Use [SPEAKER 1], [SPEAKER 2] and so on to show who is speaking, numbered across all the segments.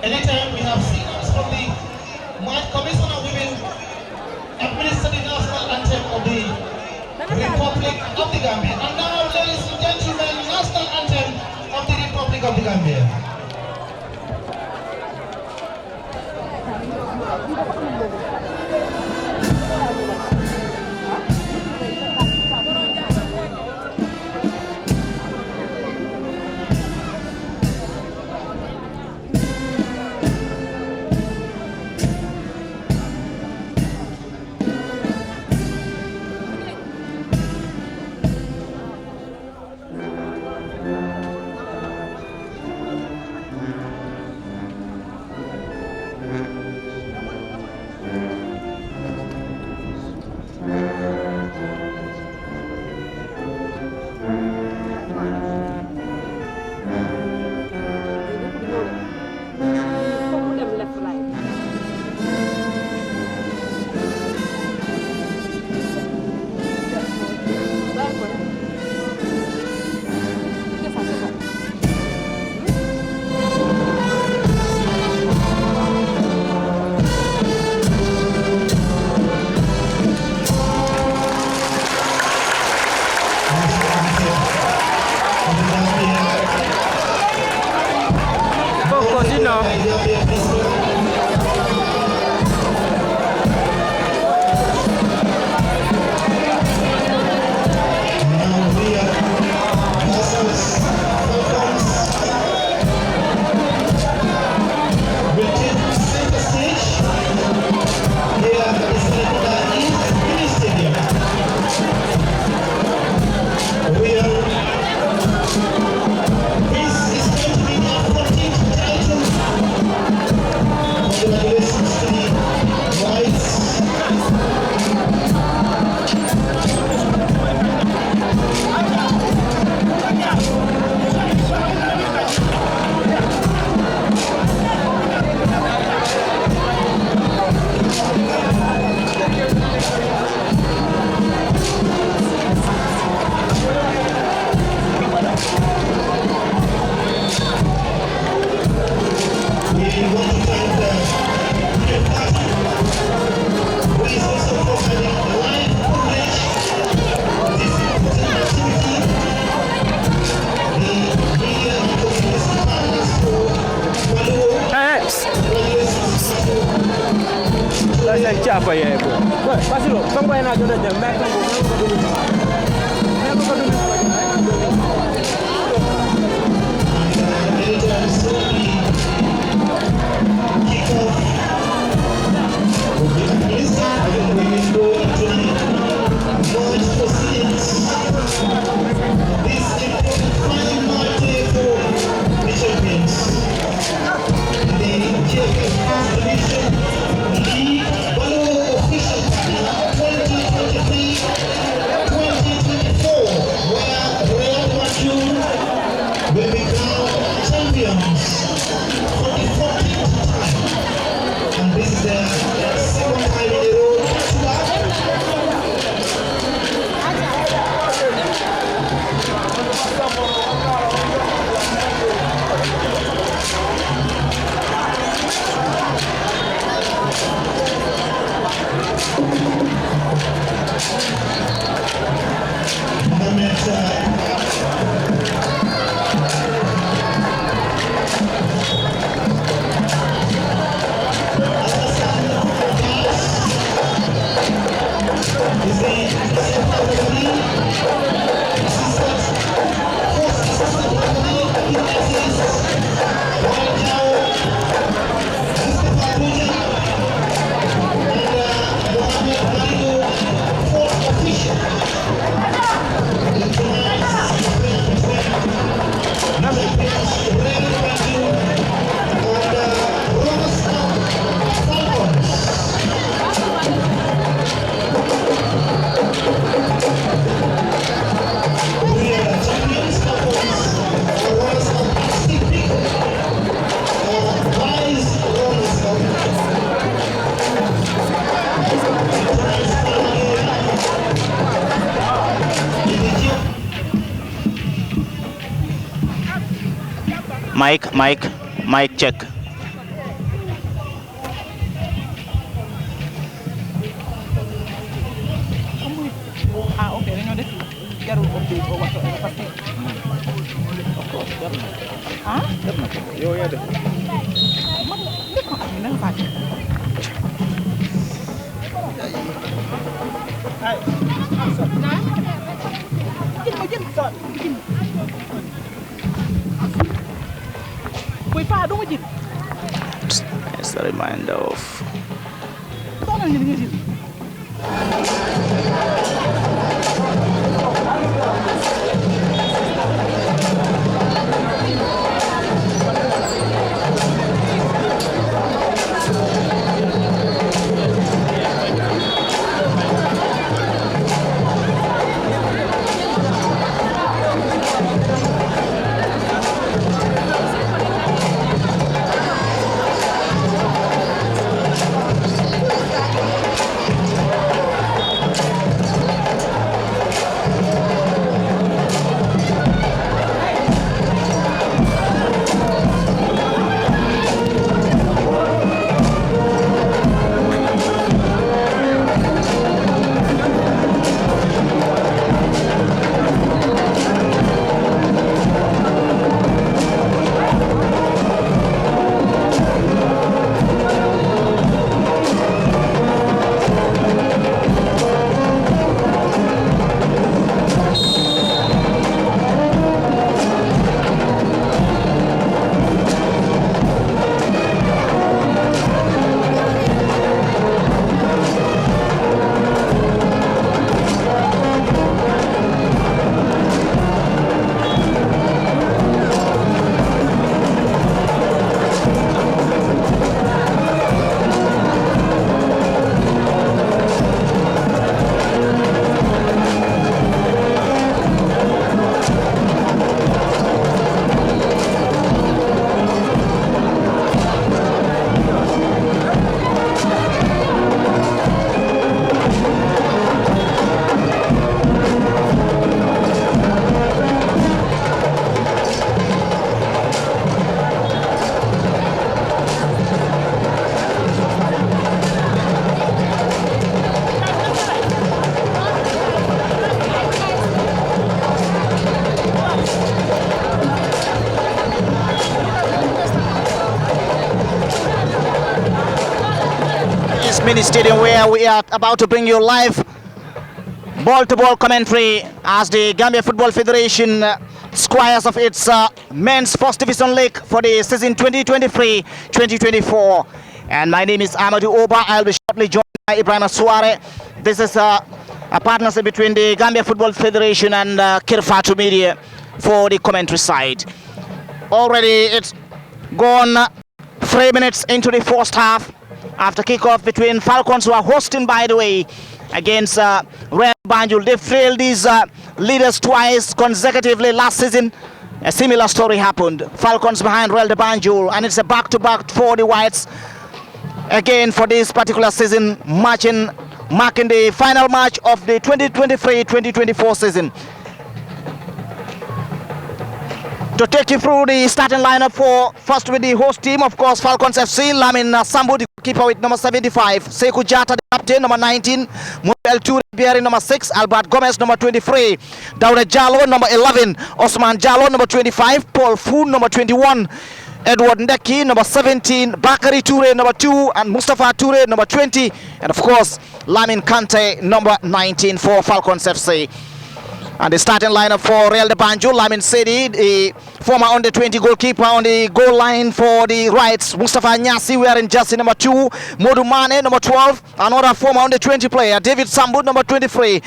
[SPEAKER 1] Anytime we have singers from the Commission of Women administer the national anthem of the Republic of the Gambia. And now, ladies and gentlemen, national anthem of the Republic of the Gambia.
[SPEAKER 2] Apa ya itu? Pasti lo, sampai nak jodoh jam makan dulu.
[SPEAKER 3] Mic check. jarul update or whatsoever parce que of course def na ko yow yaa def man lépp ma am na nga fàtte ay jël boy pa do ma jël
[SPEAKER 4] it's a reminder of
[SPEAKER 3] tonal ni nga jël
[SPEAKER 4] Mini Stadium, where we are about to bring you live ball-to-ball commentary as the Gambia Football Federation squares of its men's first division league for the season 2023-2024. And my name is Amadou Oba. I'll be shortly joined by Ibrahim Suare. This is a partnership between the Gambia Football Federation and Kirfatu Media for the commentary side. Already it's gone 3 minutes into the first half after kickoff between Falcons, who are hosting, by the way, against Real Banjul. They failed these leaders twice consecutively last season. A similar story happened. Falcons behind Real Banjul, and it's a back-to-back for the Whites again for this particular season, marking the final match of the 2023-2024 season. To take you through the starting lineup for first with the host team, of course, Falcons FC, Lamin Sambu, the keeper with number 75, Sekou Jata, the captain, number 19, Mubel Toure, bearing number 6, Albert Gomez, number 23, Daouda Jallo, number 11, Osman Jallo, number 25, Paul Foon, number 21, Edward Ndeki, number 17, Bakary Toure, number 2, and Mustafa Toure, number 20, and of course, Lamin Kante, number 19 for Falcons FC. And the starting lineup for Real de Banjul, Lamin Sedi, the former under 20 goalkeeper on the goal line for the Rights. Mustafa Nyasi wearing jersey number 2. Modu Mane, number 12. Another former under 20 player, David Sambu, number 23.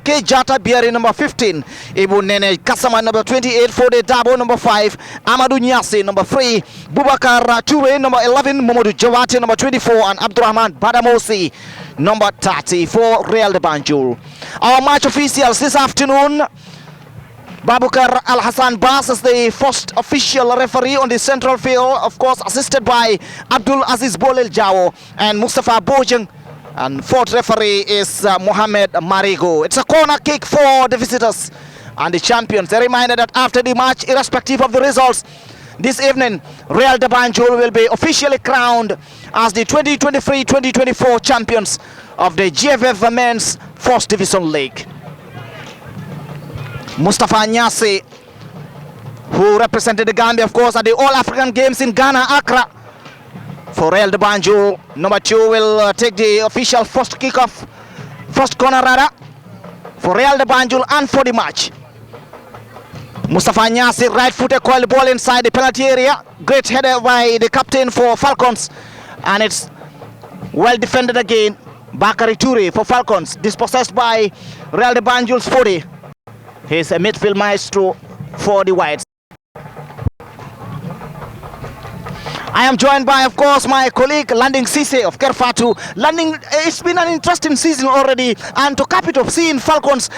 [SPEAKER 4] K. Jata bearing number 15. Ibu Nene Kasama, number 28. Fode Dabo, number 5. Amadou Nyasi, number 3. Bubakar Toure, number 11. Momodu Jawati, number 24. And Abdurrahman Badamosi, number 30 for Real de Banjul. Our match officials this afternoon: Babukar Al Hassan Bas is the first official referee on the central field, of course assisted by Abdul Aziz Bolel Jawo and Mustafa Bojang, and fourth referee is Mohamed Marigo. It's a corner kick for the visitors and the champions. A reminder that after the match, irrespective of the results, this evening Real de Banjul will be officially crowned as the 2023-2024 champions of the GFF Men's First Division League. Mustafa Nyasi, who represented the Gambia, of course, at the All-African Games in Ghana, Accra. For Real de Banjul, number 2 will take the official first kickoff, first corner rather, for Real de Banjul and for the match. Mustafa Nyasi, right-footed, coil the ball inside the penalty area. Great header by the captain for Falcons, and it's well defended again. Bakary Toure for Falcons, dispossessed by Real de Banjul's 40. He's a midfield maestro for the Whites. I am joined by, of course, my colleague Landing Cisse of Kerfatu. Landing, it's been an interesting season already, and to cap it off, seeing Falcons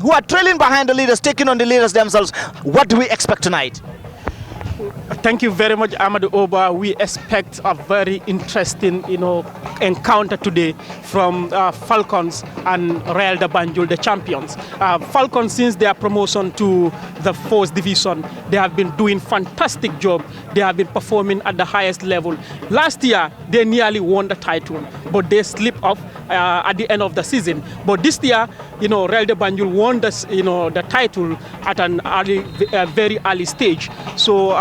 [SPEAKER 4] who are trailing behind the leaders, taking on the leaders themselves. What do we expect tonight?
[SPEAKER 2] Thank you very much, Amadou Oba. We expect a very interesting, encounter today from Falcons and Real de Banjul, the champions. Falcons, since their promotion to the 4th division, they have been doing fantastic job. They have been performing at the highest level. Last year, they nearly won the title, but they slipped off at the end of the season. But this year, Real de Banjul won the title at an very early stage. So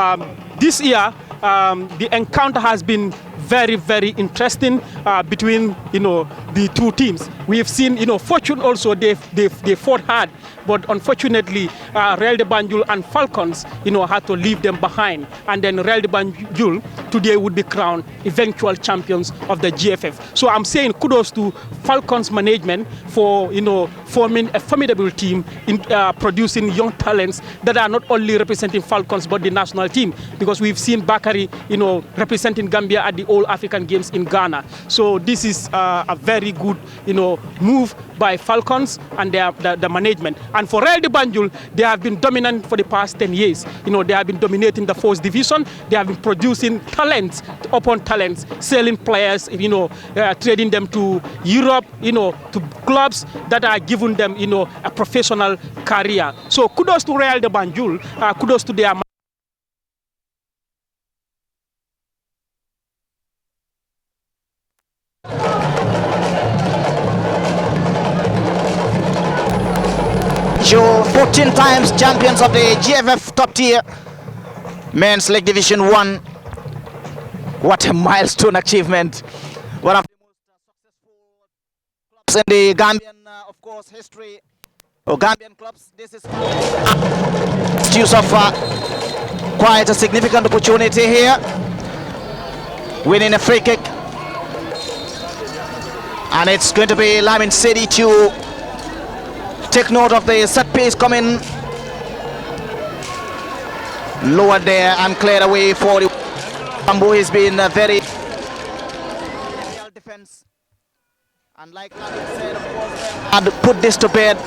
[SPEAKER 2] this year, the encounter has been very, very interesting between the two teams. We have seen Fortune also, they fought hard, but unfortunately Real de Banjul and Falcons had to leave them behind, and then Real de Banjul today would be crowned eventual champions of the GFF. So I'm saying kudos to Falcons management for forming a formidable team in producing young talents that are not only representing Falcons but the national team, because we've seen Bakary representing Gambia at the All-African Games in Ghana. So this is a very good move by Falcons and the management. And for Real de Banjul, they have been dominant for the past 10 years. They have been dominating the 4th division. They have been producing talents upon talents, selling players, trading them to Europe, to clubs that are giving them, a professional career. So kudos to Real de Banjul, kudos to their
[SPEAKER 4] Joe, 14 times champions of the GFF top tier men's league division 1. What a milestone achievement. One of the most successful clubs in the Gambian, of course, history, or Gambian clubs. This is use of quite a significant opportunity here, winning a free kick, and it's going to be Lamin Sedi to take note of the set piece coming lower there and clear away for the Bamboo. Has been a very defense, and like Lamin said, of course, had put this to bed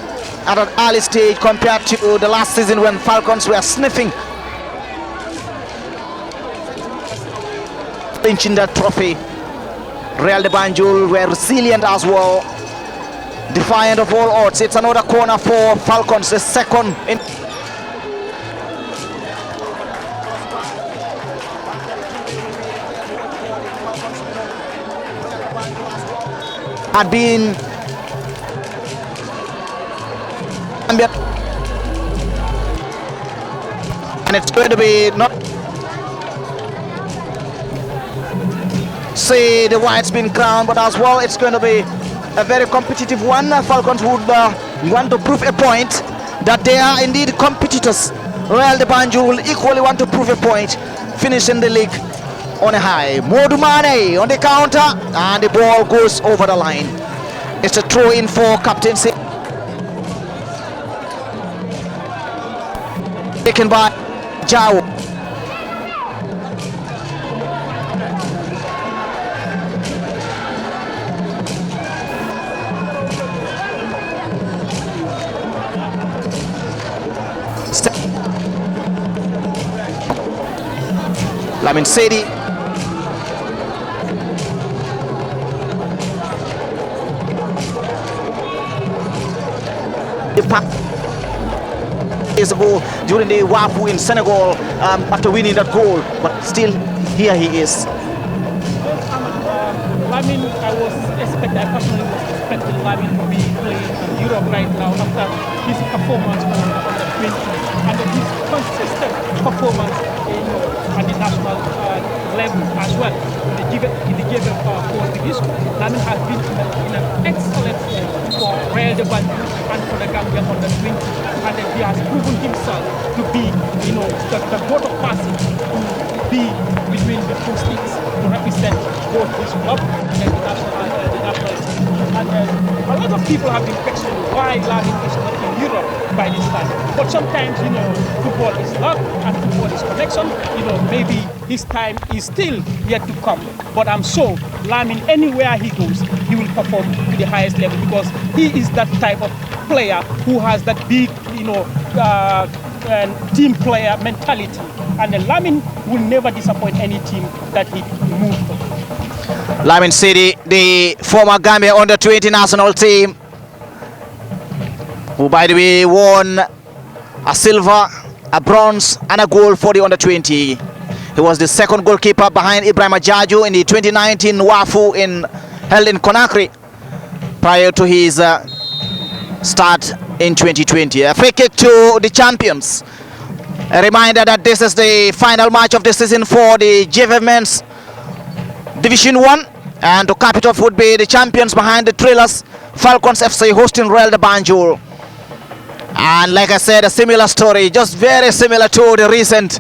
[SPEAKER 4] at an early stage compared to the last season when Falcons were sniffing clinching that trophy. Real de Banjul were resilient as well, defiant of all odds. It's another corner for Falcons, the second in had been and it's going to be not say the White's been crowned, but as well it's going to be a very competitive one. Falcons would want to prove a point that they are indeed competitors. Real de Banjul will equally want to prove a point, finishing the league on a high. Modou Mane on the counter, and the ball goes over the line. It's a throw in for captaincy, taken by Jao. Lamin Sedi. Years ago during the Wafu in Senegal, after winning that goal, but still here he is.
[SPEAKER 2] Lamin, I personally was expecting Lamin to be playing in Europe right now after his performance on the 20 and his consistent performance at the national level as well. In the game of fourth division, Lamin has been in an excellent form for Real de Banjul and for the Gambia on the 20, and he has proven himself to be, the vote of passing to be between the two sticks to represent both his club and the national team. And a lot of people have been questioning why Lamin is not in Europe by this time. But sometimes, football is luck and football is connection. Maybe his time is still yet to come. But I'm sure Lamin, anywhere he goes, he will perform to the highest level because he is that type of player who has that big, team player mentality. And Lamin will never disappoint any team that he moves to.
[SPEAKER 4] Lamin City, the former Gambia under-20 national team, who by the way won a silver, a bronze and a gold for the under-20. He was the second goalkeeper behind Ibrahim Ajaju in the 2019 WAFU held in Conakry prior to his start in 2020. A free kick to the champions. A reminder that this is the final match of the season for the JV Men's Division 1, and to cap it off would be the champions behind the Thrillers, Falcons FC, hosting Real de Banjul. And like I said, a similar story, just very similar to the recent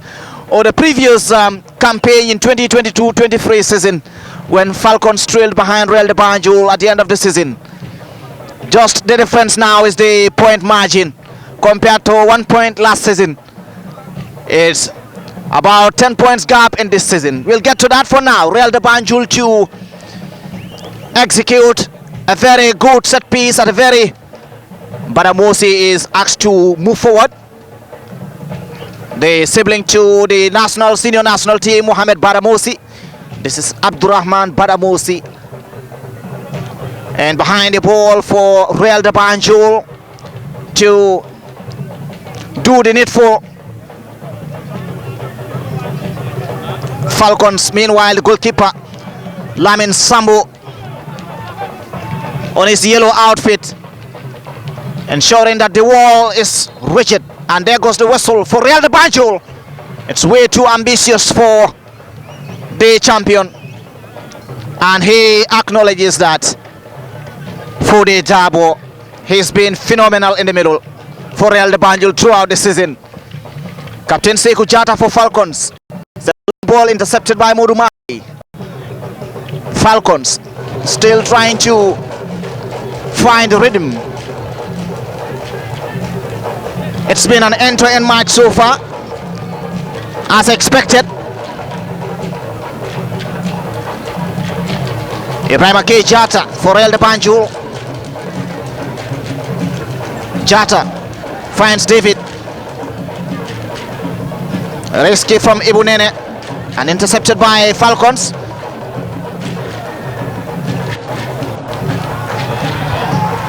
[SPEAKER 4] or the previous campaign in 2022-23 season when Falcons trailed behind Real de Banjul at the end of the season. Just the difference now is the point margin compared to 1 point last season. It's about 10 points gap in this season. We'll get to that for now. Real de Banjul to execute a very good set piece at a very... Badamosi is asked to move forward. The sibling to the senior national team, Mohamed Badamosi. This is Abdurrahman Badamosi. And behind the ball for Real de Banjul to do the needful. Falcons, meanwhile, the goalkeeper Lamin Sambu on his yellow outfit, ensuring that the wall is rigid. And there goes the whistle for Real de Banjul. It's way too ambitious for the champion, and he acknowledges that Fode Dabo, he's been phenomenal in the middle for Real de Banjul throughout the season. Captain Sekou Jata for Falcons. Ball intercepted by Modumari. Falcons still trying to find the rhythm. It's been an end-to-end match so far, as expected. Ibrahim K. Jata for Real de Banjul. Jata finds David. Risky from Ibunene and intercepted by Falcons.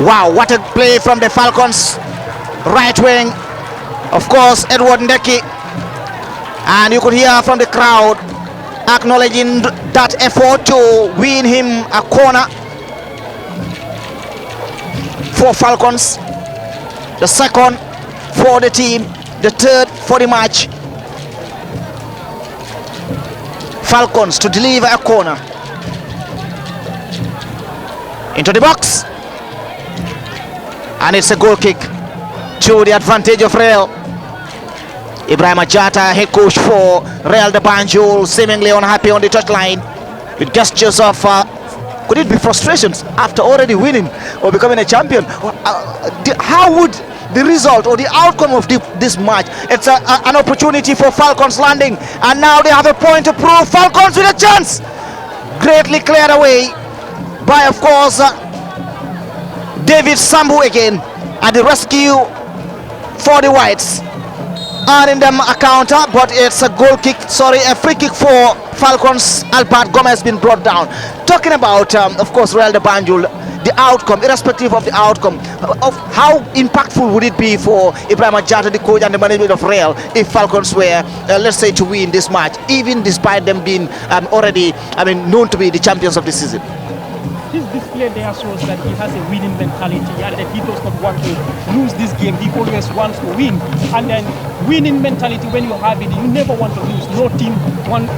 [SPEAKER 4] Wow, what a play from the Falcons right wing. Of course, Edward Ndeki, and you could hear from the crowd acknowledging that effort to win him a corner for Falcons, the second for the team, the third for the match. Falcons to deliver a corner into the box, and it's a goal kick to the advantage of Real. Ibrahim Jata, head coach for Real de Banjul, seemingly unhappy on the touchline with gestures of could it be frustrations after already winning or becoming a champion? How would the result or the outcome of this match? It's an opportunity for Falcons landing, and now they have a point to prove. Falcons with a chance, greatly cleared away by, of course, David Sambu again, and the rescue for the Whites, earning them a counter, but it's a a free kick for Falcons. Albert Gomez been brought down. Talking about, of course, Real de Banjul, the outcome, irrespective of the outcome, of how impactful would it be for Ibrahim Jata, the coach, and the management of Real, if Falcons were, let's say, to win this match, even despite them being already, known to be the champions of the season?
[SPEAKER 2] play there shows that he has a winning mentality and that he does not want to lose this game. He always wants to win. And then winning mentality, when you have it, you never want to lose. No team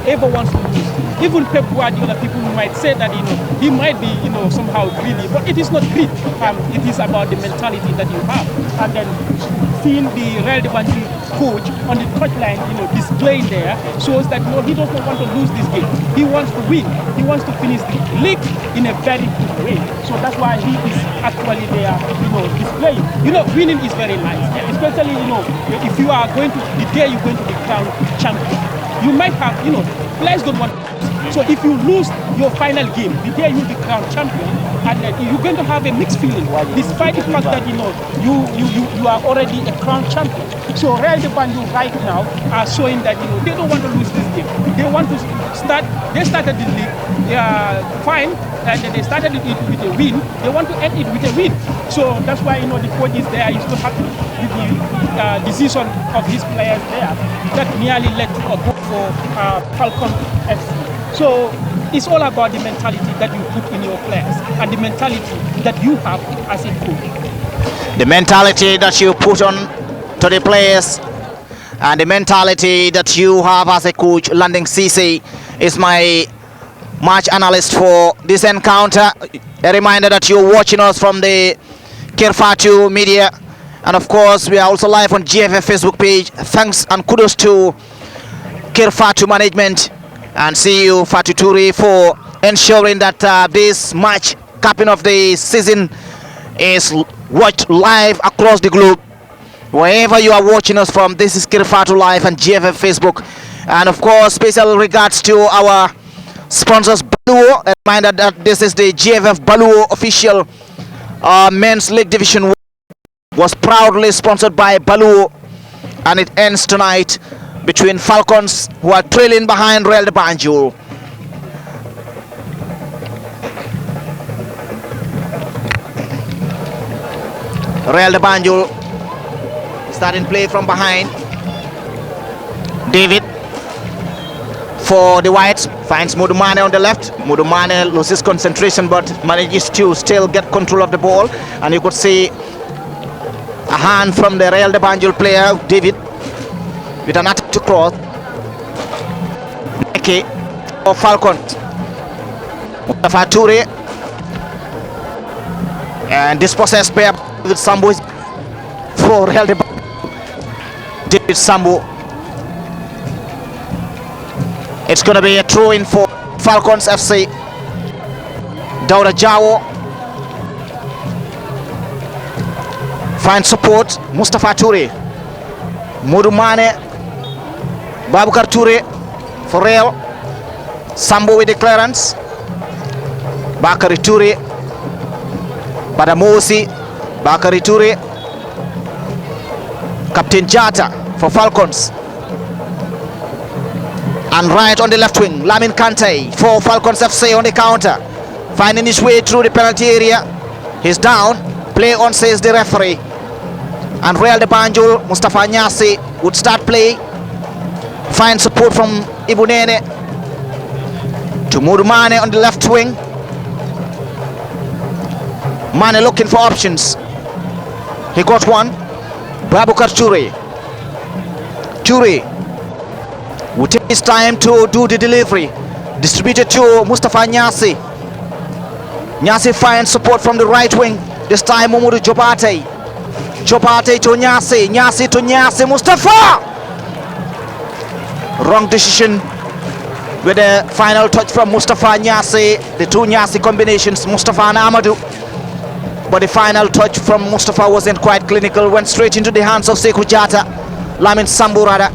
[SPEAKER 2] ever wants to lose. Even Pep Guardiola, people might say that he might be somehow greedy, but it is not greed. It is about the mentality that you have. And then seeing the Real de Banjul coach on the touchline, displaying there shows that he does not want to lose this game. He wants to win. He wants to finish the league in a very good way. So that's why he is actually there, displaying. Winning is very nice, especially if you are going to the day you're going to be crowned champion. You might have players don't want. So if you lose your final game, the day you'll be crowned champion, and you're going to have a mixed feeling, despite the fact that you are already a crowned champion. So Real de Banjul right now are showing that they don't want to lose this game. They want to start. They started the league fine, and they started it with a win. They want to end it with a win. So that's why the coach is there. He's so happy with the decision of his players there that nearly led to a goal for Falcon FC. So it's all about the mentality that you put in your players and the mentality that you have as a coach.
[SPEAKER 4] The mentality that you put on to the players and the mentality that you have as a coach. Landing CC is my match analyst for this encounter. A reminder that you're watching us from the Kirfatu Media, and of course we are also live on GFF Facebook page. Thanks and kudos to Kirfatu management and CEO Fatu Toure for ensuring that this match capping of the season is watched live across the globe. Wherever you are watching us from, this is Kirfatu Live and GFF Facebook. And of course, special regards to our sponsors, Baluo. A reminder that this is the GFF Baluo official Men's League Division 1. Was proudly sponsored by Baluo, and it ends tonight between Falcons, who are trailing behind Real de Banjul. Real de Banjul starting play from behind. David for the Whites finds Mudumane on the left. Mudumane loses concentration but manages to still get control of the ball, and you could see a hand from the Real de Banjul player David with an attempt to cross. Neke of Falcons. Mustafa Toure and dispossessed pair with Sambu for Real de Banjul. David Sambu. It's going to be a throw-in for Falcons FC. Dauda Jawo finds support. Mustafa Toure. Mudumane. Babukar Toure for Real. Sambo with the clearance. Bakari Toure. Badamosi. Bakari Toure. Captain Jata for Falcons. And right on the left wing, Lamin Kante for Falcons FC on the counter. Finding his way through the penalty area. He's down. Play on, says the referee. And Real de Banjul, Mustafa Nyasi would start play. Find support from Ibunene to Mudumane on the left wing. Mane looking for options. He got one. Babukar Toure. Toure will take his time to do the delivery. Distributed to Mustafa Nyasi. Nyasi finds support from the right wing. This time Momodu Jobate. Jobate to Nyasi. Nyasi to Nyasi. Mustafa! Wrong decision with the final touch from Mustafa Nyasi. The two Nyasi combinations, Mustafa and Amadou. But the final touch from Mustafa wasn't quite clinical. Went straight into the hands of Sekou Jata. Lamin Samburada.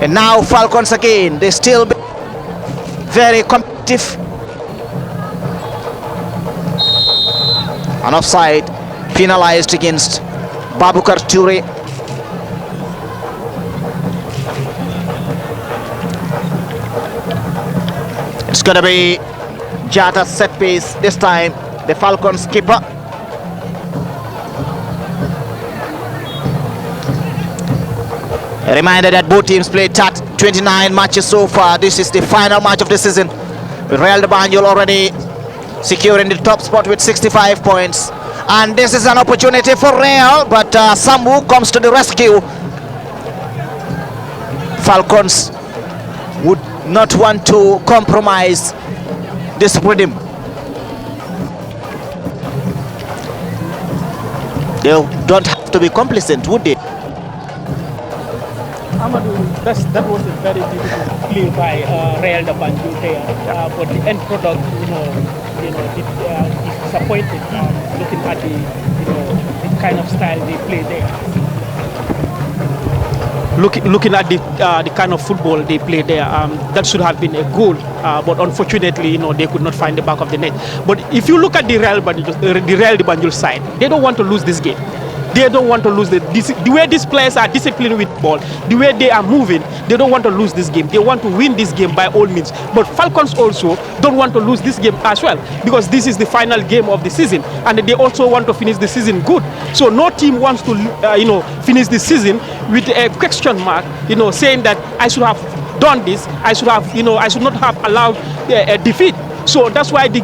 [SPEAKER 4] And now Falcons again. They still be very competitive. An offside penalized against Babukar Toure. It's going to be Jata's set piece this time. The Falcons keeper. A reminder that both teams played 29 matches so far. This is the final match of the season. Real de Banjul already securing the top spot with 65 points. And this is an opportunity for Real, but Sambu comes to the rescue. Falcons would not want to compromise this rhythm. They don't have to be complacent, would they?
[SPEAKER 2] Amadou, that was a very difficult play by Real de Banjul there, but the end product, is disappointing. Looking at the kind of style they play there. Looking at the kind of football they play there, that should have been a goal, but unfortunately, they could not find the back of the net. But if you look at the Real de Banjul side, they don't want to lose this game. They don't want to lose the way these players are disciplined with ball, the way they are moving. They don't want to lose this game. They want to win this game by all means. But Falcons also don't want to lose this game as well, because this is the final game of the season, and they also want to finish the season good. So no team wants to, finish the season with a question mark, saying that I should have done this. I should not have allowed a defeat. So that's why the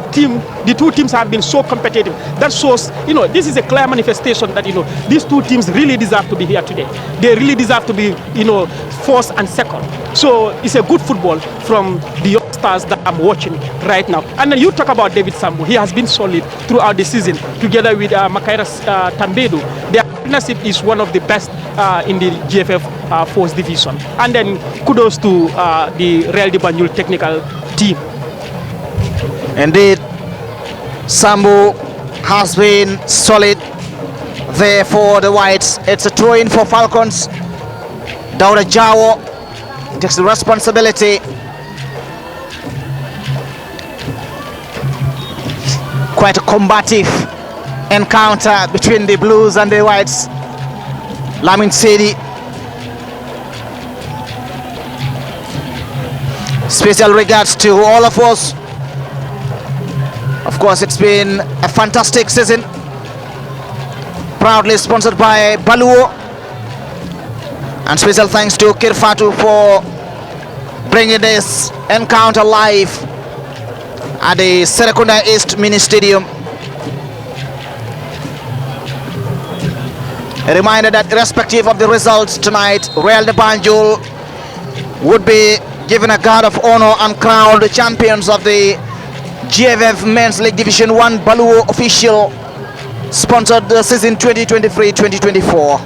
[SPEAKER 2] two teams have been so competitive. That shows, this is a clear manifestation that, these two teams really deserve to be here today. They really deserve to be, first and second. So it's a good football from the youngsters that I'm watching right now. And then you talk about David Sambu. He has been solid throughout the season, together with Makairas Tambedu. Their partnership is one of the best in the GFF Fourth Division. And then kudos to the Real de Banjul technical team.
[SPEAKER 4] Indeed, Sambu has been solid there for the Whites. It's a throw-in for Falcons. Dauda Jawo takes the responsibility. Quite a combative encounter between the Blues and the Whites. Lamin Sedi. Special regards to all of us. Of course, it's been a fantastic season. Proudly sponsored by Baluo. And special thanks to Kirfatu for bringing this encounter live at the Serekunda East Mini Stadium. A reminder that irrespective of the results tonight, Real de Banjul would be given a guard of honor and crowned the champions of the GFF Men's League Division 1 Baluo official sponsored the season 2023-2024.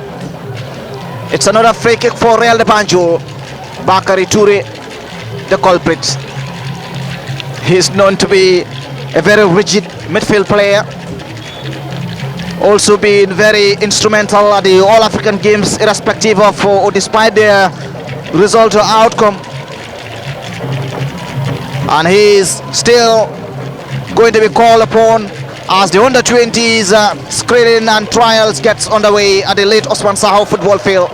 [SPEAKER 4] It's another free kick for Real de Banjul. Bakari Toure, the culprit. He's known to be a very rigid midfield player. Also been very instrumental at the All-African Games, irrespective of or despite their result or outcome. And he's still going to be called upon as the under-20s screening and trials gets underway at the late Osman Sahau football field.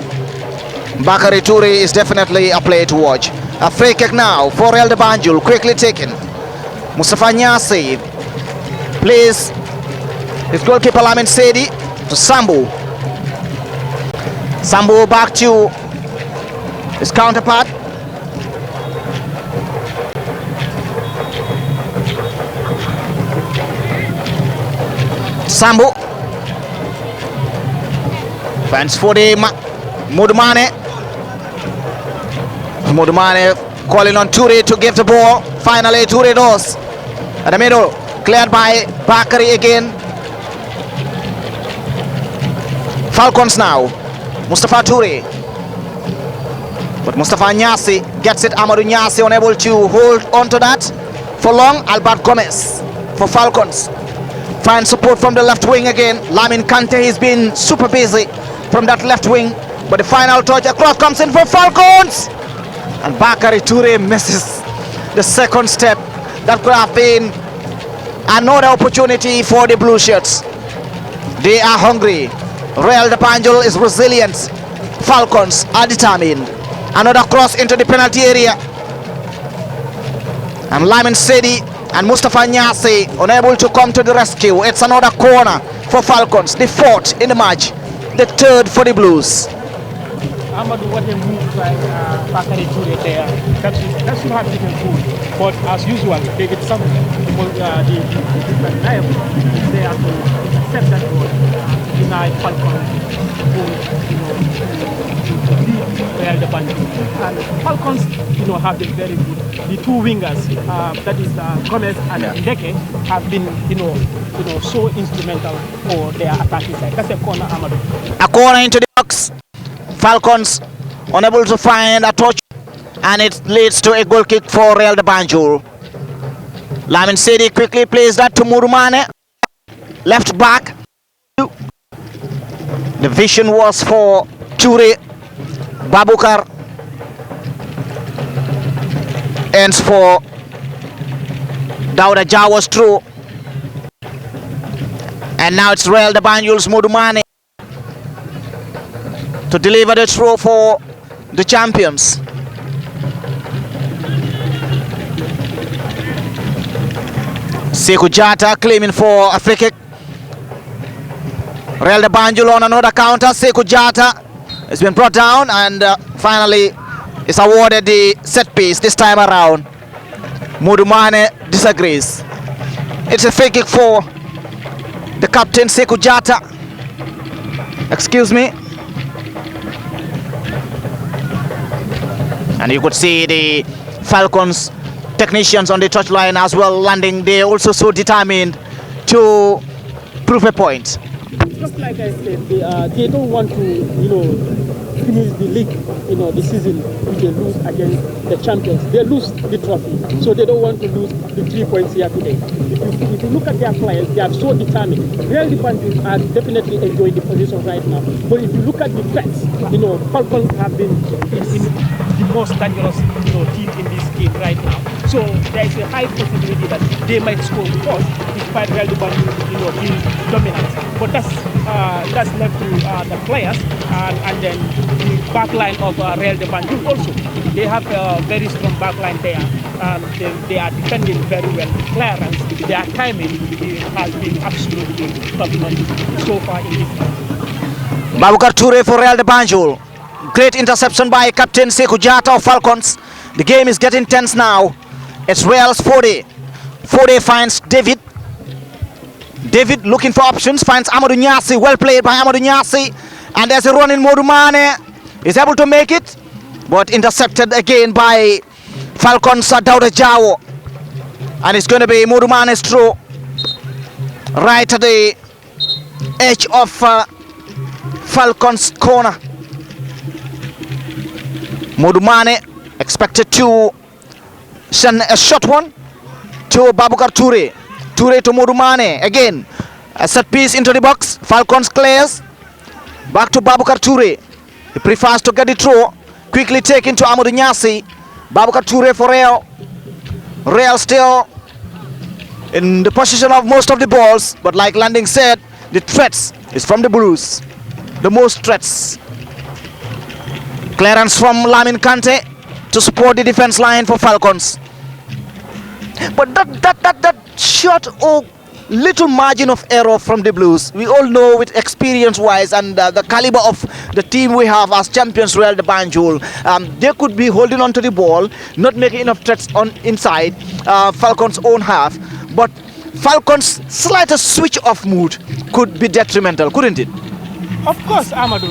[SPEAKER 4] Bakari Toure is definitely a player to watch. A free kick now for Real de Banjul, quickly taken. Mustafa Nyasi plays his goalkeeper Lamin Sedi to Sambu. Sambu back to his counterpart. Sambu fans for the Mudumane. Mudumane calling on Toure to give the ball. Finally Toure does. At the middle, cleared by Bakari again. Falcons now. Mustafa Toure. But Mustafa Nyasi gets it. Amadou Nyasi unable to hold on to that for long. Albert Gomez for Falcons. Finds support from the left wing again. Lamin Kante has been super busy from that left wing. But the final touch across comes in for Falcons. And Bakari Toure misses the second step. That could have been another opportunity for the blue shirts. They are hungry. Real de Banjul is resilient. Falcons are determined. Another cross into the penalty area. And Lamin Sedi and Mustafa Nyasi unable to come to the rescue. It's another corner for Falcons. The fourth in the match. The third for the Blues.
[SPEAKER 2] Amadou, what a move by Bakari Toure there. That should have been good. But as usual, David Sambu undeniable is there to intercept that goal, to deny Falcons goal, lead Real de Banjul. And Falcons, have been very good. The two wingers, that is Gomez and Ndeke, have been, so instrumental for their attacking side. That's a corner, Amadou.
[SPEAKER 4] A corner into the box. Falcons unable to find a touch, and it leads to a goal kick for Real de Banjul. Lamin Sedi quickly plays that to Murumane, left back. The vision was for Ture. Babukar ends for Dauda Jawa's through, and now it's Real de Banjul's Murumane to deliver the throw for the champions. Sekou Jata claiming for a free kick. Real de Banjul on another counter. Sekou Jata has been brought down and finally is awarded the set piece this time around. Mudumane disagrees. It's a free kick for the captain, Sekou Jata. Excuse me. And you could see the Falcons technicians on the touchline as well landing. They also so determined to prove a point.
[SPEAKER 2] Just like I said, they don't want to, finish the league, the season if they lose against the champions. They lose the trophy, so they don't want to lose the 3 points here today. If you look at their players, they are so determined. Real Banjul are definitely enjoying the position right now. But if you look at the threats, Falcons have been in the most dangerous, team in this game right now. So there is a high possibility that they might score first, despite Real Banjul, being dominant. But that's left to the players and then the back line of Real de Banjul also. They have a very strong back line there. They are defending very well. Clearance, their timing has been absolutely top-notch so far in this game.
[SPEAKER 4] Babukar Toure for Real de Banjul. Great interception by Captain Sekou Jata of Falcons. The game is getting tense now. It's Real's Fode. Fode finds David. David looking for options, finds Amadou Nyasi. Well played by Amadou Nyasi. And there's a run in Modumane. He's able to make it, but intercepted again by Falcons Dauda Jawo. And it's going to be Modumane's throw right at the edge of Falcons corner. Modumane expected to send a short one to Babukar Toure. Toure to Modumane again. A set piece into the box. Falcons clears. Back to Babukar Toure. He prefers to get the throw. Quickly taken to Amadou Nyasi. Babukar Toure for Real. Real still in the position of most of the balls, but like Landing said, the threats is from the Blues. The most threats. Clearance from Lamin Kante to support the defense line for Falcons. But that short or little margin of error from the Blues, we all know with experience-wise and the caliber of the team we have as champions Real de Banjul, they could be holding on to the ball, not making enough threats on inside Falcons' own half. But Falcons' slightest switch of mood could be detrimental, couldn't it?
[SPEAKER 2] Of course, Amadou,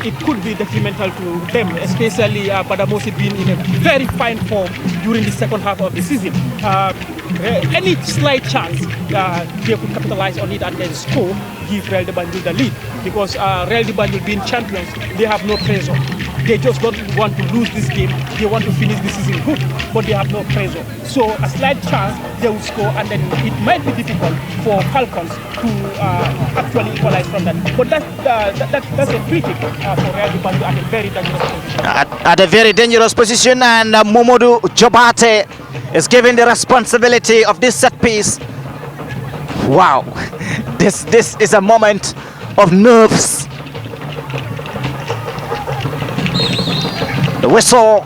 [SPEAKER 2] it could be detrimental to them, especially Badamosi being in a very fine form during the second half of the season. Any slight chance they could capitalize on it and then score, give Real de Banjul the lead. Because Real de Banjul being champions, they have no pressure. They just don't want to lose this game. They want to finish the season good, but they have no pressure. So a slight chance they will score, and then it might be difficult for Falcons to actually equalize from that. But that's a free kick for Real de Banjul at a very dangerous position.
[SPEAKER 4] At a very dangerous position, and Momodu Jobate is given the responsibility of this set piece. Wow, this is a moment of nerves. The whistle.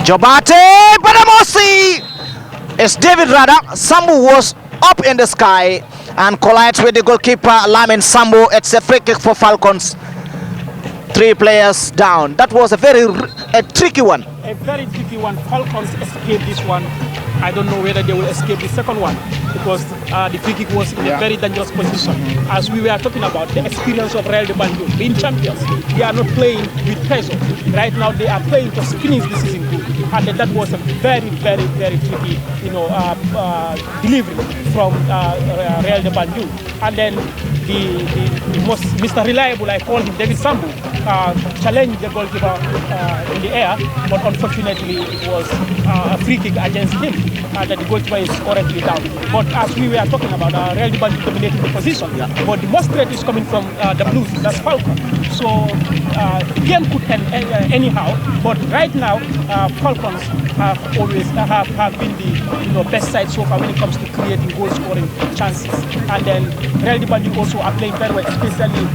[SPEAKER 4] Jobate, Badamosi! It's David Rada. Sambu was up in the sky and collides with the goalkeeper Lamin Sambu. It's a free kick for Falcons. 3 players down. That was a very a tricky one.
[SPEAKER 2] A very tricky one. Falcons escaped this one. I don't know whether they will escape the second one because the free kick was in a very dangerous position. As we were talking about the experience of Real de Banjul being champions, they are not playing with pressure. Right now they are playing to finish the season good, and that was a very, very, very tricky, delivery from Real de Banjul. And then the most Mr. Reliable, I call him David Sambu, challenged the goalkeeper in the air, but unfortunately it was a free kick against him, and the goalkeeper is currently down. But as we were talking about, Real de Banjul dominating the position, but the most threat is coming from the Blues, that's Falcon. So the game could end anyhow, but right now Falcons have always have been the best side so far when it comes to creating goal scoring chances. And then Real de Banjul also are playing very well, especially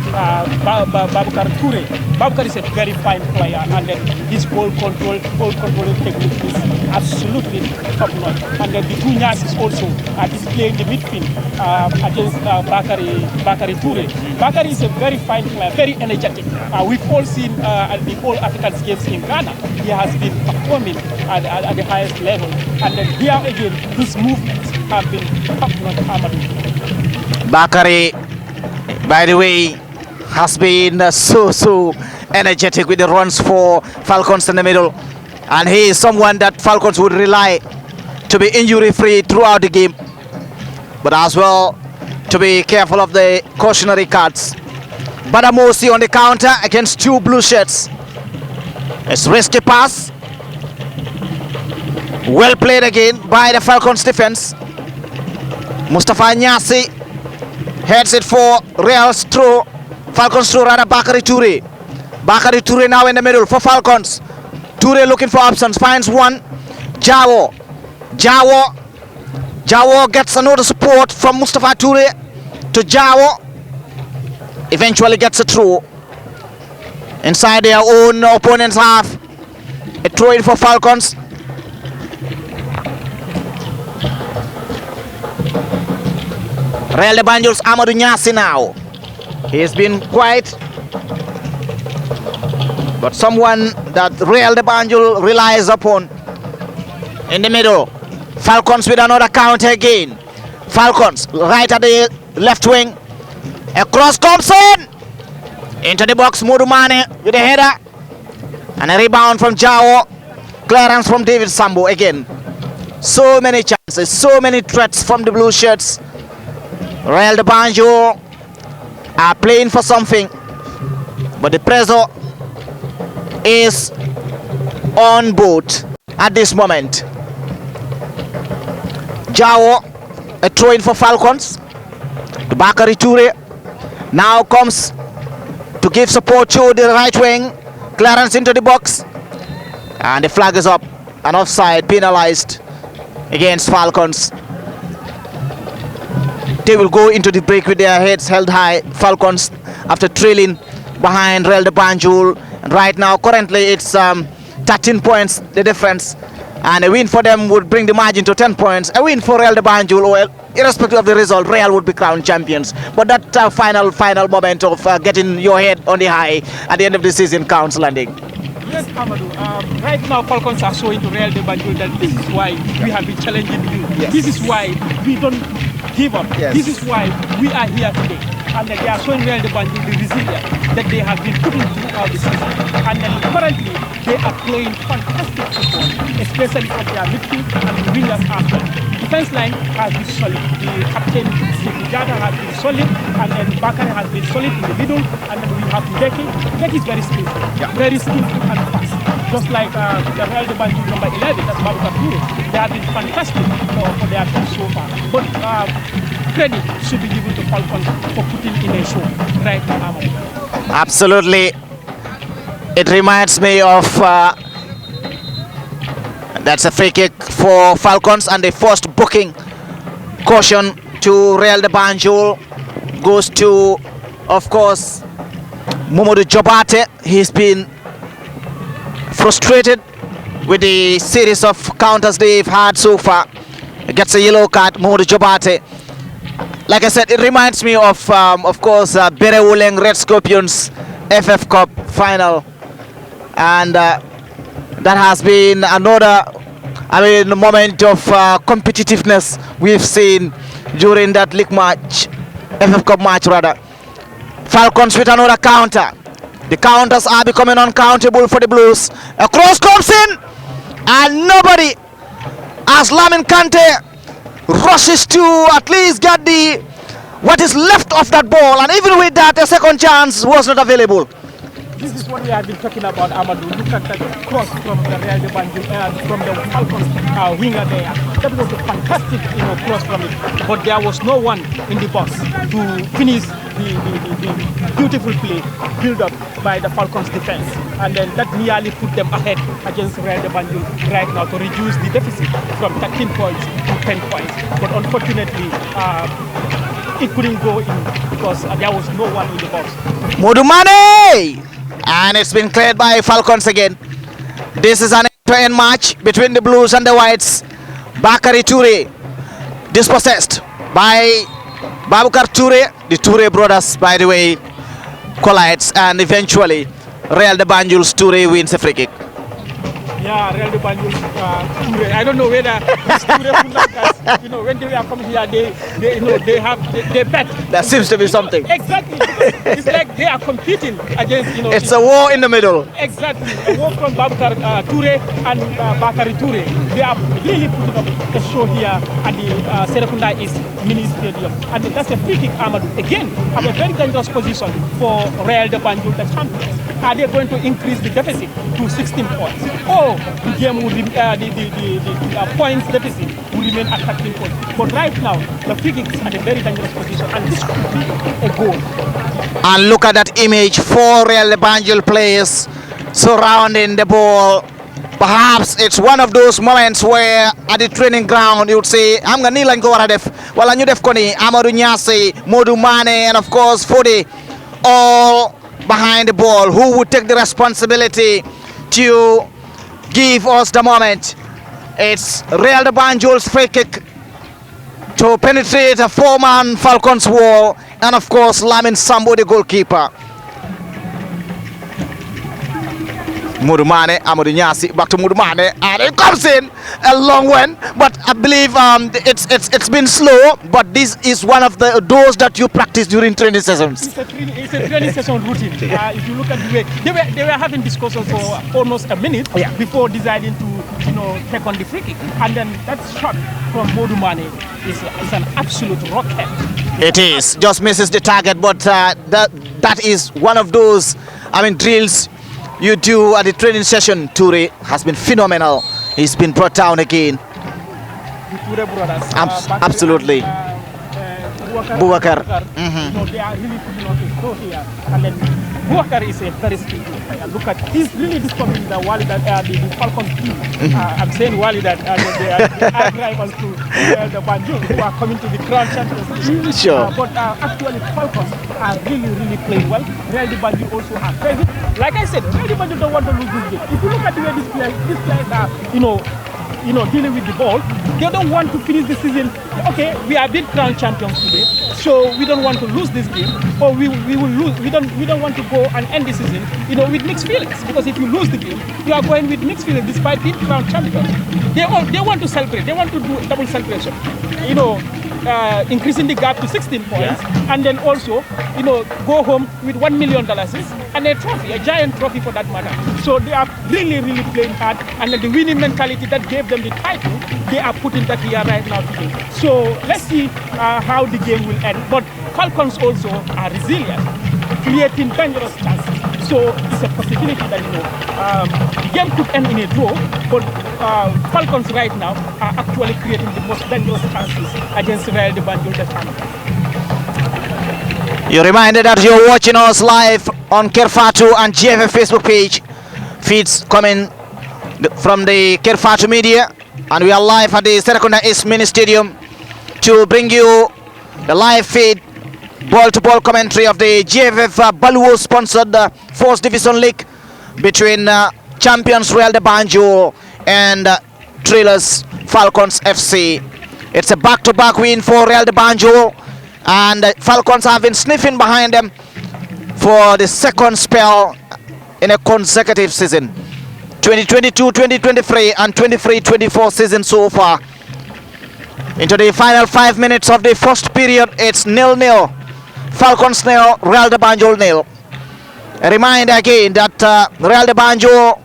[SPEAKER 2] Babukar Toure. Babukar is a very fine player, and then his ball controlling technique is absolutely top notch. And then the two Nyasis also are displaying the midfield against Bakari Toure. Bakari is a very fine player, very energetic. We've all seen the All African Games in Ghana. He has been performing at the highest level. And then here again, his movements have been top notch.
[SPEAKER 4] Bakari, by the way, has been so energetic with the runs for Falcons in the middle, and he is someone that Falcons would rely to be injury-free throughout the game, but as well to be careful of the cautionary cards. Badamosi on the counter against two blue shirts. It's risky pass. Well played again by the Falcons defense. Mustafa Nyasi heads it for Real's throw. Falcons throw rather Bakari Toure. Bakari Toure now in the middle for Falcons. Toure looking for options, finds one. Jawo gets another support from Mustafa Toure to Jawo. Eventually gets a throw inside their own opponent's half. A throw in for Falcons. Real de Banjul's Amadou Nyasi now. He has been quiet, but someone that Real de Banjul relies upon. In the middle, Falcons with another counter again. Falcons right at the left wing. A cross comes in into the box. Mudumane with a header and a rebound from Jawo. Clearance from David Sambo again. So many chances, so many threats from the blue shirts. Real de Banjul are playing for something, but the pressure is on board at this moment. Jawo, a throw in for Falcons. Bakari Toure now comes to give support to the right wing. Clearance into the box, and the flag is up. An offside penalized against Falcons. They will go into the break with their heads held high. Falcons after trailing behind Real de Banjul, and right now currently it's 13 points the difference, and a win for them would bring the margin to 10 points. A win for Real de Banjul, well, irrespective of the result, Real would be crowned champions. But that final moment of getting your head on the high at the end of the season counts, Landing.
[SPEAKER 2] Yes, Amadou. Right now, Falcons are showing to Real de Banjul that this is why we have been challenging you.
[SPEAKER 4] Yes.
[SPEAKER 2] This is why we don't give up.
[SPEAKER 4] Yes.
[SPEAKER 2] This is why we are here today. And they are showing Real de Banjul the resilience that they have been putting throughout the season. And then currently, they are playing fantastic football, especially from their midfield and the wingers as well. Defense line has been solid. The captain, Jada, has been solid, and then Bakari has been solid in the middle, and then we have Ndeki. Ndeki is very skillful, very skillful and fast. Just like the Real de Banjul number 11, that's Babukar Toure. They have been fantastic for their team so far. But credit should be given to Falcons for putting in a show right now.
[SPEAKER 4] Absolutely. It reminds me of that's a free kick for Falcons, and the first booking caution to Real de Banjul goes to, of course, Mamadou Jobate. He's been frustrated with the series of counters they've had so far. He gets a yellow card, Mamadou Jobate. Like I said, it reminds me of course, Berewuleng Red Scorpions FF Cup final, and That has been another, moment of competitiveness we've seen during that league match, FF Cup match rather. Falcons with another counter. The counters are becoming uncountable for the Blues. A cross comes in, and nobody, as Lamin Kante rushes to at least get what is left of that ball, and even with that, a second chance was not available.
[SPEAKER 2] This is what we have been talking about, Amadou. Look at that cross from the Real de Banjul, from the Falcons winger there. That was a fantastic, cross from it. But there was no one in the box to finish the beautiful play built up by the Falcons defense. And then that nearly put them ahead against Real de Banjul right now to reduce the deficit from 13 points to 10 points. But unfortunately, it couldn't go in because there was no one in the box.
[SPEAKER 4] Modumane! And it's been cleared by Falcons again. This is an end-to-end match between the Blues and the Whites. Bakary Touré dispossessed by Babukar Touré. The Touré brothers, by the way, collides, and eventually Real de Banjul's Touré wins a free kick.
[SPEAKER 2] Yeah, Real de Banjul, Touré. I don't know whether this Touré Fundakas, when they are coming here, they bet.
[SPEAKER 4] There seems to be something.
[SPEAKER 2] Exactly. It's like they are competing against,
[SPEAKER 4] It's a war in the middle.
[SPEAKER 2] Exactly. A war from Babukar Touré and Bakary Touré. They are really putting up a show here at the Serekunda East Mini Stadium. And that's a free kick, Amadou. Again, at a very dangerous position for Real de Banjul, the champions. Are they going to increase the deficit to 16 points? Or the game will the points deficit will remain at 13 points. But right now, the free kick is at a very dangerous position, and this could be a goal.
[SPEAKER 4] And look at that image, 4 Real de Banjul players surrounding the ball. Perhaps it's one of those moments where at the training ground you would say, I'm going to kneel and go at def. Well, I knew def koni, Amadou Nyasi, Modou Mane, and of course Fode, all behind the ball. Who would take the responsibility to give us the moment? It's Real de Banjul's free kick to penetrate a 4-man Falcons wall, and of course Lamin Sambo, the goalkeeper. Mudumane, Amadou Nyasi, back to Mudumane, and it comes in a long one, but I believe it's been slow, but this is one of those that you practice during training sessions.
[SPEAKER 2] It's a training session routine. If you look at the way they were having discussions for almost a minute before deciding to take on the free kick, and then that shot from Modumane is an absolute rocket.
[SPEAKER 4] It is just misses the target, but that is one of those drills you do at the training session. Touré has been phenomenal. He's been brought down again.
[SPEAKER 2] The Touré brothers,
[SPEAKER 4] absolutely. Boubacar.
[SPEAKER 2] They are really putting on a show here. And then Boubacar is a very skillful player. Look at, he's really discovering the Wali that the Falcons team. I'm saying Wali that they are drivers to the Banjul who are coming to the Crown Champions League.
[SPEAKER 4] Sure.
[SPEAKER 2] But actually Falcons are really playing well. Real de Banjul also are crazy. Like I said, Real de Banjul don't want to lose this game. If you look at the way these players are, dealing with the ball, they don't want to finish the season. Okay, we are big Crown champions today, so we don't want to lose this game, or we will lose. We don't want to go and end the season, with mixed feelings. Because if you lose the game, you are going with mixed feelings despite being Crown champions. They want to celebrate. They want to do double celebration. Increasing the gap to 16 points, and then also, go home with $1 million and a trophy, a giant trophy for that matter. So they are really playing hard, and the winning mentality that gave them the title, they are putting that here right now today. So let's see how the game will end. But Falcons also are resilient, creating dangerous chances. So it's a possibility that the game could end in a draw, but Falcons right now are actually creating the most dangerous chances against Real de Banjul.
[SPEAKER 4] You're reminded that you're watching us live on Kerfatu and GFF Facebook page. Feeds coming from the Kerfatu media, and we are live at the Serekunda East Mini Stadium to bring you the live feed, ball-to-ball commentary of the GFF Baluo sponsored First Division League between champions Real de Banjul and Trailers Falcons FC. It's a back-to-back win for Real de Banjul, and Falcons have been sniffing behind them for the second spell in a consecutive season. 2022-2023 and 23-24 season so far. Into the final 5 minutes of the first period, it's 0-0. Falcons 0, Real de Banjul 0. A reminder again that Real de Banjul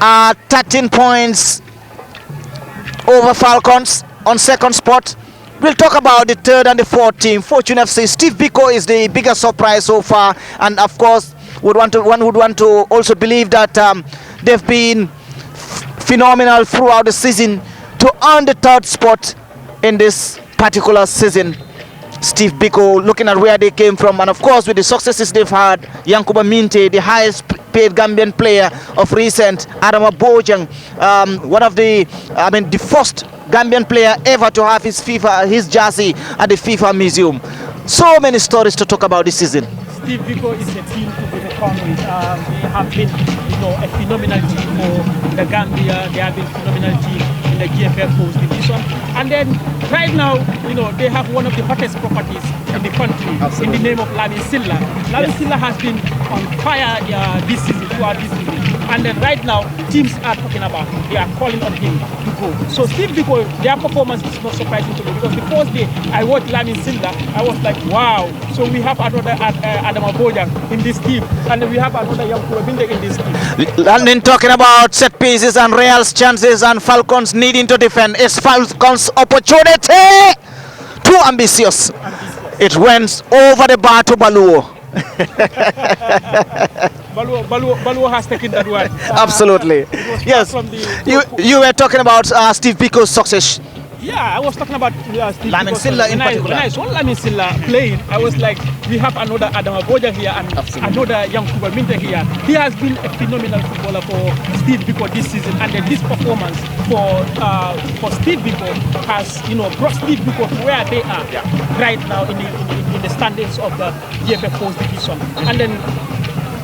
[SPEAKER 4] are 13 points over Falcons on second spot. We'll talk about the third and the fourth team. Fortune FC, Steve Biko is the biggest surprise so far, and of course one would want to also believe that they've been phenomenal throughout the season to earn the third spot in this particular season. Steve Biko, looking at where they came from, and of course with the successes they've had, Yankuba Minte, the highest paid Gambian player of recent, Adama Bojang, one of the first Gambian player ever to have his jersey at the FIFA Museum. So many stories to talk about this season.
[SPEAKER 2] Steve Biko is a team to be reckoned with. They have been, a phenomenal team for the Gambia. They have been phenomenal team in the GFL Coast Division. And then right now, they have one of the hottest properties in the country. Absolutely. In the name of Lamin Silla. Lamin Silla has been on fire this season, throughout this season. And then right now, teams are talking about him. They are calling on him to go. So Steve Biko, their performance is not surprising to me, because the first day I watched Lamin Silla, I was like, wow. So we have another Adama Bojang in this team, and we have another young Kurabinde in this team.
[SPEAKER 4] London talking about set pieces and Real's chances and Falcons needing to defend. It's Falcons' opportunity. Too ambitious. It went over the bar to Baluo.
[SPEAKER 2] Baluo has taken that one.
[SPEAKER 4] Absolutely. Yes. You were talking about Steve Biko's success.
[SPEAKER 2] Yeah, I was talking about Steve
[SPEAKER 4] Lamin Silla in particular.
[SPEAKER 2] When I saw Lamin Silla playing, I was like, we have another Adama Boja here and another young Kuba Minta here. He has been a phenomenal footballer for Steve Biko this season, and then this performance for Steve Biko has brought Steve Biko to where they are right now in the standings of the GFF Coast Division. And then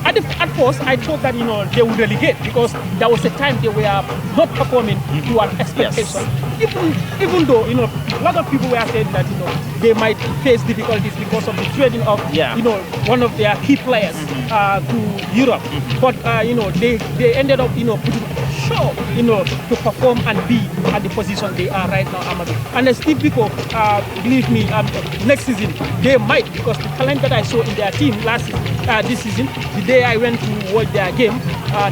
[SPEAKER 2] at first, I thought that they would relegate, because there was a time they were not performing to our expectation. Yes. Even though a lot of people were saying that they might face difficulties because of the trading of one of their key players to Europe, but they ended up putting show to perform and be at the position they are right now, Amadou. And Steve Biko, believe me, next season they might, because the talent that I saw in their team this season, the day I went to watch their game,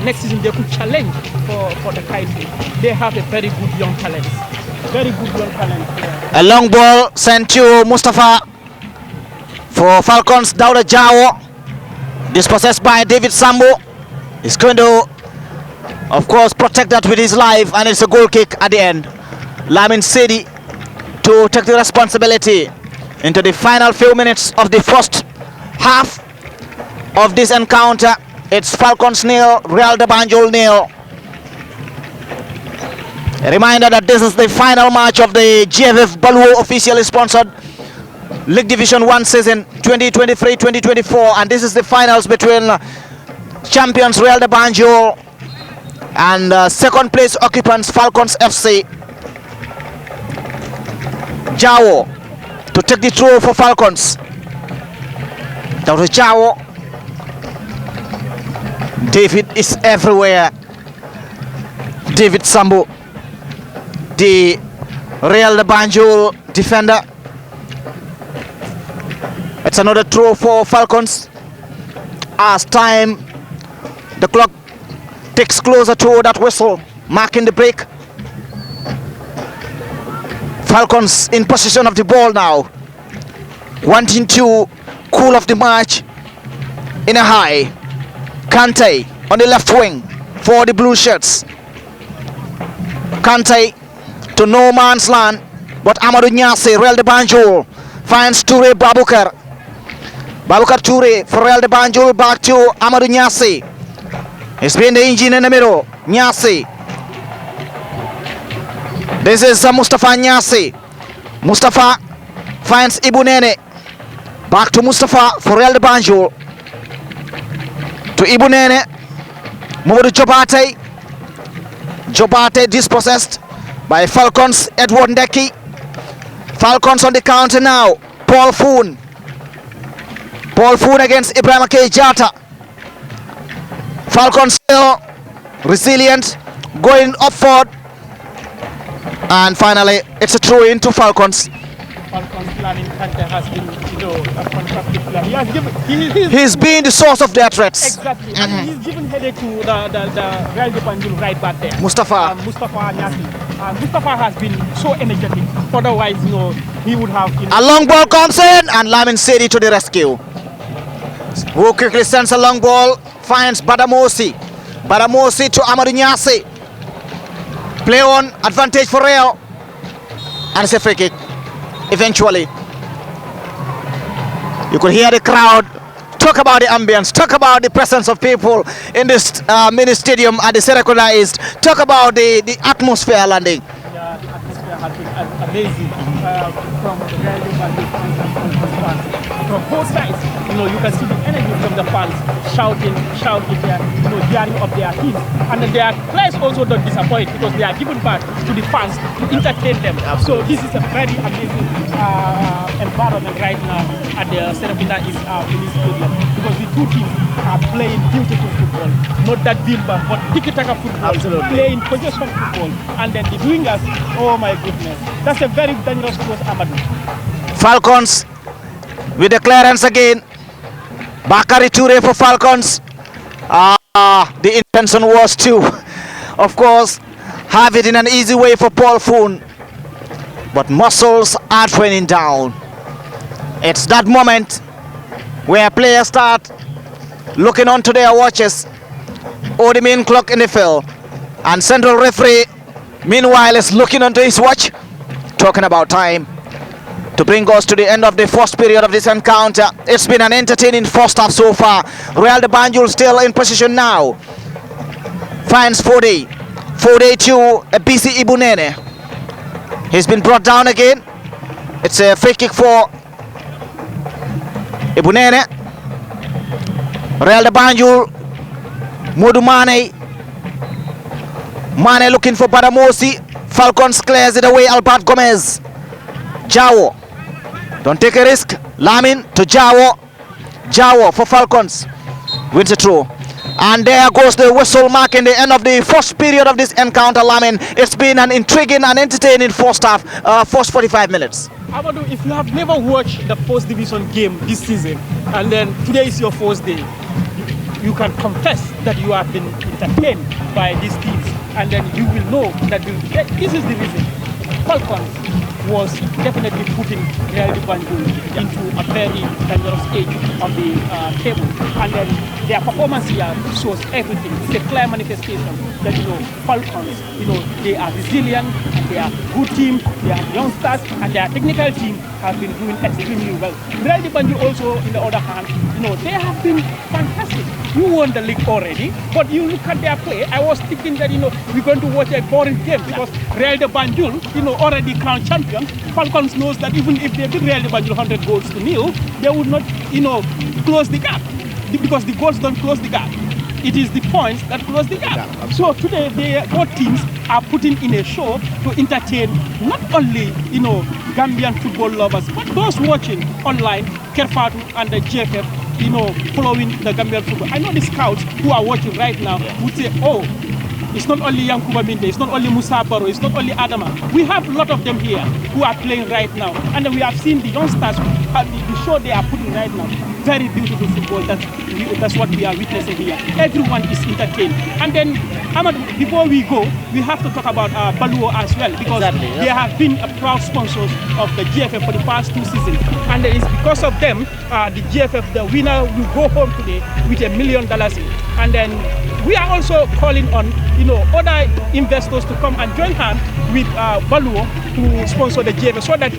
[SPEAKER 2] next season they could challenge for the title. They have a very good young talent. Very good young talent. Yeah.
[SPEAKER 4] A long ball sent to Mustafa for Falcons. Dauda Jawo, dispossessed by David Sambo. He's going to, of course, protect that with his life, and it's a goal kick at the end. Lamin Sedi to take the responsibility into the final few minutes of the first half of this encounter. It's Falcons 0, Real de Banjul 0. A reminder that this is the final match of the GFF Baluo officially sponsored League Division 1 season 2023-2024, and this is the finals between champions Real de Banjul and second place occupants Falcons FC. Jawo to take the throw for Falcons. Down to Jawo. David is everywhere. David Sambo, the Real de Banjul defender. It's another throw for Falcons. As time, the clock takes closer to that whistle, marking the break. Falcons in possession of the ball now, wanting to cool off the match in a high. Kante on the left wing for the blue shirts. Kante to no man's land, but Amadou Nyase, Real de Banjul, finds Toure Babukar. Babukar Toure for Real de Banjul, back to Amadou Nyase. He's been the engine in the middle. Nyase. This is Mustafa Nyase. Mustafa finds Ibu Nene. Back to Mustafa for Real de Banjul. To Ibu Nene. Momodu Jobate. Jobate dispossessed by Falcons, Edward Ndeki. Falcons on the counter now. Paul Foon. Paul Foon against Ibrahim K. Jata. Falcons still resilient, going up forward, and finally it's a throw into Falcons.
[SPEAKER 2] Falcons planning has been, a fantastic plan. He has given,
[SPEAKER 4] He's been the source of their threats.
[SPEAKER 2] exactly. And he's given headache to the Real de Banjul right back there.
[SPEAKER 4] Mustafa.
[SPEAKER 2] Mustafa Nyasi. Mustafa has been so energetic. Otherwise, he would have.
[SPEAKER 4] A long ball comes in, and Lamin Sedi to the rescue. Who quickly sends a long ball, finds Badamosi. Badamosi to Amadou Nyasi. Play on, advantage for Real. And it's a free kick. Eventually, you could hear the crowd talk about the ambience, talk about the presence of people in this mini stadium at the Serekunda East, talk about the atmosphere landing.
[SPEAKER 2] Yeah, the atmosphere has been amazing from the Real de Banjul fans and from fans. From both sides, you can see the energy from the fans shouting their, cheering up their teams. And then their players also don't disappoint because they are given back to the fans to entertain them. So this is a very amazing environment right now at the Serekunda East mini stadium because the two teams are playing beautiful football, not that bimba, but tiki-taka football, playing possession football. And then the wingers, oh my goodness, that's a very dangerous cross, Amadou.
[SPEAKER 4] Falcons with the clearance again. Bakari Toure for Falcons. The intention was to, of course, have it in an easy way for Paul Foon, but muscles are training down. It's that moment where players start looking onto their watches or the main clock in the field, and central referee meanwhile is looking onto his watch, talking about time to bring us to the end of the first period of this encounter. It's been an entertaining first half so far. Real de Banjul still in position now. Finds Fode to BC Ibunene. He's been brought down again. It's a free kick for Ibunene. Real de Banjul, Modu Mane. Mane looking for Badamosi. Falcons clears it away. Albert Gomez. Jawo. Don't take a risk. Lamin to Jawo. Jawo for Falcons. Wins a throw. And there goes the whistle marking the end of the first period of this encounter, Lamin. It's been an intriguing and entertaining first half, first 45 minutes.
[SPEAKER 2] Amadou, if you have never watched the first division game this season, and then today is your first day, you can confess that you have been entertained by these teams, and then you will know that this is the reason. Falcons was definitely putting Real de Banjul into a very dangerous stage of the table, and then their performance here shows everything. It's a clear manifestation that Falcons, they are resilient, and they are good team, they are youngsters, and their technical team have been doing extremely well. Real de Banjul also, in the other hand, they have been fantastic. You won the league already, but you look at their play. I was thinking that we're going to watch a boring game because Real de Banjul, already crowned champion. Falcons knows that even if they beat Real de Banjul 100 goals to nil, they would not, close the gap because the goals don't close the gap. It is the points that close the gap. So today, both teams are putting in a show to entertain not only, Gambian football lovers, but those watching online, Kerfatu and the JFF, following the Gambian football. I know the scouts who are watching right now would say, oh, it's not only Yankuba Minde, it's not only Musa Baro, it's not only Adama. We have a lot of them here who are playing right now. And then we have seen the youngsters, the show they are putting right now. Very beautiful football. That's what we are witnessing here. Everyone is entertained. And then, Ahmad, before we go, we have to talk about Baluo as well, because they have been a proud sponsors of the GFF for the past 2 seasons. And it's because of them, the GFF, the winner, will go home today with $1 million. And then we are also calling on other investors to come and join hands with Baluo to sponsor the GFF so that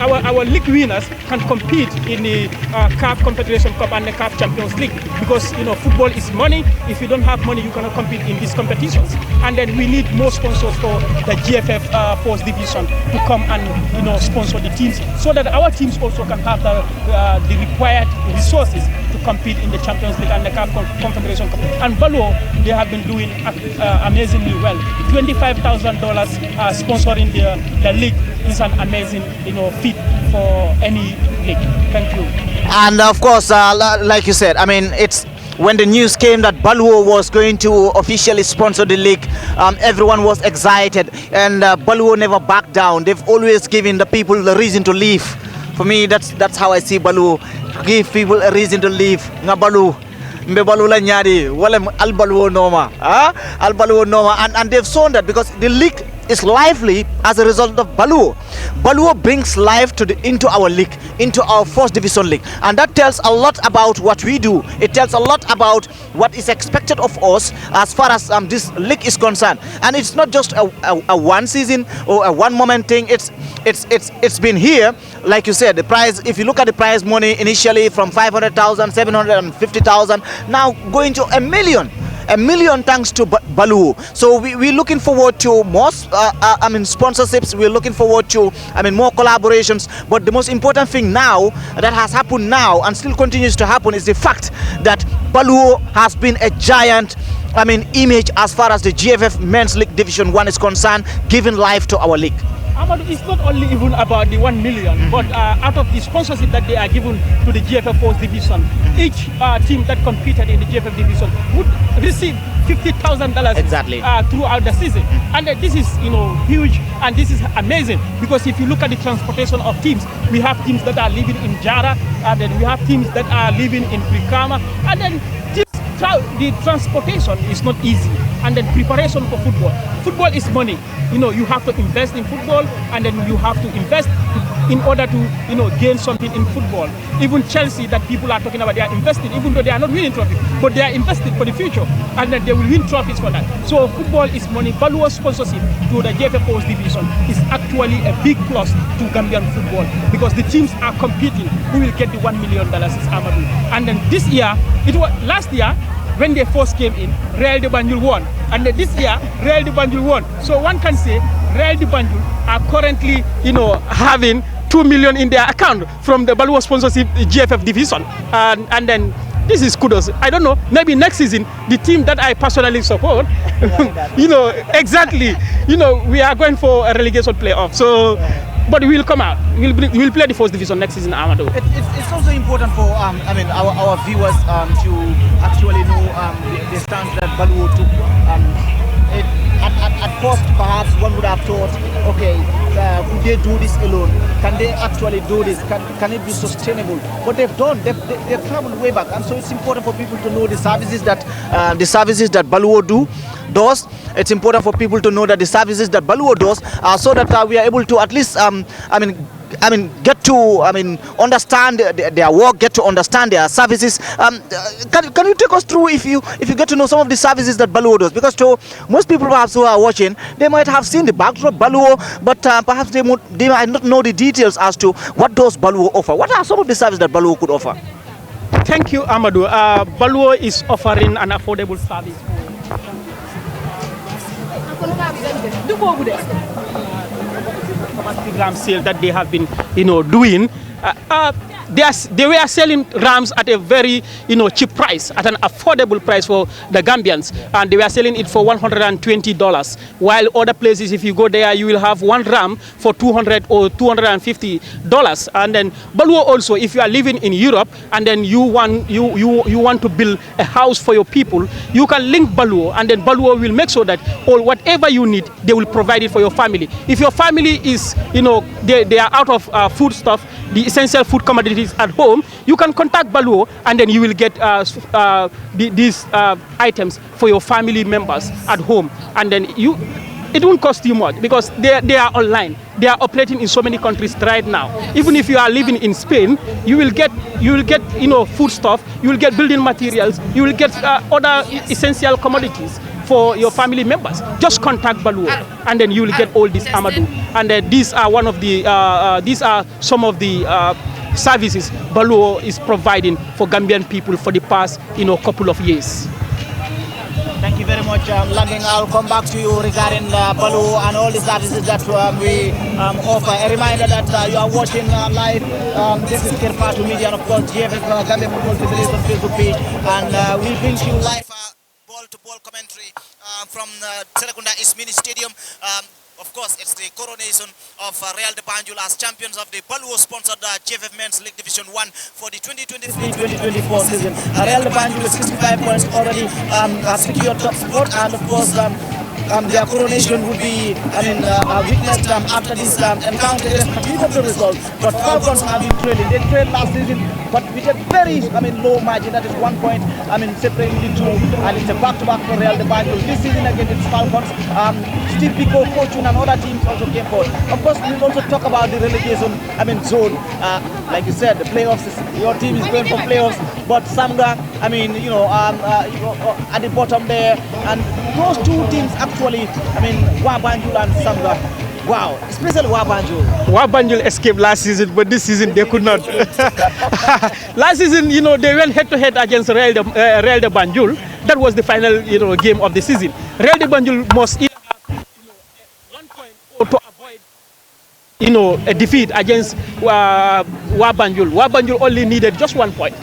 [SPEAKER 2] our league winners can compete in the CAF Confederation Cup and the CAF Champions League, because football is money. If you don't have money, you cannot compete in these competitions. And then we need more sponsors for the GFF First Division to come and sponsor the teams so that our teams also can have the required resources to compete in the Champions League and the CAF Confederation Cup. And Baluo, they have been doing amazingly well. $25,000 sponsoring the league is an amazing feat for any league. Thank you.
[SPEAKER 4] And of course, like you said, I mean, it's when the news came that Baluo was going to officially sponsor the league, everyone was excited, and Baluo never backed down. They've always given the people the reason to leave. For me, that's how I see Baluo. Give people a reason to leave. Nga Balu. Mbe Balu la nyari. Wale al Baluo noma. Al Baluo noma. And they've shown that because the league is lively as a result of Baluo. Baluo brings life into our league, into our first division league, and that tells a lot about what we do. It tells a lot about what is expected of us as far as this league is concerned. And it's not just a one season or a one moment thing. It's been here, like you said. The prize, if you look at the prize money initially from 500,000, 750,000, now going to $1 million. $1 million thanks to Baluo. So we're looking forward to more sponsorships. We're looking forward to more collaborations. But the most important thing now that has happened now and still continues to happen is the fact that Baluo has been a giant image as far as the GFF Men's League Division 1 is concerned, giving life to our league.
[SPEAKER 2] Amadou, it's not only even about the 1 million, but out of the sponsorship that they are given to the GFF Force Division, each team that competed in the GFF Division would receive $50,000
[SPEAKER 4] exactly
[SPEAKER 2] throughout the season. And this is huge, and this is amazing, because if you look at the transportation of teams, we have teams that are living in Jara, and then we have teams that are living in Brikama, and then the transportation is not easy, and then preparation for football. Football is money. You have to invest in football, and then you have to invest in order to gain something in football. Even Chelsea, that people are talking about, they are investing, even though they are not winning trophies, but they are investing for the future, and then they will win trophies for that. So football is money. Baluo sponsorship to the GFF Force Division is actually a big plus to Gambian football, because the teams are competing. Who will get the $1 million is Amadou. And then this year, last year, when they first came in, Real de Banjul won. And this year, Real de Banjul won. So one can say Real de Banjul are currently, having $2 million in their account from the Baluo sponsorship GFF division. And then this is kudos. I don't know, maybe next season, the team that I personally support, exactly, we are going for a relegation playoff. So, but we will come out. We'll play the first division next season, Amadou.
[SPEAKER 4] It's also important for our viewers to actually know the stance that Baluo took. At first, perhaps one would have thought, okay, could they do this alone? Can they actually do this? Can it be sustainable? What they've done, they've traveled way back, and so it's important for people to know the services that Baluo does. It's important for people to know that the services that Baluo does, so that we are able to at least get to understand their work, get to understand their services. Can you take us through, if you get to know some of the services that Baluo does? Because to most people perhaps who are watching, they might have seen the backdrop Baluo, but perhaps they might not know the details as to what does Baluo offer. What are some of the services that Baluo could offer?
[SPEAKER 2] Thank you, Amadou. Baluo is offering an affordable service program sale that they have been doing. They were selling rams at a very cheap price, at an affordable price for the Gambians, and they were selling it for $120, while other places, if you go there, you will have one ram for $200 or $250. And then Baluo also, if you are living in Europe and then you want to build a house for your people, you can link Baluo, and then Baluo will make sure that whatever you need, they will provide it for your family. If your family is they are out of food stuff, the essential food commodities at home, you can contact Baluo, and then you will get these items for your family members at home. And then it won't cost you much, because they are online. They are operating in so many countries right now. Even if you are living in Spain, you will get food stuff, you will get building materials, you will get other essential commodities for your family members. Just contact Baluo, and then you will get all this, Amadou. And these are some of the services Baluo is providing for Gambian people for the past couple of years.
[SPEAKER 4] Thank you very much, Landing. I'll come back to you regarding Baluo and all the services that we offer. A reminder that you are watching live. This is Kirpatu Media, and of course GFF Gambia Football Federation Facebook page, and we bring you live ball-to-ball commentary from Serekunda East Mini Stadium. Of course, it's the coronation of Real de Banjul as champions of the Baluo-sponsored GFF Men's League Division 1 for the 2023-2024 season. Real de Banjul with 65 points already secured top spot, and of course, their coronation would be, witnessed after this encounter, irrespective of the result. But Falcons have been trailing. They trailed last season, but with a very, low margin. That is 1 point, separating the two. And it's a back-to-back for Real de Banjul. This season again, it's Falcons. Steve Pico, Fortune, and other teams also came forward. Of course, we'll also talk about the relegation, zone. Like you said, the playoffs. Your team is going for playoffs, but Samga, at the bottom there, and those two teams actually, Wabanjul and Samga. Wow, especially Wabanjul.
[SPEAKER 2] Wabanjul escaped last season, but this season they could not. Last season, they went head-to-head against Real de Banjul. That was the final, game of the season. Real de Banjul must either have, 1 point or to avoid, a defeat against Wabanjul. Wabanjul only needed just 1 point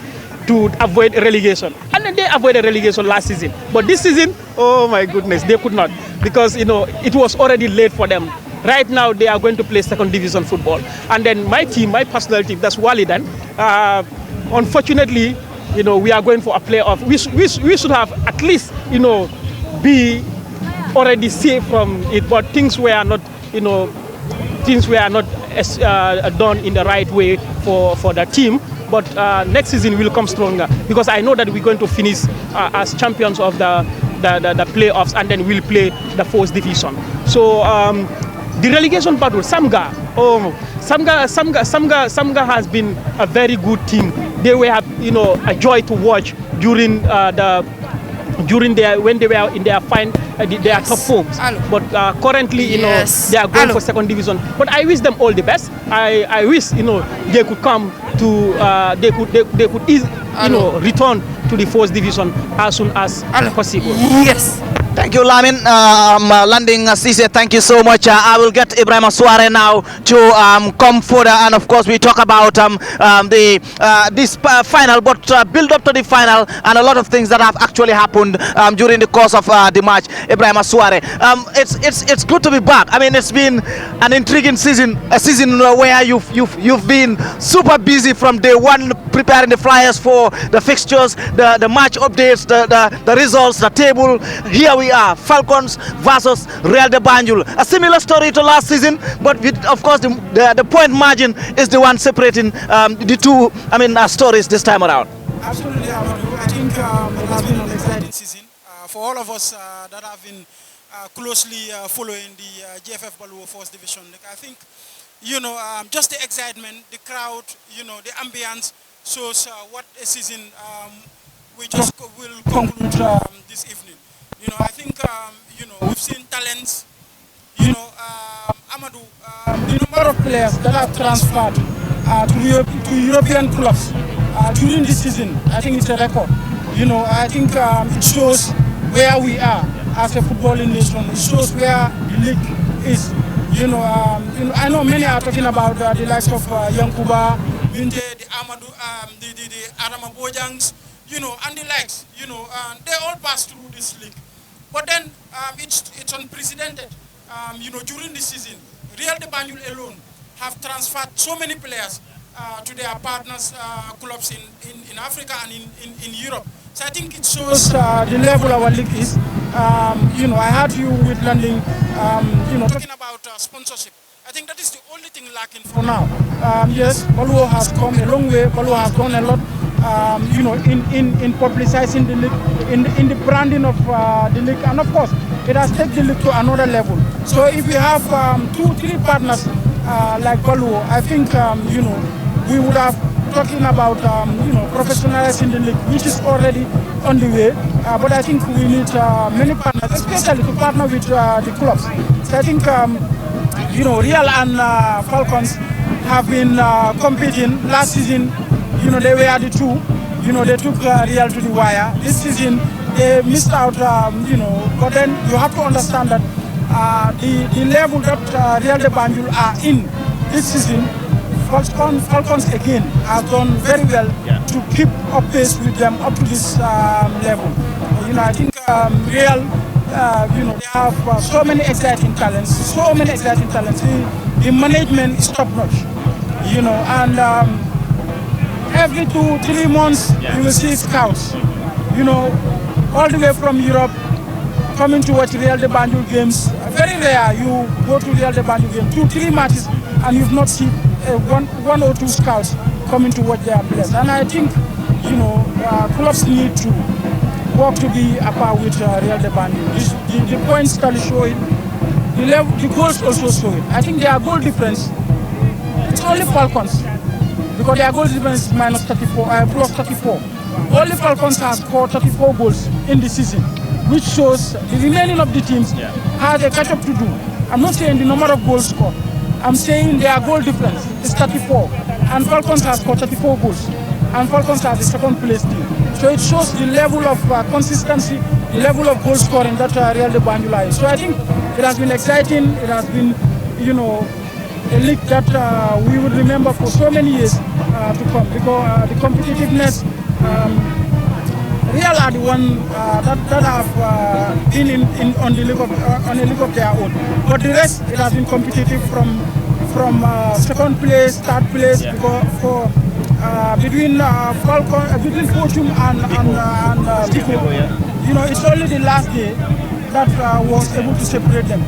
[SPEAKER 2] to avoid relegation, and then they avoided relegation last season. But this season, oh my goodness, they could not, because it was already late for them. Right now they are going to play second division football, and then my team, my personal team, that's Walidan. Unfortunately, we are going for a playoff. We should have at least be already safe from it, but things were not done in the right way for the team. But next season will come stronger, because I know that we're going to finish as champions of the playoffs, and then we'll play the fourth division. So the relegation battle, Samga has been a very good team. They were a joy to watch during when they were in their their top forms. But currently, they are going for second division. But I wish them all the best. I wish they could come to they could return to the fourth division as soon as possible.
[SPEAKER 4] Yes. Thank you, Lamin. Landing Cisse, thank you so much. I will get Ibrahim Suare now to come further, and of course we talk about this final, but build up to the final, and a lot of things that have actually happened during the course of the match. Ibrahim Suare, it's good to be back. It's been an intriguing season, a season where you've been super busy from day one, preparing the flyers for the fixtures, the match updates, the results, the table. Here we are, Falcons versus Real de Banjul. A similar story to last season, but with, of course, the point margin is the one separating the two stories this time around.
[SPEAKER 5] Absolutely, I think it has been an exciting season for all of us that have been closely following the GFF Baluo First Division. I think, just the excitement, the crowd, the ambience shows what a season we just will conclude this evening. I think, we've seen talents, Amadou, the number of players that have transferred to European clubs during this season, I think it's a record. I think it shows where we are as a footballing nation. It shows where the league is. I know many are talking about the likes of Yankuba, Binte, the Amadou, the Adama Bojangs, and the likes. They all pass through this league. But then it's unprecedented. During this season, Real de Banjul alone have transferred so many players to their partners clubs in Africa and in Europe. So I think it shows the level our league is. I heard you with Landing, talking about sponsorship. I think that is the only thing lacking for now. Yes, Baluo has come a long way. Baluo has done a lot. In publicizing the league, in the branding of the league, and of course, it has taken the league to another level. So if we have 2-3 partners like Baluo, I think we would have talking about professionalizing the league, which is already on the way. But I think we need many partners, especially to partner with the clubs. So I think Real and Falcons have been competing last season. They were the two. They took Real to the wire. This season, they missed out, but then you have to understand that the level that Real de Banjul are in this season, Falcons again have done very well to keep up pace with them up to this level. I think Real they have so many exciting talents, The management is top notch, and every 2-3 months you will see scouts, all the way from Europe coming to watch Real de Banjul games. Very rare you go to Real de Banjul game, 2-3 matches, and you've not seen one or two scouts coming to watch their players. And I think, clubs need to work to be a par with Real de Banjul. The points tally show it. The goals also show it. I think their goal difference, it's only Falcons, because their goal difference is minus 34, plus 34. Only Falcons have scored 34 goals in the season, which shows the remaining of the teams has a catch-up to do. I'm not saying the number of goals scored. I'm saying their goal difference is 34, and Falcons have scored 34 goals, and Falcons are the second place team. So it shows the level of consistency, the level of goal scoring that Real de Banjul is. So I think it has been exciting. It has been, a league that we will remember for so many years to come, because the competitiveness, Real are the one that have been on a league of their own. But the rest, it has been competitive from second place, third place, because between Fortune and Tico, it's only the last day that was able to separate them.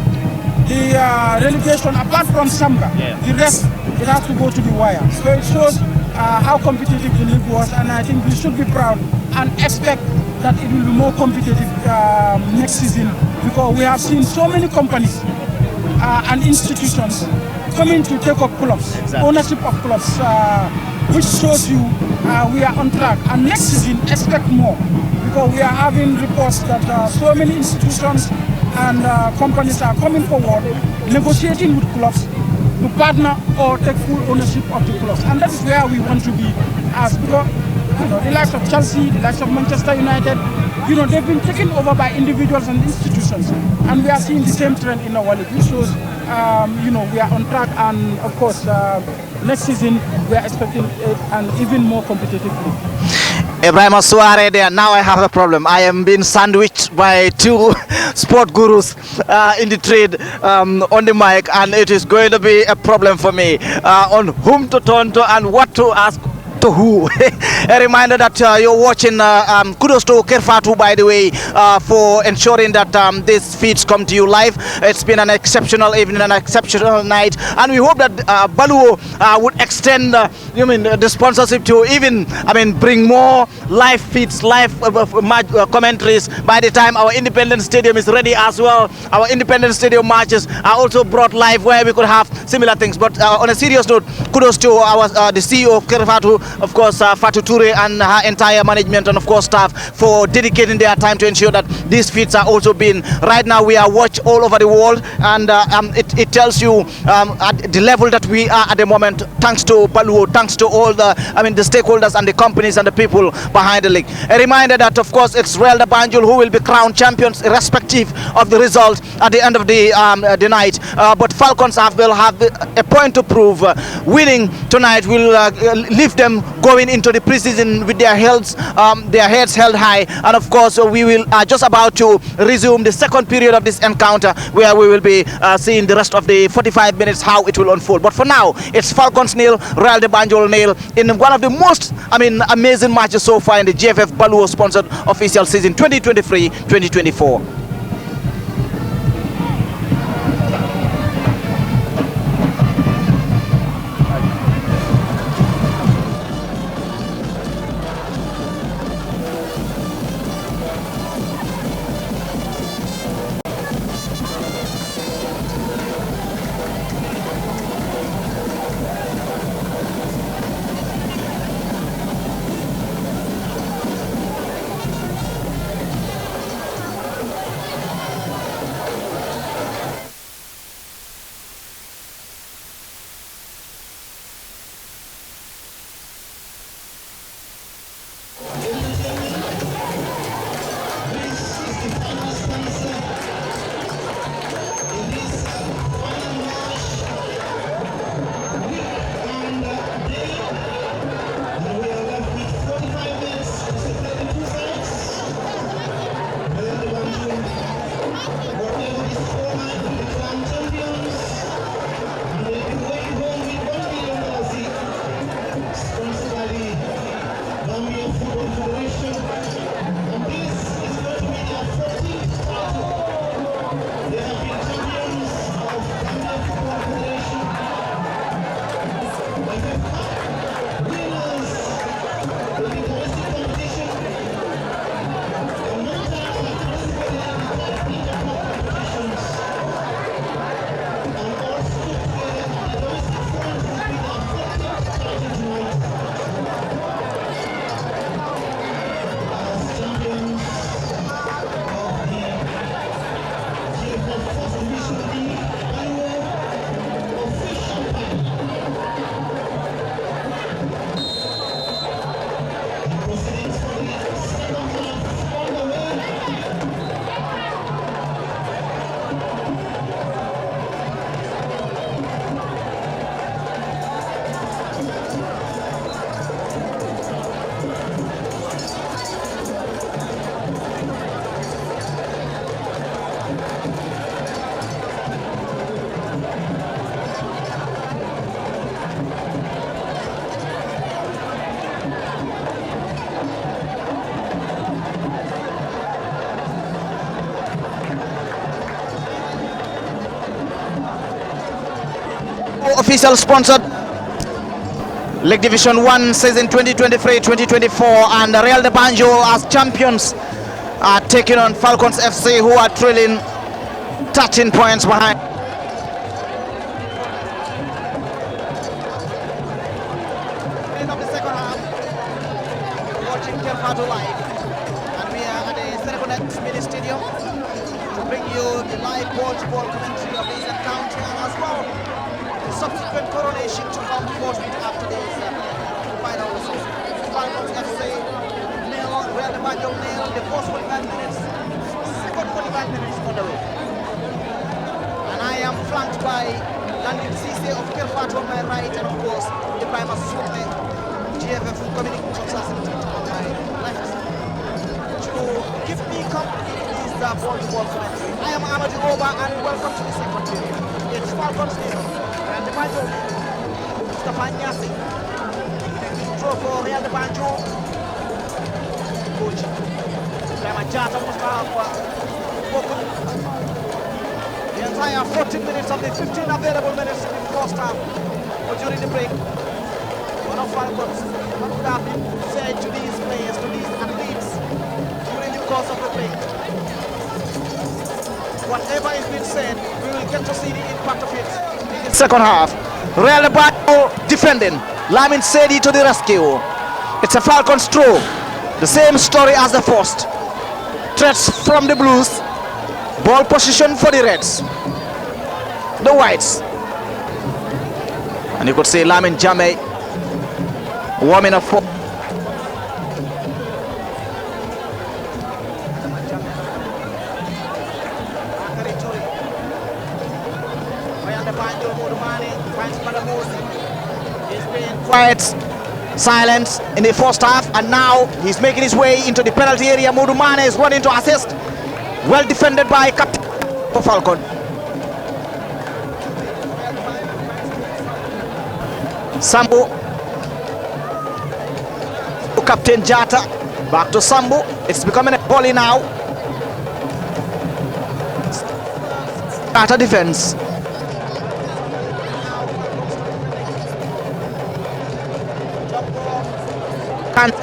[SPEAKER 5] The relegation, apart from Samba, the rest, it has to go to the wire. So it shows how competitive the league was, and I think we should be proud and expect that it will be more competitive next season, because we have seen so many companies and institutions coming to take up clubs, ownership of clubs, which shows you we are on track. And next season, expect more, because we are having reports that so many institutions and companies are coming forward, negotiating with clubs to partner or take full ownership of the clubs. And that is where we want to be, as because the likes of Chelsea, the likes of Manchester United, they've been taken over by individuals and institutions. And we are seeing the same trend in our league, which shows, we are on track. And of course, next season, we are expecting an even more competitive league.
[SPEAKER 4] Ibrahim Suare there. Now I have a problem. I am being sandwiched by two sport gurus in the trade on the mic, and it is going to be a problem for me on whom to turn to and what to ask to who. A reminder that you're watching, kudos to Kerfatu, by the way, for ensuring that these feeds come to you live. It's been an exceptional evening, an exceptional night, and we hope that Baluo would extend the sponsorship to even, bring more live feeds, live commentaries by the time our Independence Stadium is ready as well. Our Independence Stadium matches are also brought live, where we could have similar things. But on a serious note, kudos to our the CEO of Kerfatu, of course, Fatou Toure and her entire management, and of course staff, for dedicating their time to ensure that these feeds are also being. Right now we are watched all over the world, and it tells you at the level that we are at the moment, thanks to Baluo, thanks to all the stakeholders and the companies and the people behind the league. A reminder that of course it's Real de Banjul who will be crowned champions irrespective of the result at the end of the night, but Falcons will have a point to prove. Winning tonight will leave them going into the preseason with their heads held high, and of course we will just about to resume the second period of this encounter, where we will be seeing the rest of the 45 minutes how it will unfold. But for now, it's Falcons nil, Real de Banjul nil, in one of the most amazing matches so far in the GFF Baluo sponsored official season 2023-2024. Official sponsored League Division 1 season 2023-2024, and Real de Banjo as champions are taking on Falcons FC, who are trailing 13 points behind. End of the second half, watching Kelfato live, and we are at the Senegonet Mini Stadium to bring you the live ball-to-ball commentary of this encounter, and as well the subsequent coronation to come forthwith after this final result. Falcons FC nil, Real de Banjo nil. The first 45 minutes, second 45 minutes on the way. And I am flanked by Landin Cisse of Kelfato on my right, and of course Ibrahim Assoumeh, GFF Communications Assistant on my left. To give me company is the ball-to-ball commentary. I am Amadou Oba, and welcome to the second period. It's Falcons nil, Real de Banjo nil. Mustafa Nyasi, throw for Real de Banjo. Coach Ibrahim Jata Mustafa spoken. The entire 14 minutes of the 15 available minutes in the first half or during the break. One of Falcons, what would have been said to these players, to these athletes during the course of the break. Whatever is being said, we will get to see the impact of it in the second half. Real de Banjo defending. Lamin Sedi to the rescue. It's a Falcons throw. The same story as the first. Threats from the Blues. Ball position for the Reds. The Whites. And you could see Lamin Jame warming up for. Quiet silence in the first half, and now he's making his way into the penalty area. Mudumane is running to assist. Well defended by captain for Falcon. Sambu to Captain Jata. Back to Sambu. It's becoming a volley now. Jata defense. And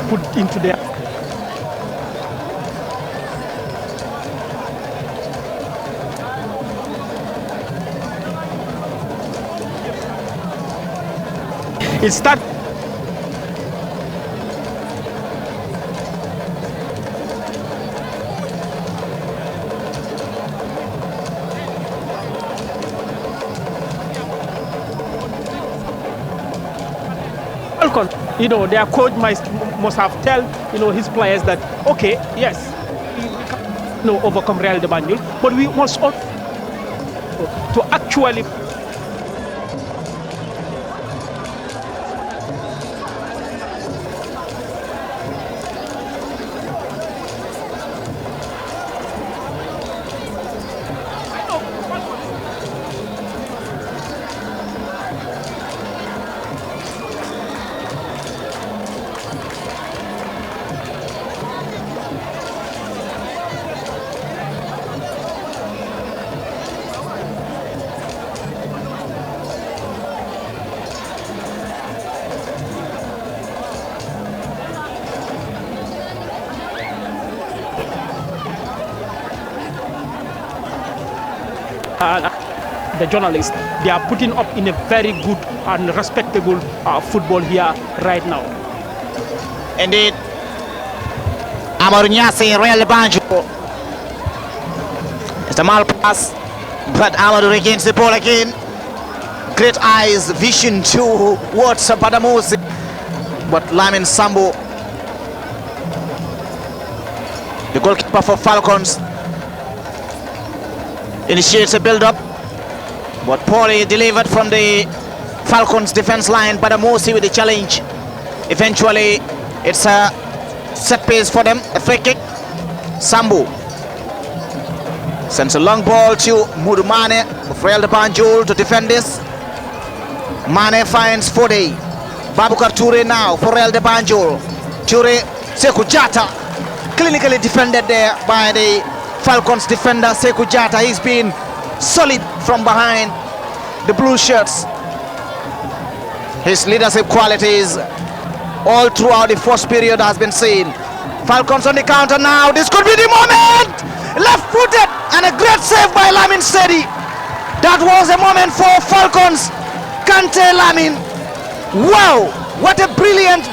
[SPEAKER 2] put into their it's that Falcon, their coach must have tell his players that okay, yes, we can overcome Real de Banjul, but we must also to actually the journalists, they are putting up in a very good and respectable football here right now.
[SPEAKER 4] indeed, Amadou Nyasi, Real de Banjo. It's a mal pass, but Amadou regains the ball again. Great eyes, vision towards Badamosi, but Lamin Sambu, the goalkeeper for Falcons, initiates a build-up, but poorly delivered from the Falcons defense line. Badamosi with the challenge. Eventually It's a set piece for them, a free kick. Sambu sends a long ball to Mudu Mane of Real de Banjul to defend this. Mane finds Fode. Babukar Toure now for Real de Banjul. Toure, Sekou Jata, clinically defended there by the Falcons defender Sekou Jata. He's been solid from behind the blue shirts. His leadership qualities all throughout the first period has been seen. Falcons on the counter now. This could be the moment. Left-footed and a great save by Lamin Sedi. That was a moment for Falcons. Kante Lamin. Wow, what a brilliant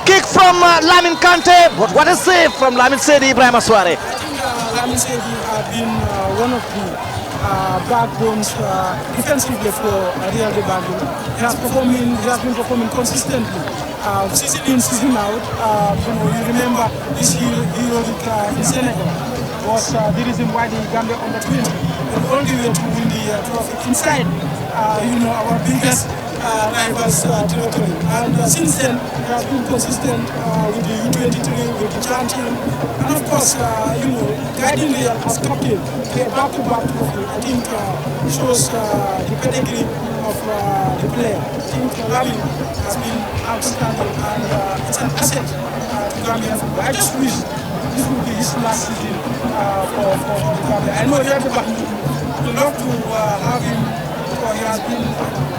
[SPEAKER 4] kick from Lamin Kante. But what a save from Lamin Sedi, Ibrahim Asware.
[SPEAKER 5] Lamin Sedi have been one of the backbones defensively for Real de Banjul. He has been performing consistently, season in, season out. You remember this heroic in Senegal was the reason why the Gambia under 20 were all the way to win the trophy inside our biggest rivals territory. And since then, he has been consistent with the U23, with the chanting, and of course, guiding Real as captain to a back-to-back trophy. I think shows the pedigree of the player. I think Lamin has been outstanding, and it's an asset to Gambian football. I just wish this would be his last season for Gambia. I know Real de Banjul would love to have him, because he has been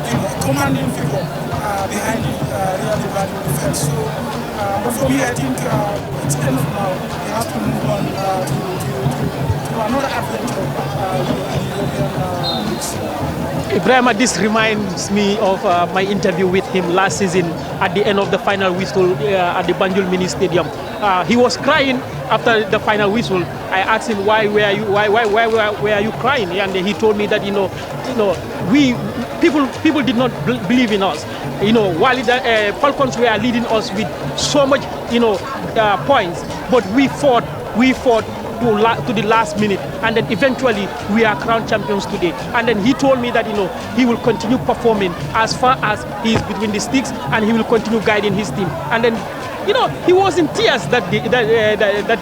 [SPEAKER 5] a commanding figure behind the Real de Banjul defense. So, but for me, I think it's enough now. We have to move on to another adventure in the European leagues.
[SPEAKER 2] Ibrahim, this reminds me of my interview with him last season at the end of the final whistle at the Banjul Mini Stadium. He was crying after the final whistle. I asked him why were you crying, and he told me that we people did not believe in us. While the Falcons were leading us with so much points, but we fought to the last minute, and then eventually we are crowned champions today. And then he told me that he will continue performing as far as he is between the sticks, and he will continue guiding his team. And then he was in tears that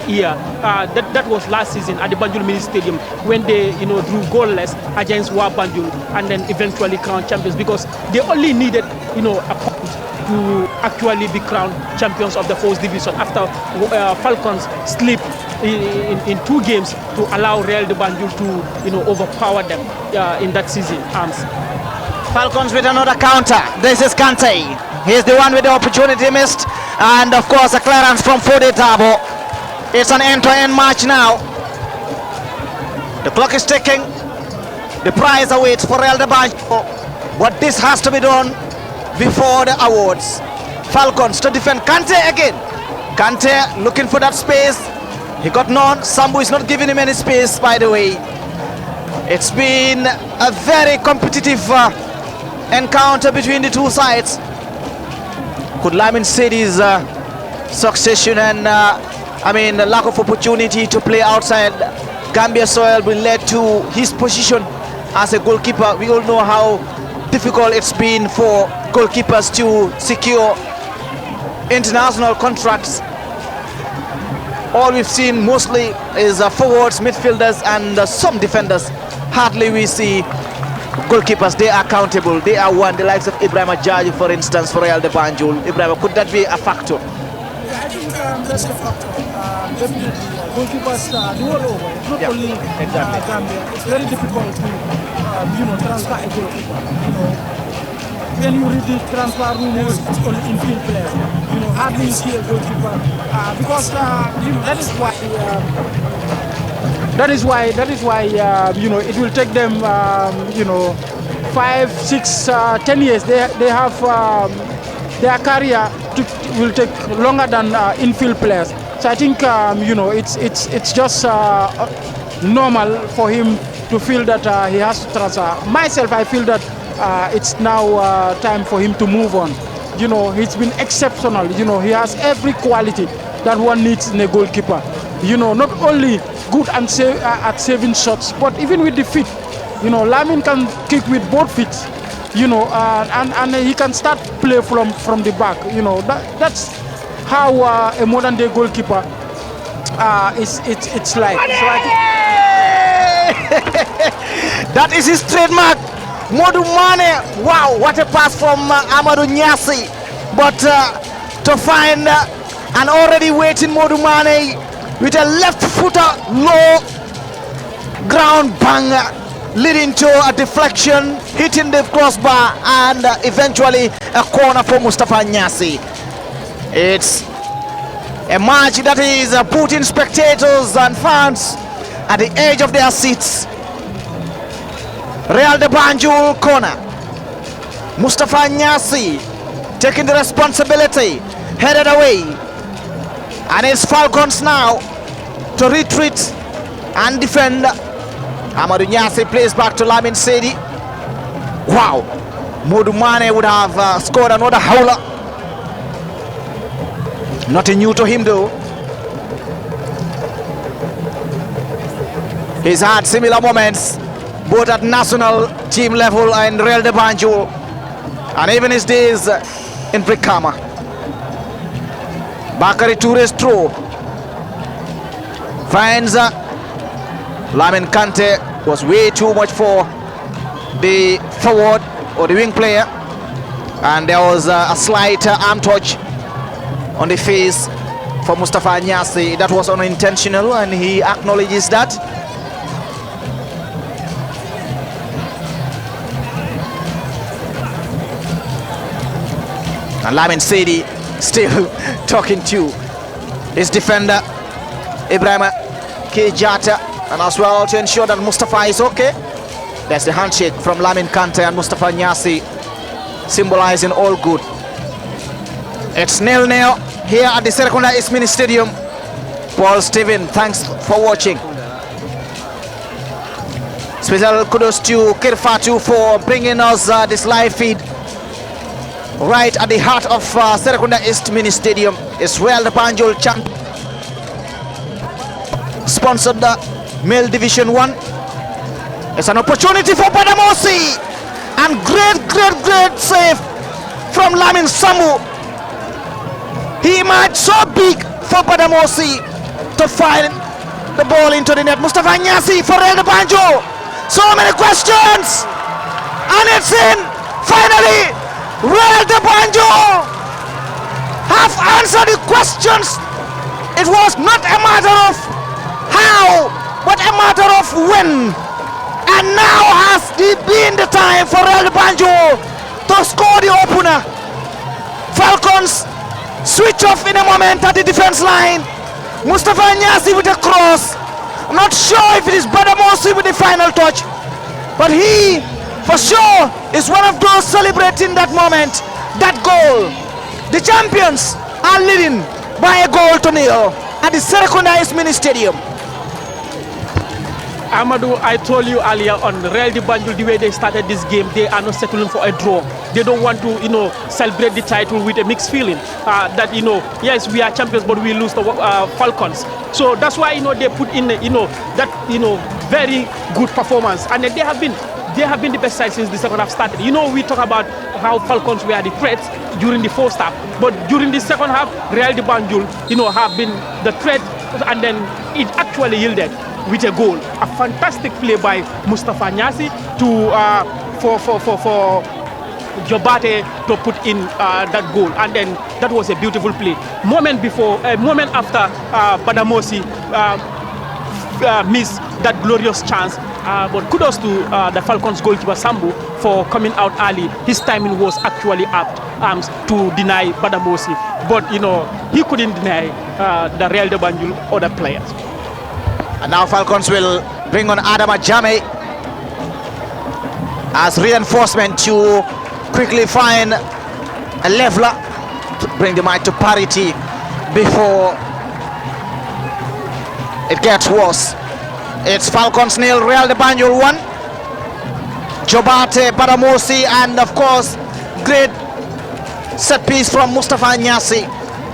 [SPEAKER 2] year. That was last season at the Banjul Mini Stadium when they drew goalless against Wa Banjul, and then eventually crowned champions, because they only needed a point to actually be crowned champions of the first division after Falcons slipped in 2 games to allow Real de Banjul to overpower them in that season.
[SPEAKER 4] Falcons with another counter. This is Kante. He's the one with the opportunity missed, and of course a clearance from Fode Tabo. It's an end-to-end match now. The clock is ticking. The prize awaits for Real de Banjul, but this has to be done before the awards. Falcons to defend. Kante again. Kante looking for that space. He got none. Sambu is not giving him any space, by the way. It's been a very competitive encounter between the two sides. Could Lamin Sedi's succession and the lack of opportunity to play outside Gambia soil will lead to his position as a goalkeeper? We all know how difficult it's been for goalkeepers to secure international contracts. All we've seen mostly is forwards, midfielders, and some defenders. Hardly we see goalkeepers. They are accountable. They are one. The likes of Ibrahim Ajayi, for instance, for Real de Banjul. Ibrahim, could that be a factor?
[SPEAKER 5] Yeah, I think that's a factor. Definitely, goalkeepers the world over. It's not only Gambia. It's very difficult to transfer a goalkeeper. When you read the transfer rumors, it's only infield players. Hardly see a goalkeeper because that is why.
[SPEAKER 2] That is why it will take them 5, 6, 10 years. They have their career will take longer than infield players. So I think it's just normal for him to feel that he has to transfer. Myself, I feel that it's now time for him to move on. He's been exceptional. He has every quality that one needs in a goalkeeper. Not only good and at saving shots, but even with the feet. Lamin can kick with both feet. And he can start play from the back.
[SPEAKER 5] how a modern day goalkeeper it's like.
[SPEAKER 4] That is his trademark. Modu Mane. Wow, what a pass from Amadou Nyasi. But to find an already waiting Modu Mane with a left footer low ground banger, leading to a deflection, hitting the crossbar, and eventually a corner for Mustafa Nyasi. It's a match that is putting spectators and fans at the edge of their seats. Real de Banjul corner. Mustafa Nyasi taking the responsibility, headed away, and it's Falcons now to retreat and defend. Amadou Nyasi plays back to Lamin Sedi. Wow, Modu Mane would have scored another howler. Nothing new to him though. He's had similar moments both at national team level and Real de Banjul, and even his days in Brikama. Bakary Touré's throw finds Lamin Kante. Was way too much for the forward or the wing player, and there was a slight arm touch on the face for Mustafa Nyasi. That was unintentional and he acknowledges that. And Lamin Sedi still talking to his defender Ibrahima Kejata, and as well to ensure that Mustafa is okay. That's the handshake from Lamin Kante and Mustafa Nyasi, symbolizing all good. It's 0-0 here at the Serekunda East Mini Stadium. Paul Steven, thanks for watching. Special kudos to Kirfatu for bringing us this live feed right at the heart of Serekunda East Mini Stadium. It's Real de Banjul champ, sponsored the Male Division 1. It's an opportunity for Badamosi, and great save from Lamin Sambu. He marched so big for Badamosi to find the ball into the net. Mustafa Nyasi for Real de Banjul. So many questions, and it's in. Finally, Real de Banjul have answered the questions. It was not a matter of how, but a matter of when. And now has been the time for Real de Banjul to score the opener. Falcons switch off in a moment at the defense line. Mustafa Nyasi with a cross. I'm not sure if it is Badamosi with the final touch, but he for sure is one of those celebrating that moment, that goal. The champions are leading by a goal to nil at the Serekunda East Mini Stadium.
[SPEAKER 2] Amadou, I told you earlier on Real de Banjul, the way they started this game, they are not settling for a draw. They don't want to, celebrate the title with a mixed feeling. That, yes, we are champions, but we lose the Falcons. So that's why, they put in, that, very good performance. And they have been the best side since the second half started. We talk about how Falcons were the threats during the first half, but during the second half, Real de Banjul, have been the threat, and then it actually yielded with a goal. A fantastic play by Mustafa Nyasi for Jobate to put in that goal, and then that was a beautiful play. Moment after Badamosi missed that glorious chance. But kudos to the Falcons goalkeeper Sambu for coming out early. His timing was actually apt to deny Badamosi, but he couldn't deny the Real de Banjul other players.
[SPEAKER 4] And now Falcons will bring on Adama Jame as reinforcement to quickly find a leveler to bring the match to parity before it gets worse. It's Falcons nil, Real de Banjul 1. Jobate, Badamosi, and of course great set piece from Mustafa Nyasi.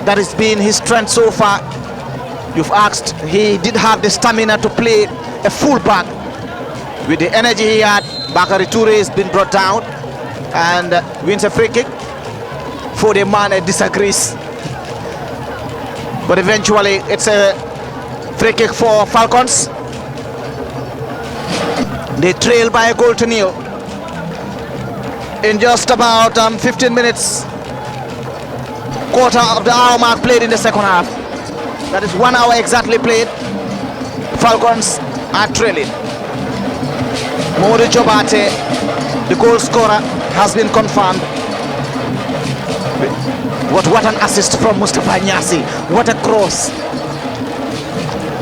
[SPEAKER 4] That has been his strength so far. You've asked, he did have the stamina to play a full-back. With the energy he had, Bakary Touré has been brought down and wins a free kick. For the man disagrees. but eventually it's a free kick for Falcons. They trail by a goal to nil in just about 15 minutes. Quarter of the hour mark played in the second half. That is 1 hour exactly played. Falcons are trailing. Modi Jobate, the goal scorer, has been confirmed. What an assist from Mustafa Nyasi. What a cross.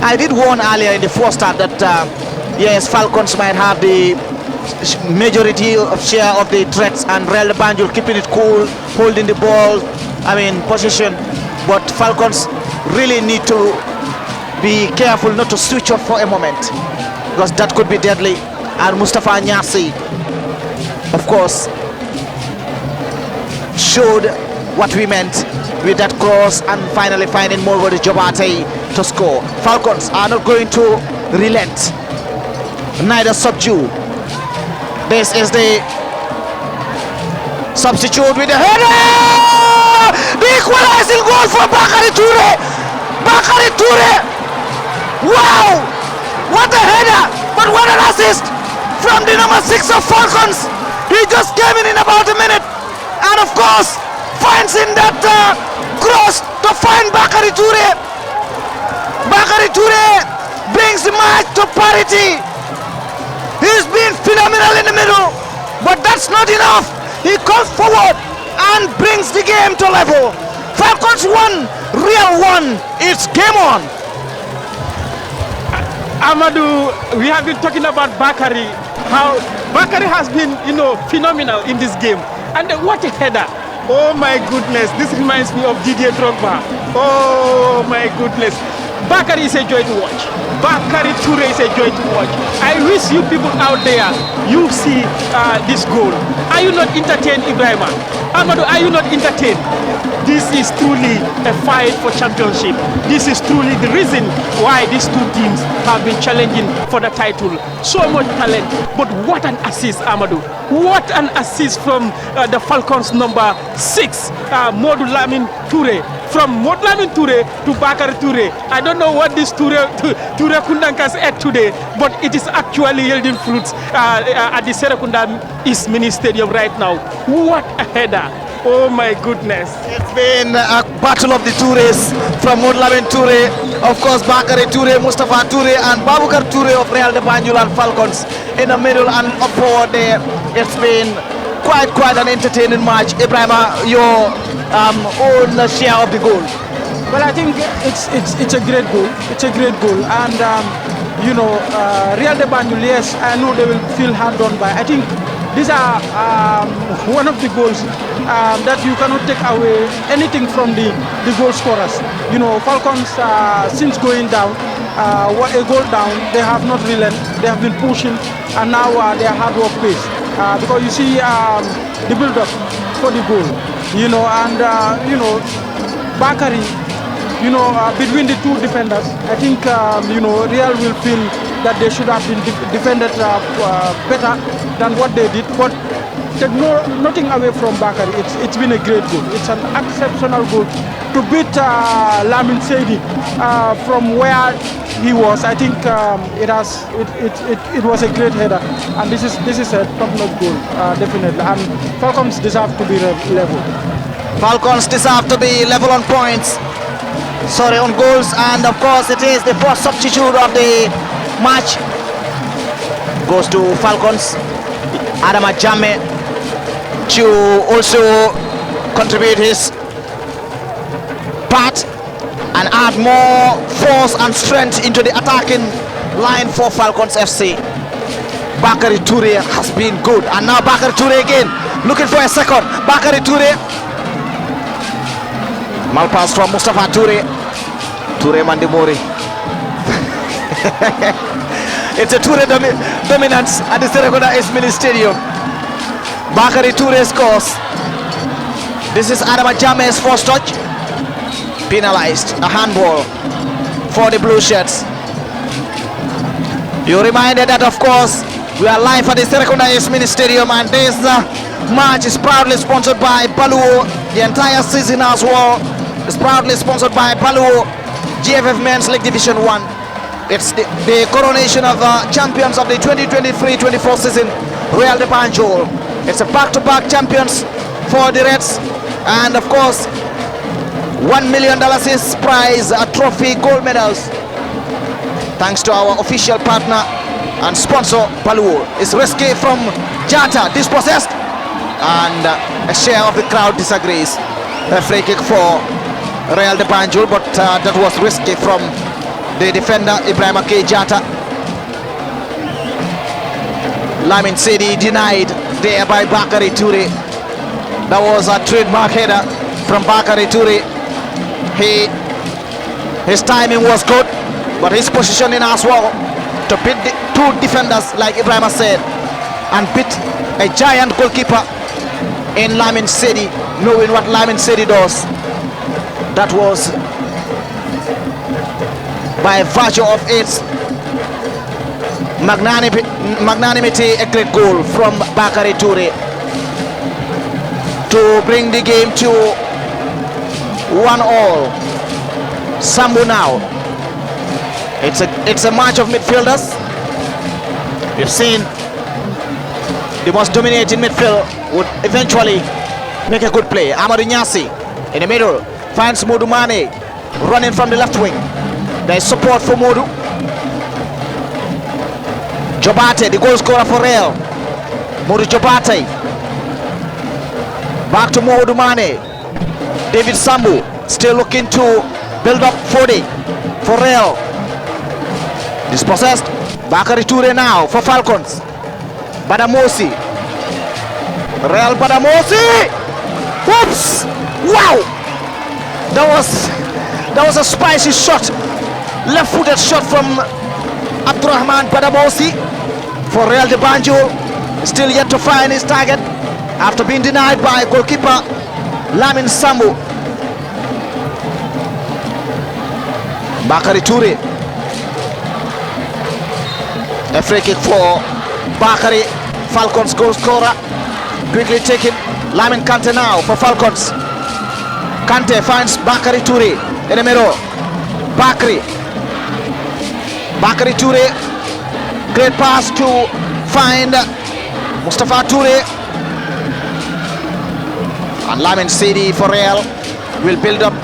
[SPEAKER 4] I did warn earlier in the first half that yes, Falcons might have the majority of share of the threats and Real Banjul keeping it cool, holding the ball, possession. But Falcons really need to be careful not to switch off for a moment, because that could be deadly. And Mustafa Nyasi, of course, showed what we meant with that cross and finally finding Morwadi Jobate to score. Falcons are not going to relent, neither subdue. This is the substitute with the header! The equalizing goal for Bakary Toure! Bakary Toure! Wow! What a header! But what an assist from the number 6 of Falcons! He just came in about a minute and of course finds in that cross to find Bakary Toure. Bakary Toure brings the match to parity. He's been phenomenal in the middle, but that's not enough. He comes forward and brings the game to level. Falcons 1, Real 1. It's game on.
[SPEAKER 2] Amadou, we have been talking about Bakary, how Bakary has been, phenomenal in this game. And what a header. Oh my goodness, this reminds me of Didier Drogba. Oh my goodness. Bakary is a joy to watch. Bakary Toure is a joy to watch. I wish you people out there, you see this goal. Are you not entertained, Ibrahima? Amadou, are you not entertained? This is truly a fight for championship. This is truly the reason why these two teams have been challenging for the title. So much talent, but what an assist, Amadou. What an assist from the Falcons number 6, Modou Lamine Toure. From Modou Lamine Toure to Bakary Toure. I don't know what this Toure Kundankas ate today, but it is actually yielding fruits at the Serekunda East Mini Stadium right now. What a header. Oh my goodness.
[SPEAKER 4] It's been a battle of the Toures, from Modou Lamine Toure, of course Bakary Toure, Mustafa Toure and Baboucar Toure of Real de Banjul and Falcons in the middle and upward there. It's been quite an entertaining match. Ibrahima, your own share of the goal.
[SPEAKER 5] Well, I think it's a great goal. It's a great goal, and Real de Banjul, yes, I know they will feel hard done by. I think these are one of the goals that you cannot take away anything from the goal scorers. Falcons since going down, a goal down, they have not relent. They have been pushing, and now their hard work pays. Because you see the build-up for the goal, and Bakary, between the two defenders, I think Real will feel that they should have been defended better than what they did. But take nothing away from Bakary. It's been a great goal. It's an exceptional goal to beat Lamine Seydi from where he was. I think it was a great header, and this is a top-notch goal, definitely. And Falcons deserve to be level.
[SPEAKER 4] Falcons deserve to be level on points. Sorry, on goals, and of course it is the first substitute of the match. Goes to Falcons. Adama Jammeh to also contribute his part and add more force and strength into the attacking line for Falcons FC. Bakary Toure has been good, and now Bakary Toure again, looking for a second. Bakary Toure, mal pass from Mustafa Toure. Toure Mandimori. It's a Toure dominance at the Serekunda East Mini Stadium. Bakary Toure scores. This is Adama Jammeh's first touch. Penalized, a handball for the blue shirts. You're reminded that, of course, we are live at the Serekunda East Mini Stadium, and this match is proudly sponsored by Baluo. The entire season as well, is proudly sponsored by Paluo GFF Men's League Division 1. It's the coronation of champions of the 2023-24 season, Real de Banjul. It's a back-to-back champions for the Reds, and of course $1 million is prize, a trophy, gold medals, thanks to our official partner and sponsor Paluo. It's risky from Jata, dispossessed, and a share of the crowd disagrees. A free kick for Real de Banjul, but that was risky from the defender Ibrahima K. Jata. Lamin Sedi denied there by Bakary Toure. That was a trademark header from Bakary Toure. His timing was good, but his positioning as well to beat the two defenders, like Ibrahima said, and beat a giant goalkeeper in Lamin Sedi, knowing what Lamin Sedi does. That was by virtue of its magnanimity, a great goal from Bakary Toure to bring the game to 1-1. Sambu now. It's a match of midfielders. We've seen the most dominating midfield would eventually make a good play. Amadou Nyasi in the middle finds Modu Mane running from the left wing. There is support for Modu. Jobate, the goal scorer for Real. Modu Jobate. Back to Modu Mane. David Sambu still looking to build up 40 for Real. Dispossessed. Bakary Toure now for Falcons. Badamosi. Real Badamosi. Whoops! Wow! That was a spicy shot. Left-footed shot from Abdurrahman Badamosi for Real de Banjul. Still yet to find his target after being denied by goalkeeper Lamin Sambu. Bakary Toure. A free kick for Bakary, Falcons goal scorer. Quickly taken. Lamin Kante now for Falcons. Kante finds Bakary Toure in the middle. Bakary Toure. Great pass to find Mustafa Toure. And Lamin Sedi for Real will build up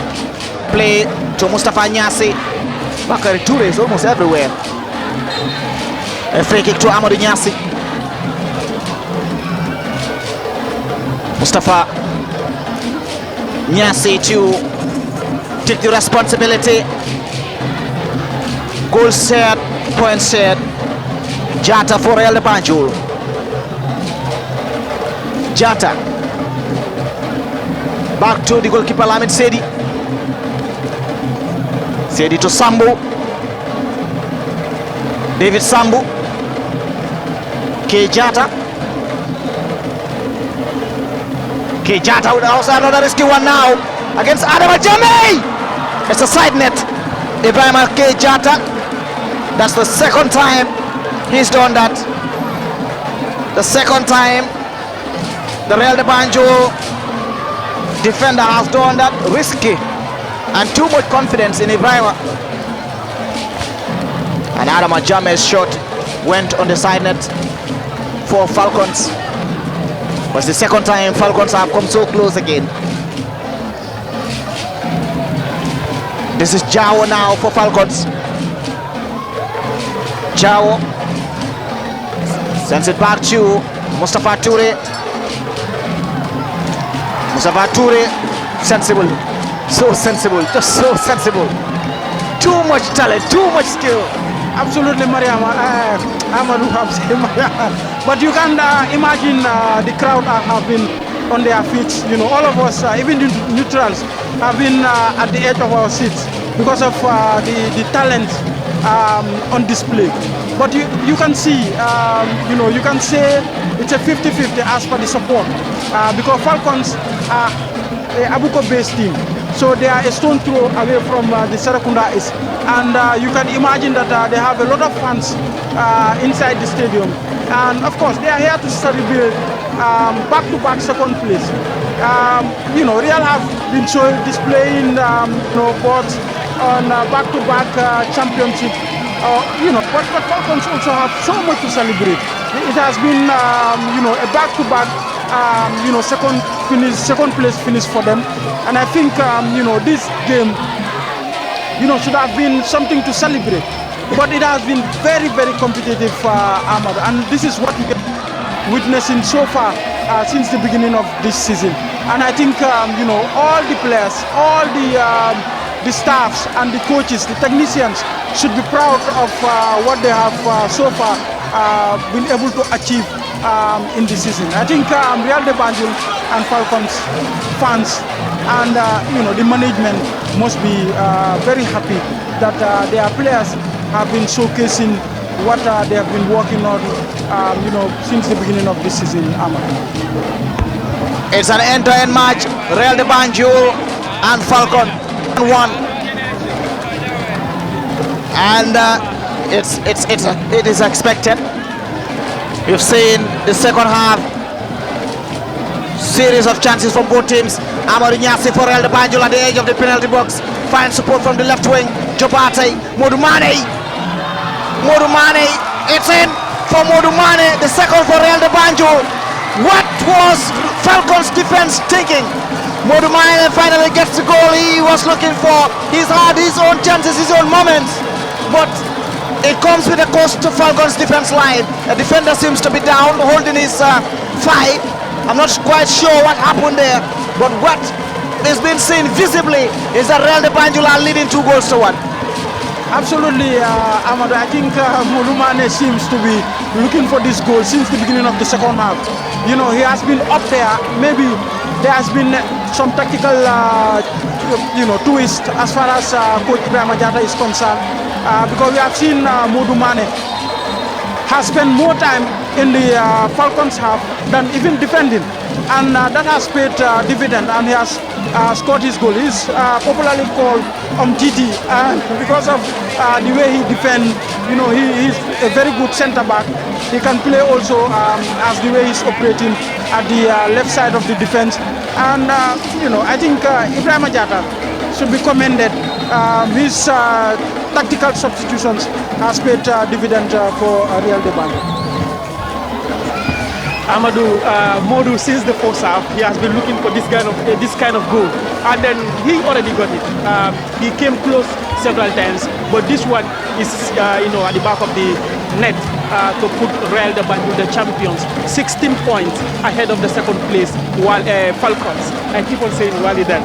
[SPEAKER 4] play to Mustafa Nyasi. Bakary Toure is almost everywhere. A free kick to Amadou Nyasi. Mustafa Nyasi to take the responsibility. Goal set, point set. Jata for Real de Banjul. Jata. Back to the goalkeeper Lamin Sedi. Sedi to Sambu. David Sambu. K. Jata with also another risky one now against Adam Ajame. It's a side net. Ibrahima K. Jata. That's the second time he's done that. The second time the Real de Banjul defender has done that. Risky and too much confidence in Ibrahima. And Adam Ajame's shot went on the side net for Falcons. Was the second time Falcons have come so close again. This is Jao now for Falcons. Jao sends it back to Mustafa Toure. Mustafa Toure, sensible, so sensible, just so sensible. Too much talent, too much skill.
[SPEAKER 5] Absolutely, Mariam. Amadou have said, but you can imagine the crowd have been on their feet. You know, all of us, even the neutrals, have been at the edge of our seats because of the talent on display. But you can see, you know, you can say it's a 50-50 as per the support because Falcons are a Abuko-based team. So they are a stone throw away from the Serekunda East. And you can imagine that they have a lot of fans inside the stadium. And of course, they are here to celebrate back-to-back second place. You know, Real have been displaying both on back-to-back championship. But Falcons also have so much to celebrate. It has been a back-to-back second place finish for them, and I think this game should have been something to celebrate. But it has been very, very competitive, Ahmad, and this is what we are witnessing so far since the beginning of this season. And I think all the players, all the staffs and the coaches, the technicians should be proud of what they have so far been able to achieve in this season. I think Real de Banjul and Falcons fans and the management must be very happy that their players have been showcasing what they have been working on since the beginning of this season, Ahmad.
[SPEAKER 4] It's an end-to-end match. Real de Banjul and Falcon won, and it is expected. You've seen the second half, series of chances from both teams. Amadou Nyasi for Real de Banjul at the edge of the penalty box, finds support from the left wing. Jobate, Modou Mane, it's in for Modou Mane, the second for Real de Banjul. What was Falcons defense thinking? Modou Mane finally gets the goal he was looking for. He's had his own chances, his own moments, but it comes with a cost to Falcons defense line. The defender seems to be down, holding his thigh. I'm not quite sure what happened there, but what is being seen visibly is that Real de Banjul are leading 2-1.
[SPEAKER 5] Absolutely, Amadou. I think Modou Mane seems to be looking for this goal since the beginning of the second half. He has been up there. Maybe there has been some tactical, twist as far as Coach Ibrahim Jata is concerned, because we have seen Modou Mane has spent more time in the Falcons half than even defending, and that has paid dividend, and he has scored his goal. He's popularly called Titi because of the way he defends. He's a very good centre back. He can play also as the way he's operating at the left side of the defense, and I think Ibrahim Jata should be commended. His tactical substitutions has paid dividend for Real de Banjul.
[SPEAKER 2] Amadou, Modou, since the first half, he has been looking for this kind of goal, and then he already got it. He came close several times, but this one is at the back of the net to put Real de Banjul, the champions, 16 points ahead of the second place, while Falcons. I keep on saying Walidan,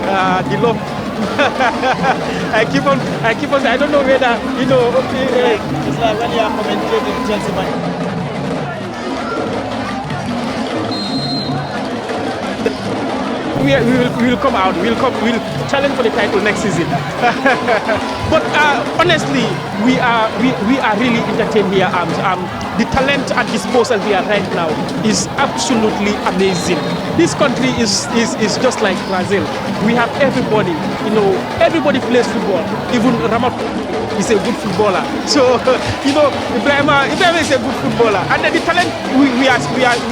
[SPEAKER 2] the love. I keep on. I don't know whether
[SPEAKER 4] It's like when you are commentating Chelsea match.
[SPEAKER 2] We will come out. We'll challenge for the title next season. But honestly, we are really entertained here. The talent at disposal here right now is absolutely amazing. This country is just like Brazil. We have everybody. Everybody plays football. Even Ramat is a good footballer. So Ibrahim is a good footballer, and the talent we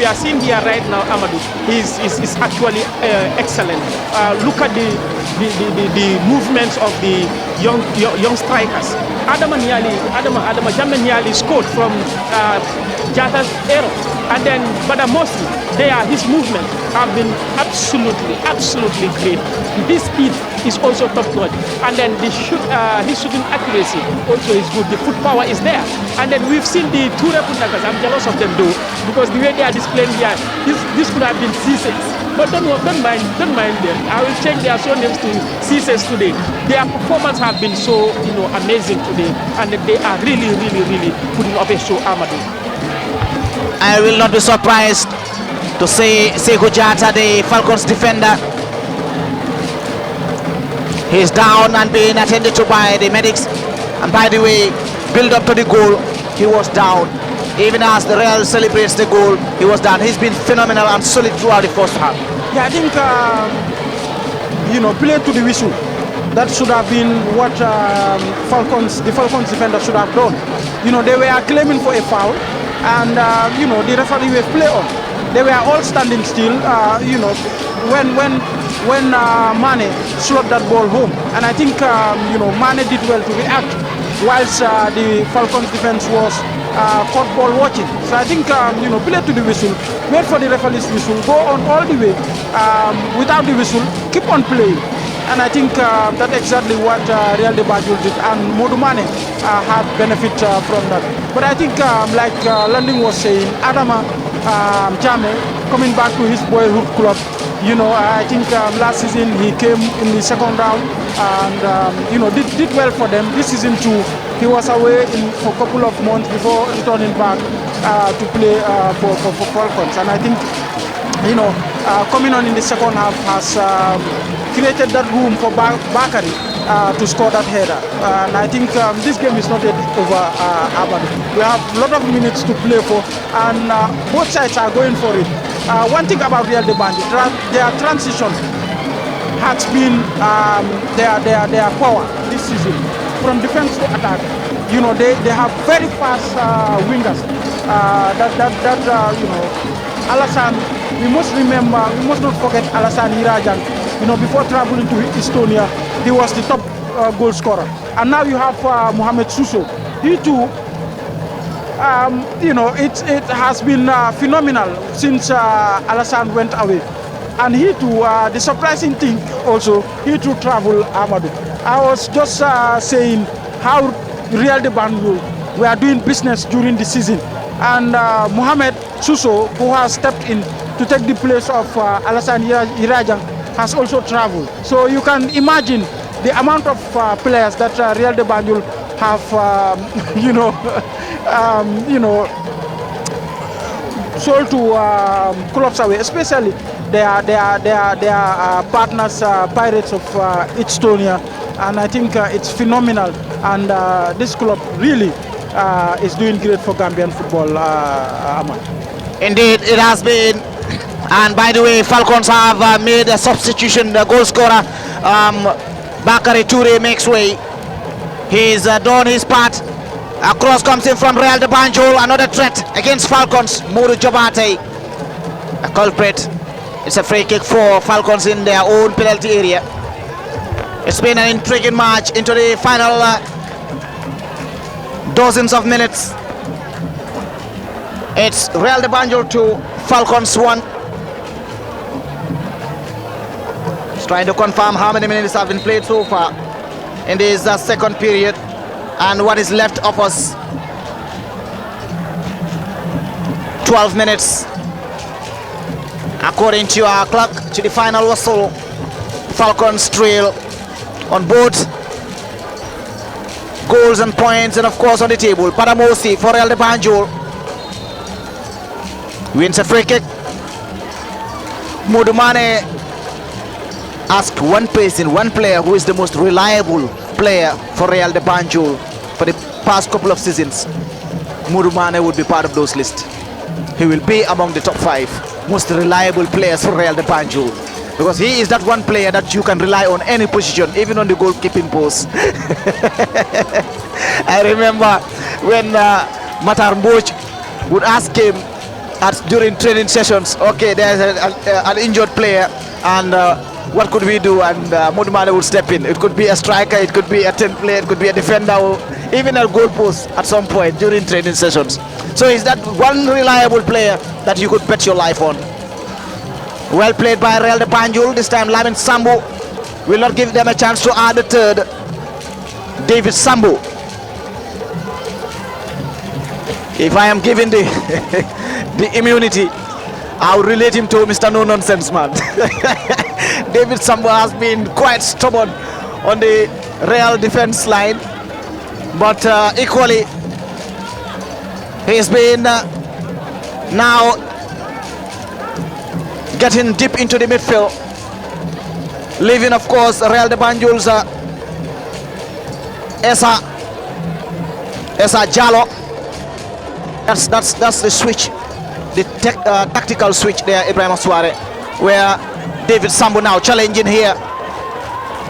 [SPEAKER 2] are seeing here right now, Amadou, is actually excellent. Look at the movements of the young strikers. Adama Jammeh Niali scored from Jata's error, and then Badamosi, his movements have been absolutely great. His speed is also top notch, and then his shooting accuracy also is good. The foot power is there, and then we've seen the two Repundakas. I'm jealous of them though, because the way they are displaying here, this could have been C6. But don't mind them. I will change their surnames to C6 today. Their performance have been so amazing today, and they are really putting up a show, Amadou.
[SPEAKER 4] I will not be surprised to see Sekou Jata, the Falcons defender. He's down and being attended to by the medics. And by the way, build up to the goal, he was down. Even as the Real celebrates the goal, he was down. He's been phenomenal and solid throughout the first half.
[SPEAKER 5] Yeah, I think playing to the whistle, that should have been what the Falcons defender should have done. They were claiming for a foul, and the referee will play on. they were all standing still, you know, when Mane slot that ball home. And I think, you know, Mane did well to react whilst the Falcons defense was caught ball watching. So I think, you know, play to the whistle, wait for the referee's whistle, go on all the way without the whistle, keep on playing. And I think that's exactly what Real de Banjul did, and Modou Mane had benefit from that. But I think, like Landing was saying, Adama Jame coming back to his boyhood club. You know, I think last season he came in the second round and you know, did well for them. This season too, he was away for a couple of months before returning back to play for Falcons. And I think, you know, coming on in the second half has created that room for Bakary to score that header. And I think this game is not yet over, Abadu. We have a lot of minutes to play for, and both sides are going for it. One thing about Real de Banjul, their transition has been their power this season, from defense to attack. You know, they have very fast wingers. You know, Alassane, we must not forget Alassane Irajang. You know, before traveling to Estonia, he was the top goal scorer. And now you have Mohamed Suso. He too, you know, it has been phenomenal since Alassane went away. And he too, the surprising thing also, he too traveled Amadou. I was just saying how Real de Banjul were doing business during the season. And Mohamed Suso, who has stepped in to take the place of Alassane Irajang, has also traveled. So you can imagine the amount of players that Real de Banjul have, you know, sold to clubs away, especially their partners, Pirates of Estonia. And I think it's phenomenal. And this club really is doing great for Gambian football, Ahmad.
[SPEAKER 4] Indeed, it has been. And by the way, Falcons have made a substitution. The goal scorer, Bakary Toure, makes way. He's done his part. A cross comes in from Real de Banjul. Another threat against Falcons. Mourou Jobate, a culprit. It's a free kick for Falcons in their own penalty area. It's been an intriguing match into the final dozens of minutes. It's Real de Banjul 2, Falcons 1. Just trying to confirm how many minutes have been played so far in this second period and what is left of us. 12 minutes according to our clock, to the final whistle. Falcons trail on both goals and points, and of course on the table. Padamosi for Real de Banjul wins a free kick. Modou Mane asked one person, one player, who is the most reliable player for Real de Banjul for the past couple of seasons. Modou Mane would be part of those lists. He will be among the top 5 most reliable players for Real de Banjul, because he is that one player that you can rely on any position, even on the goalkeeping post. I remember when Matar Mboj would ask him during training sessions, okay, there's an injured player, and what could we do? And Modou Mane would step in. It could be a striker, it could be a 10th player, it could be a defender, or even a goal post at some point during training sessions. So he's that one reliable player that you could bet your life on. Well played by Real de Banjul. This time Lamin Sambu will not give them a chance to add the third. David Sambu. If I am given the the immunity, I will relate him to Mr. No Nonsense Man. David Sambu has been quite stubborn on the Real defense line, but equally he's been now getting deep into the midfield, leaving of course Real de Banjul's Essa Jallo. That's the switch, the tactical switch there, Ibrahim Suare, where David Sambu now challenging here.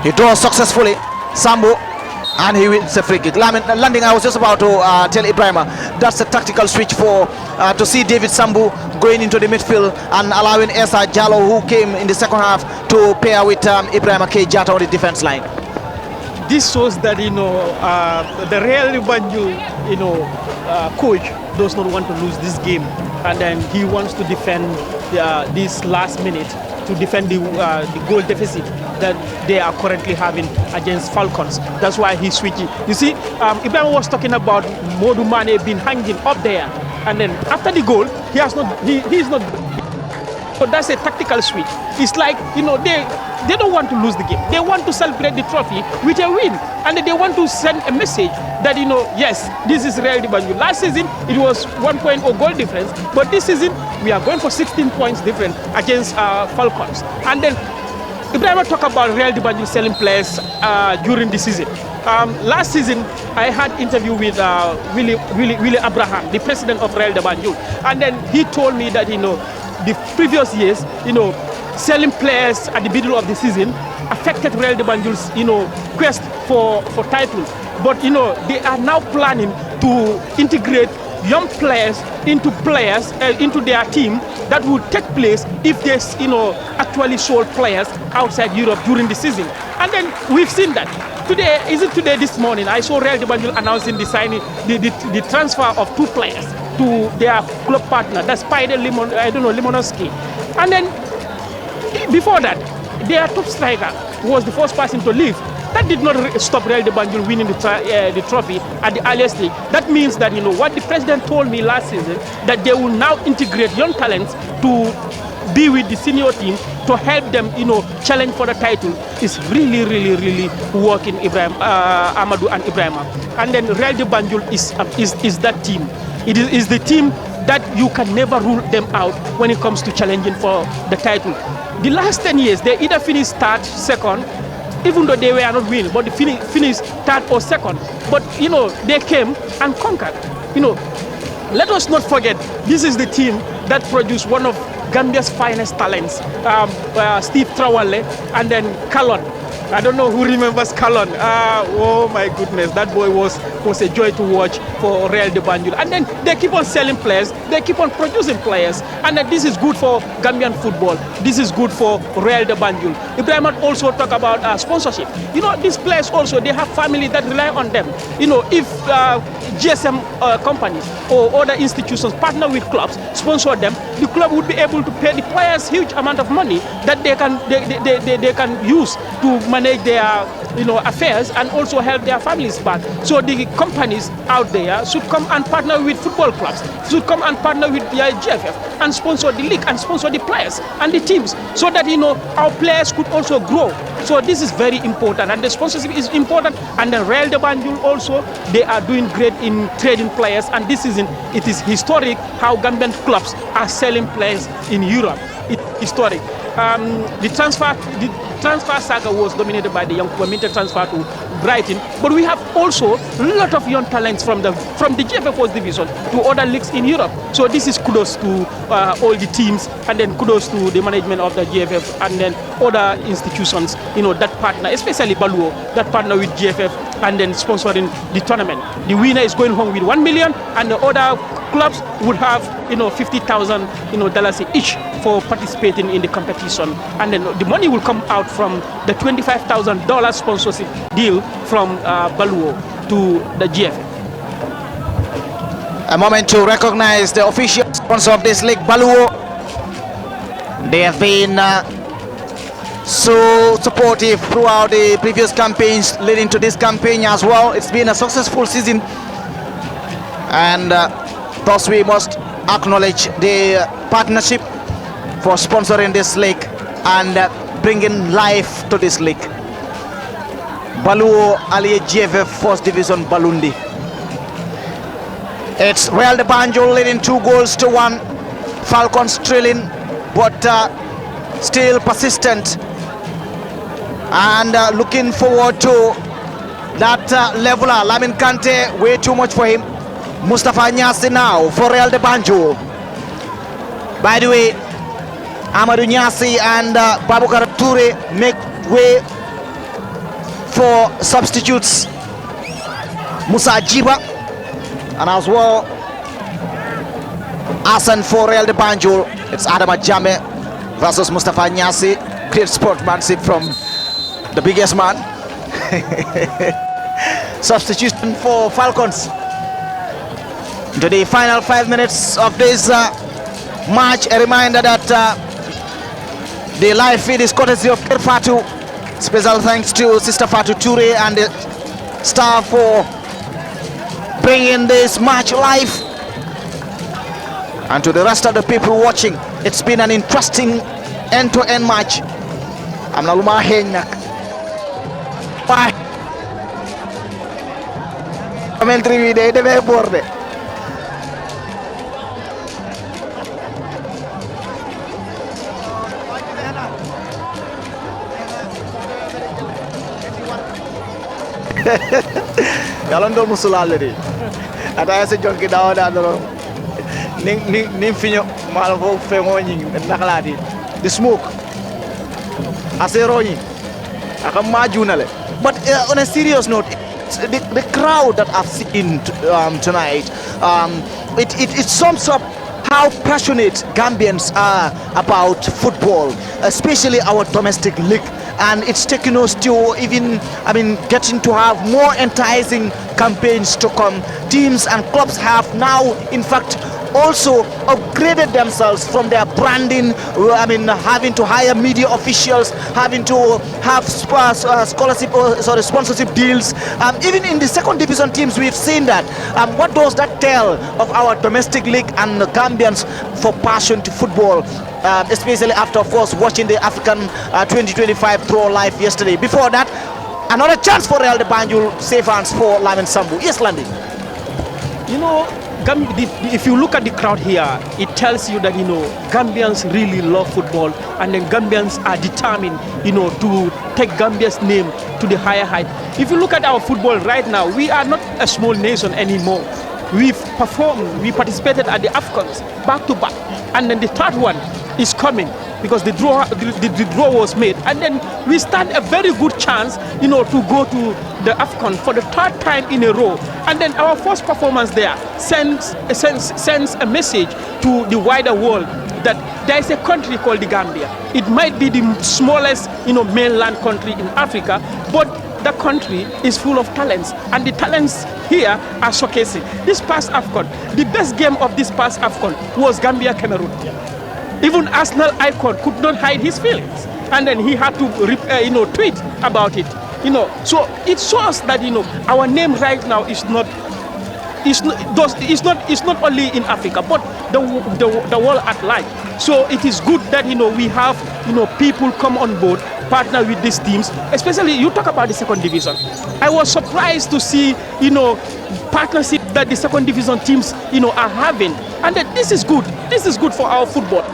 [SPEAKER 4] He draws successfully. Sambu And he wins a free kick. Landing, I was just about to tell Ibrahima, that's a tactical switch for to see David Sambu going into the midfield and allowing Esa Jallo, who came in the second half, to pair with Ibrahima K. Jata on the defense line.
[SPEAKER 2] This shows that the Real Banjul coach does not want to lose this game, and then he wants to defend this last minute, to defend the goal deficit that they are currently having against Falcons. That's why he's switching. You see, Ibrahim was talking about Modu Mane being hanging up there, and then after the goal, he's not. So that's a tactical switch. It's like, they don't want to lose the game. They want to celebrate the trophy with a win, and they want to send a message that, yes, this is Real Banjul. Last season, it was 1.0 goal difference, but this season, we are going for 16 points difference against Falcons. And then Ibrahim talked about Real Banjul selling players during the season. Last season, I had interview with Willie Abraham, the president of Real Banjul, and then he told me that, the previous years, selling players at the middle of the season affected Real Banjul's, quest for title. But, they are now planning to integrate young players into their team that would take place if they, actually sold players outside Europe during the season. And then we've seen that. This morning, I saw Real Banjul announcing the signing, the transfer of 2 players to their club partner, that's Spider Limonowski. And then before that, their top striker was the first person to leave. That did not stop Real Banjul winning the trophy at the earliest stage. That means that, what the president told me last season, that they will now integrate young talents to be with the senior team to help them, challenge for the title, is really, really, really working, Amadou and Ibrahima. And then Real Banjul is that team. It is the team that you can never rule them out when it comes to challenging for the title. The last 10 years, they either finished third, second, even though they were not winning, but they finished third or second. But, they came and conquered. Let us not forget, this is the team that produced one of Gambia's finest talents, Steve Trawale, and then Kalon. I don't know who remembers Kalon. Oh my goodness, that boy was a joy to watch for Real Banjul. And then they keep on selling players, they keep on producing players, and then this is good for Gambian football. This is good for Real Banjul. Ibrahim also talk about sponsorship. These players also, they have family that rely on them. If GSM companies or other institutions partner with clubs, sponsor them, the club would be able to pay the players huge amount of money that they can use to manage their affairs and also help their families back. So the companies out there should come and partner with football clubs, should come and partner with the GFF and sponsor the league and sponsor the players and the teams, so that our players could also grow. So this is very important, and the sponsorship is important. And the Real Banjul also, they are doing great in trading players, and this season it is historic how Gambian clubs are selling players in Europe. It's historic. The transfer saga was dominated by the young Community transfer to Brighton, but we have also a lot of young talents from the GFF First Division to other leagues in Europe. So this is kudos to all the teams, and then kudos to the management of the GFF and then other institutions, that partner, especially Baluo, that partner with GFF and then sponsoring the tournament. The winner is going home with 1 million, and the other clubs would have $50,000 dollars each for participating in the competition, and then the money will come out from the $25,000 sponsorship deal from Baluo to the GFF.
[SPEAKER 4] A moment to recognize the official sponsor of this league, Baluo. They have been so supportive throughout the previous campaigns leading to this campaign as well. It's been a successful season, and thus we must acknowledge the partnership for sponsoring this league and bringing life to this league. Baluo Aliye GFF First Division Balundi. It's Real Banjul leading 2-1. Falcons trailing, but still persistent and looking forward to that leveler. Lamin Kante, way too much for him. Mustafa Nyasi now for Real Banjul. By the way, Amadou Nyasi and Babukar Toure make way for substitutes Musa Jiba, and as well Asan for Real de Banjul. It's Adama Jame versus Mustafa Nyasi. Great sportsmanship from the biggest man. Substitution for Falcons into the final 5 minutes of this match. A reminder that the live feed is courtesy of Fatu. Special thanks to Sister Fatu Toure and the staff for bringing this match live, and to the rest of the people watching. It's been an interesting end-to-end match. I'm Naluma Henak. Bye. Commentary video, the board. Yalan do musulalleri ata se jonki dawda do ning finyo mal fo fengo nyi naklati the smoke aseroni aka majunale. But on a serious note, the crowd that I've seen tonight, it sums up how passionate Gambians are about football, especially our domestic league. And it's taken us to even, getting to have more enticing campaigns to come. Teams and clubs have now, in fact, also upgraded themselves from their branding, having to hire media officials, having to have sponsorship deals. Even in the second division teams, we've seen that. What does that tell of our domestic league and the Gambians for passion to football? Especially after, of course, watching the African 2025 Pro live yesterday. Before that, another chance for Real de Banjul, safe hands for Lamin Sambu. Yes, Landy.
[SPEAKER 2] You know, if you look at the crowd here, it tells you that, Gambians really love football, and then Gambians are determined, to take Gambia's name to the higher height. If you look at our football right now, we are not a small nation anymore. We've performed, we participated at the AFCONs back to back, and then the third one is coming because the draw was made, and then we stand a very good chance, to go to the AFCON for the third time in a row. And then our first performance there sends a message to the wider world that there is a country called the Gambia. It might be the smallest, mainland country in Africa, but the country is full of talents, and the talents here are showcasing. This past AFCON, the best game of this past AFCON was Gambia-Cameroon. Even Arsenal icon could not hide his feelings, and then he had to tweet about it. So it shows that our name right now is not only in Africa, but the world at large. So it is good that we have people come on board, partner with these teams. Especially you talk about the second division. I was surprised to see partnership that the second division teams are having, and that this is good. This is good for our football.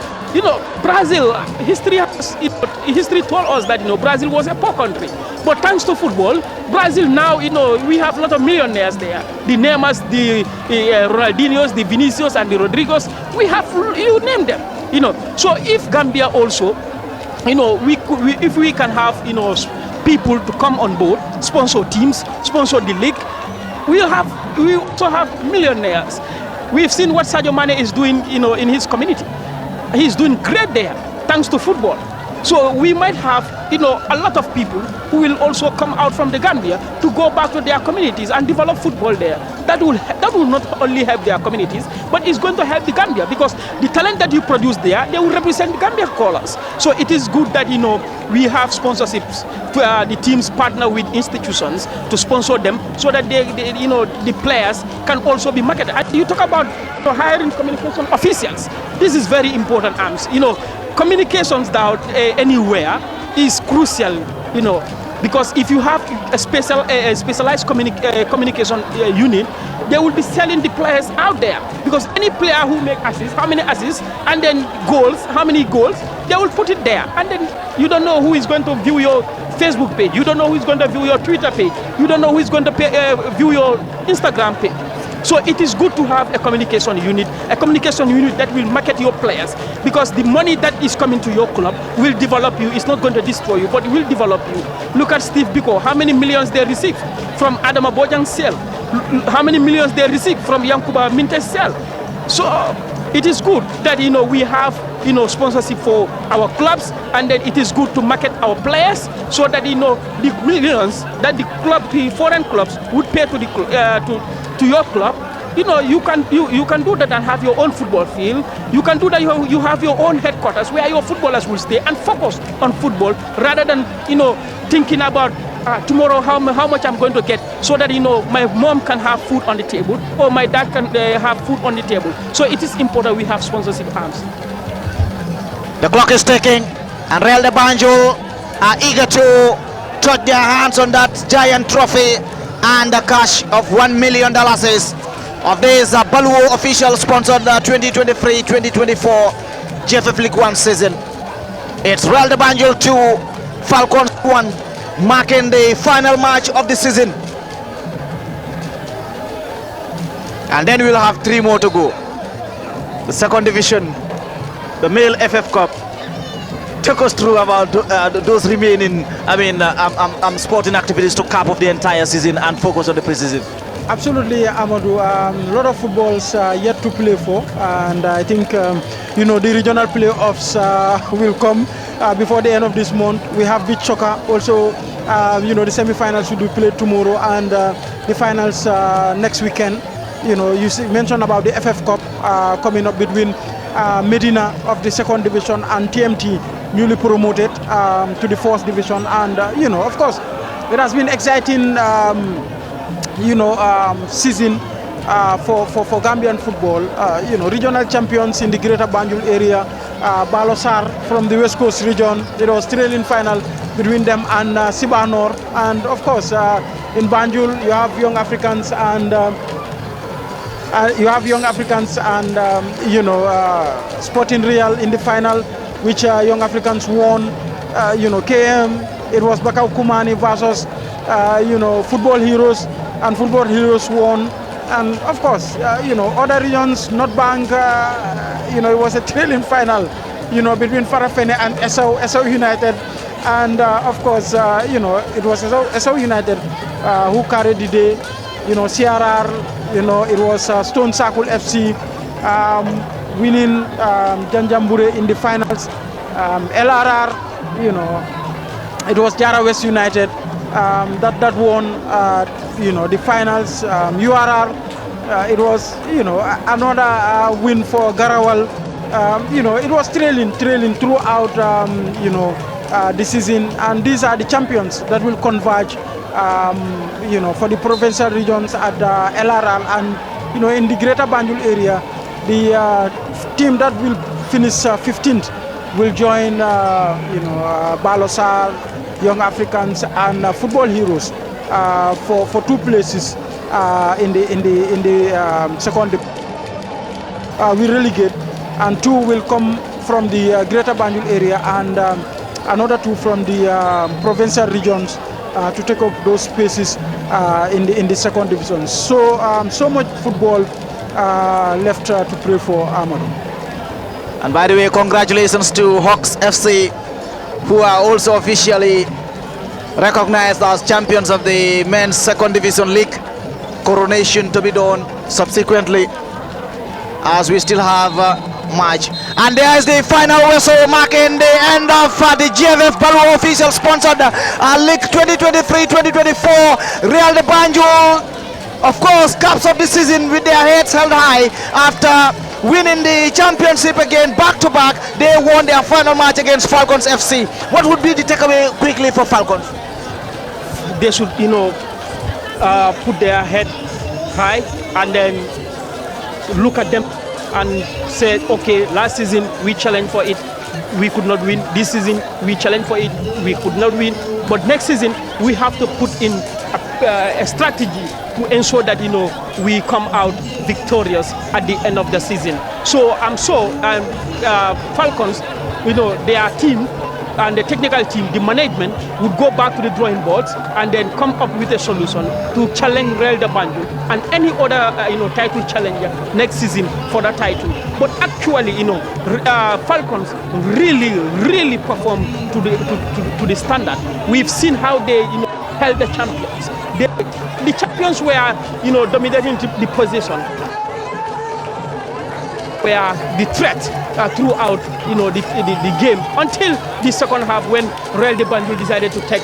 [SPEAKER 2] Brazil, history told us that Brazil was a poor country, but thanks to football, Brazil now we have a lot of millionaires there. The Neymars, the Ronaldinhos, the Vinicius, and the Rodrigos. We have, you name them. So if Gambia also, if we can have people to come on board, sponsor teams, sponsor the league, we also have millionaires. We've seen what Sadio Mane is doing, in his community. He's doing great there, thanks to football. So we might have, a lot of people who will also come out from the Gambia to go back to their communities and develop football there. That will not only help their communities, but it's going to help the Gambia, because the talent that you produce there, they will represent the Gambia colors. So it is good that, we have sponsorships. The teams partner with institutions to sponsor them, so that the players can also be marketed. And you talk about hiring communication officials. This is very important, Arms. Communications down anywhere is crucial, because if you have a specialized communication unit, they will be selling the players out there. Because any player who makes assists, how many assists, and then goals, how many goals, they will put it there. And then you don't know who is going to view your Facebook page. You don't know who is going to view your Twitter page. You don't know who is going to view your Instagram page. So it is good to have a communication unit that will market your players, because the money that is coming to your club will develop you. It's not going to destroy you, but it will develop you. Look at Steve Biko, how many millions they received from Adama Bojang's sale. how many millions they receive from Yankuba Mintes sale. So it is good that we have sponsorship for our clubs, and then it is good to market our players so that the millions that the foreign clubs would pay to the to your club. You can do that and have your own football field. You can do that. You have your own headquarters where your footballers will stay and focus on football rather than thinking about tomorrow how much I'm going to get, so that my mom can have food on the table or my dad can have food on the table. So it is important we have sponsorship arms.
[SPEAKER 4] The clock is ticking, and Real de Banjul are eager to touch their hands on that giant trophy and the cash of $1 million of this Baluo official sponsored 2023-2024 GFF League 1 season. It's Real de Banjul 2, Falcons 1, marking the final match of the season. And then we'll have 3 more to go. The second division, the male FF Cup. Take us through about those remaining, sporting activities to cap off the entire season and focus on the preseason.
[SPEAKER 5] Absolutely, Amadou. A lot of footballs yet to play for, and I think the regional playoffs will come before the end of this month. We have beach soccer also. The semi-finals will be played tomorrow, and the finals next weekend. You mentioned about the FF Cup coming up between Medina of the second division and TMT, newly promoted to the fourth division, and of course, it has been exciting. Season for Gambian football. Regional champions in the Greater Banjul area, Balosar from the West Coast region. It was thrilling final between them and Sibanor, and of course in Banjul you have Young Africans and Sporting Real in the final, which Young Africans won. KM, it was Bakau Kumani versus Football Heroes, and Football Heroes won. And of course, other regions, not Bank, it was a thrilling final, between Farafene and SO United. And of course, it was SO United who carried the day. CRR, it was Stone Circle FC winning Janjambure in the finals. LRR, it was Jara West United that won, the finals. URR, it was, another win for Garawal. It was trailing throughout, the season. And these are the champions that will converge, for the provincial regions at LRR. And, in the Greater Banjul area, the team that will finish 15th will join, Balosar, Young Africans, and Football Heroes for 2 places in the second. We relegate, and 2 will come from the Greater Banjul area, and another 2 from the provincial regions to take up those spaces in the second division. So so much football left to play for Amadou.
[SPEAKER 4] And by the way, congratulations to Hawks FC, who are also officially recognized as champions of the men's second division league. Coronation to be done subsequently, as we still have match. And there is the final whistle marking the end of the GFF Baluo official sponsored league 2023-2024. Real de Banjul, of course, caps of the season with their heads held high after winning the championship again back-to-back. They won their final match against Falcons FC. What would be the takeaway quickly for Falcons?
[SPEAKER 2] They should, put their head high and then look at them and say, okay, last season we challenged for it, we could not win. This season we challenged for it, we could not win. But next season we have to put in a strategy to ensure that we come out victorious at the end of the season. So I'm sure Falcons, their team and the technical team, the management would go back to the drawing boards and then come up with a solution to challenge Real de Banjul and any other title challenger next season for the title. But actually, Falcons really perform to the standard. We've seen how they held the champions. The champions were, dominating the position, were the threat throughout, the game until the second half when Real de Banjul decided to take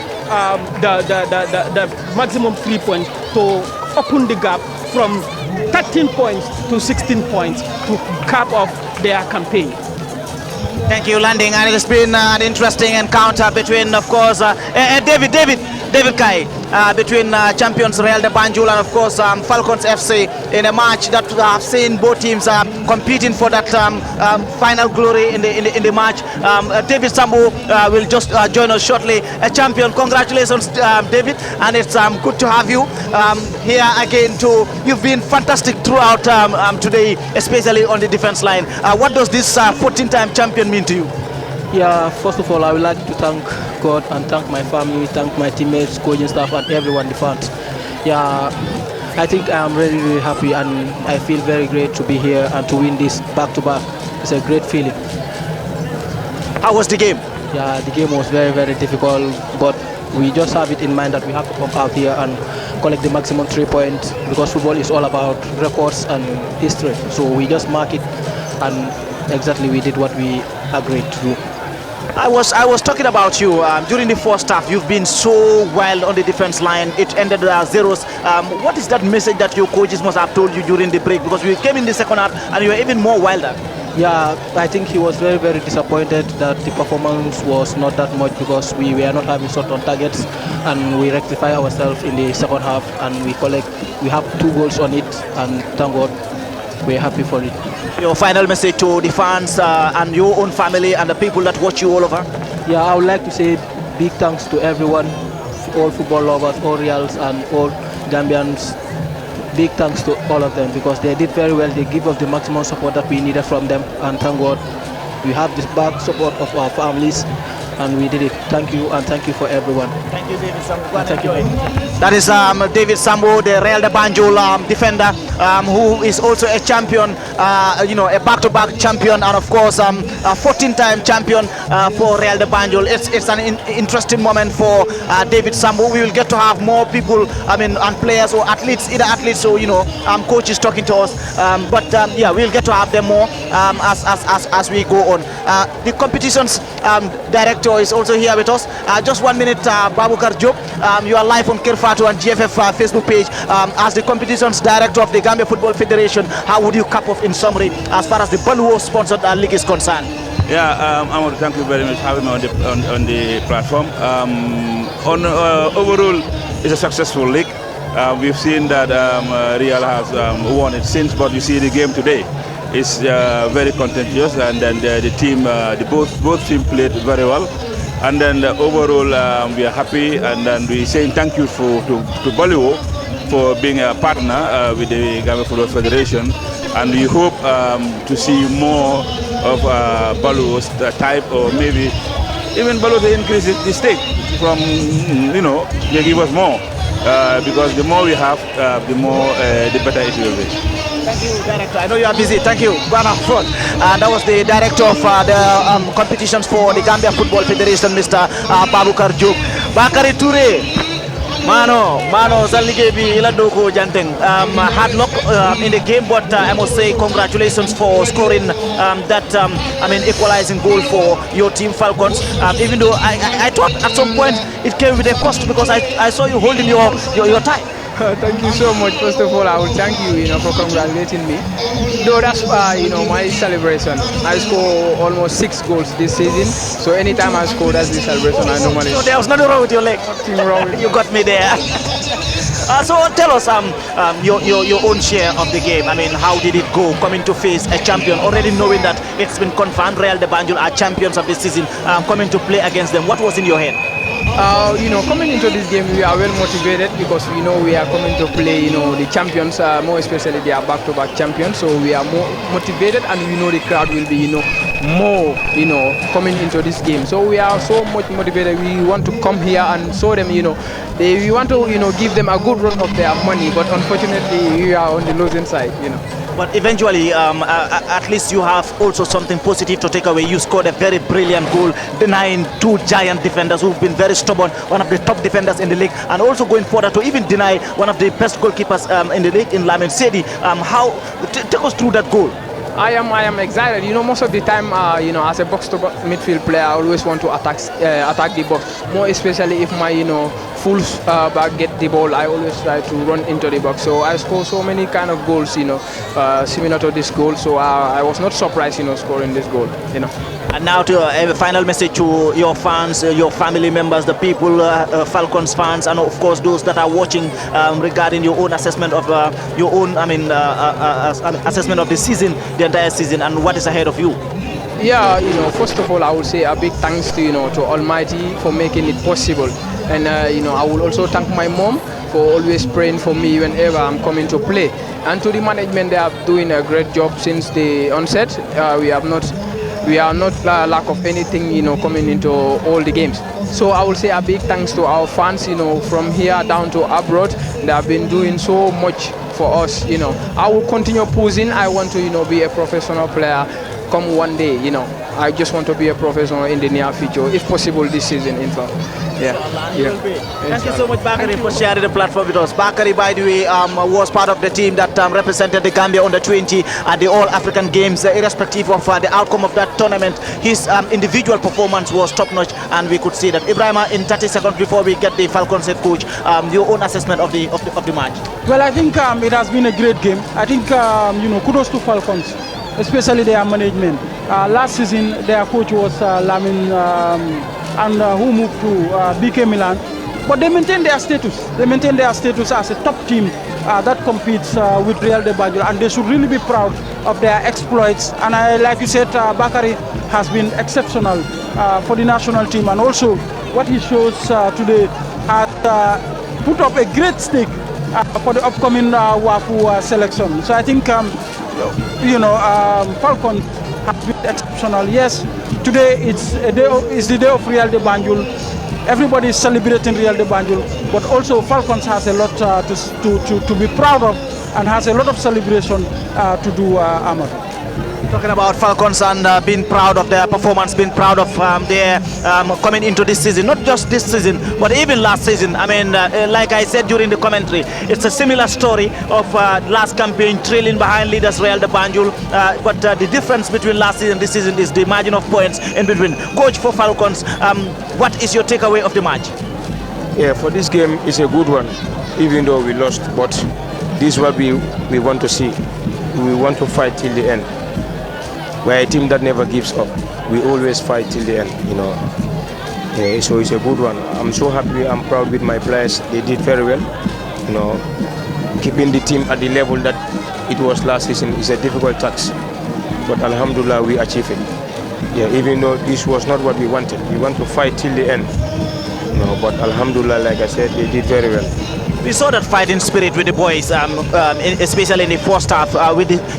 [SPEAKER 2] the maximum 3 points to open the gap from 13 points to 16 points to cap off their campaign.
[SPEAKER 4] Thank you, Landing. And it's been an interesting encounter between, of course, David Kai, between champions Real de Banjul and, of course, Falcons FC in a match that I've seen both teams competing for that final glory in the match. David Sambu will just join us shortly. A champion. Congratulations, David, and it's good to have you here again too. You've been fantastic throughout today, especially on the defense line. What does this 14-time champion mean to you?
[SPEAKER 6] Yeah, first of all, I would like to thank God and thank my family, thank my teammates, coaching staff, and everyone, the fans. Yeah, I think I am really, really happy, and I feel very great to be here and to win this back-to-back. It's a great feeling.
[SPEAKER 4] How was the game?
[SPEAKER 6] Yeah, the game was very, very difficult, but we just have it in mind that we have to come out here and collect the maximum 3 points, because football is all about records and history. So we just mark it, and exactly we did what we agreed to do.
[SPEAKER 4] I was talking about you during the first half. You've been so wild on the defense line. It ended zeros. What is that message that your coaches must have told you during the break? Because we came in the second half and you were even more wilder.
[SPEAKER 6] Yeah, I think he was very, very disappointed that the performance was not that much, because we were not having shot on targets, and we rectify ourselves in the second half, and we have 2 goals on it, and thank God we're happy for it.
[SPEAKER 4] Your final message to the fans and your own family and the people that watch you all over?
[SPEAKER 6] Yeah, I would like to say big thanks to everyone, all football lovers, all Reals and all Gambians. Big thanks to all of them, because they did very well. They give us the maximum support that we needed from them, and thank God we have this back support of our families, and we did it. Thank you, and thank you for everyone.
[SPEAKER 4] Thank you, David Sambu.
[SPEAKER 6] Thank you.
[SPEAKER 4] That is David Sambu, the Real de Banjul defender, who is also a champion, a back-to-back champion, and of course a 14-time champion for Real de Banjul. It's an interesting moment for David Sambu. We will get to have more people, and players or athletes, either athletes or coaches talking to us. Yeah, we'll get to have them more as we go on. The competitions director is also here with us. Just 1 minute, Babukar Diop. You are live on Kirfatu and GFF Facebook page. As the competitions director of the Gambia Football Federation, how would you cap off in summary as far as the Baluo sponsored league is concerned?
[SPEAKER 7] Yeah, I want to thank you very much for having me on the platform. Overall, it's a successful league. We've seen that Real has won it since, but you see the game today is very contentious, and then the team, both teams played very well. And then overall, we are happy, and then we saying thank you to Baluo for being a partner with the Gambia Football Federation, and we hope to see more of Baluo's type, or maybe even Baluo to increase the stake from, they give us more, because the more we have, the more, the better it will be.
[SPEAKER 4] Thank you, Director. I know you are busy. Thank you. And that was the Director of the competitions for the Gambia Football Federation, Mr. Babukar Diop. Bakari Touré. Mano, Zaligebi Iladoko Janteng. Hard luck in the game, but I must say congratulations for scoring that, equalizing goal for your team Falcons. Even though I thought at some point it came with a cost, because I saw you holding your tie.
[SPEAKER 8] Thank you so much. First of all, I will thank you, for congratulating me. Though that's, my celebration. I score almost 6 goals this season, so anytime I score, that's the celebration I normally.
[SPEAKER 4] So there was nothing wrong with your leg.
[SPEAKER 8] Nothing wrong with
[SPEAKER 4] you got me there. So tell us your own share of the game. How did it go coming to face a champion, already knowing that it's been confirmed Real de Banjul are champions of this season, coming to play against them? What was in your head?
[SPEAKER 8] Coming into this game, we are well motivated, because we know we are coming to play, the champions, more especially they are back-to-back champions, so we are more motivated, and we know the crowd will be, more, coming into this game. So we are so much motivated. We want to come here and show them, we want to, give them a good run of their money, but unfortunately we are on the losing side,
[SPEAKER 4] But eventually, at least you have also something positive to take away. You scored a very brilliant goal, denying 2 giant defenders who've been very strong stubborn, one of the top defenders in the league, and also going further to even deny one of the best goalkeepers in the league in Lamin Sedi. Take us through that goal.
[SPEAKER 8] I am excited. You know, most of the time, you know, as a box-to-box midfield player, I always want to attack the box. More especially if my, you know, full back get the ball, I always try to run into the box. So I score so many kind of goals, you know, similar to this goal. So I was not surprised, you know, scoring this goal, you know.
[SPEAKER 4] And now to a final message to your fans, your family members, the people, Falcons fans, and of course those that are watching regarding your own assessment of assessment of the season, the entire season, and what is ahead of you.
[SPEAKER 8] Yeah, you know, first of all, I would say a big thanks to, you know, to Almighty for making it possible. And, you know, I will also thank my mom for always praying for me whenever I'm coming to play. And to the management, they are doing a great job since the onset. We are not lack of anything, you know, coming into all the games. So I will say a big thanks to our fans, you know, from here down to abroad. They have been doing so much for us, you know. I will continue pushing. I want to, you know, be a professional player come one day, you know. I just want to be a professional in the near future, if possible this season, in fact. Yeah.
[SPEAKER 4] Thank you so much, Bakari, for sharing the platform with us. Bakari, by the way, was part of the team that represented the Gambia under 20 at the All-African Games. Irrespective of the outcome of that tournament, his individual performance was top-notch, and we could see that. Ibrahima, in 30 seconds before we get the Falcons head coach, your own assessment of the match.
[SPEAKER 5] Well, I think it has been a great game. I think, you know, kudos to Falcons, especially their management. Last season, their coach was Lamin, who moved to BK Milan. But they maintain their status. They maintain their status as a top team that competes with Real de Banjul, and they should really be proud of their exploits. And like you said, Bakari has been exceptional for the national team, and also what he shows today has put up a great stake for the upcoming WAFU selection. So I think, you know, Falcon has been exceptional. Yes, today it's the day of Real de Banjul. Everybody is celebrating Real de Banjul, but also Falcons has a lot to be proud of, and has a lot of celebration to do, Ahmad.
[SPEAKER 4] Talking about Falcons and being proud of their performance, being proud of their coming into this season, not just this season, but even last season. I mean, like I said during the commentary, it's a similar story of last campaign, trailing behind leaders Real de Banjul. But the difference between last season and this season is the margin of points in between. Coach, for Falcons, what is your takeaway of the match?
[SPEAKER 9] Yeah, for this game, it's a good one, even though we lost. But this is what we want to see. We want to fight till the end. We're a team that never gives up. We always fight till the end, you know. Yeah, so it's a good one. I'm so happy, I'm proud with my players. They did very well, you know. Keeping the team at the level that it was last season is a difficult task. But alhamdulillah, we achieved it. Yeah, even though this was not what we wanted. We want to fight till the end. You know, but alhamdulillah, like I said, they did very well.
[SPEAKER 4] We saw that fighting spirit with the boys, especially in the first half.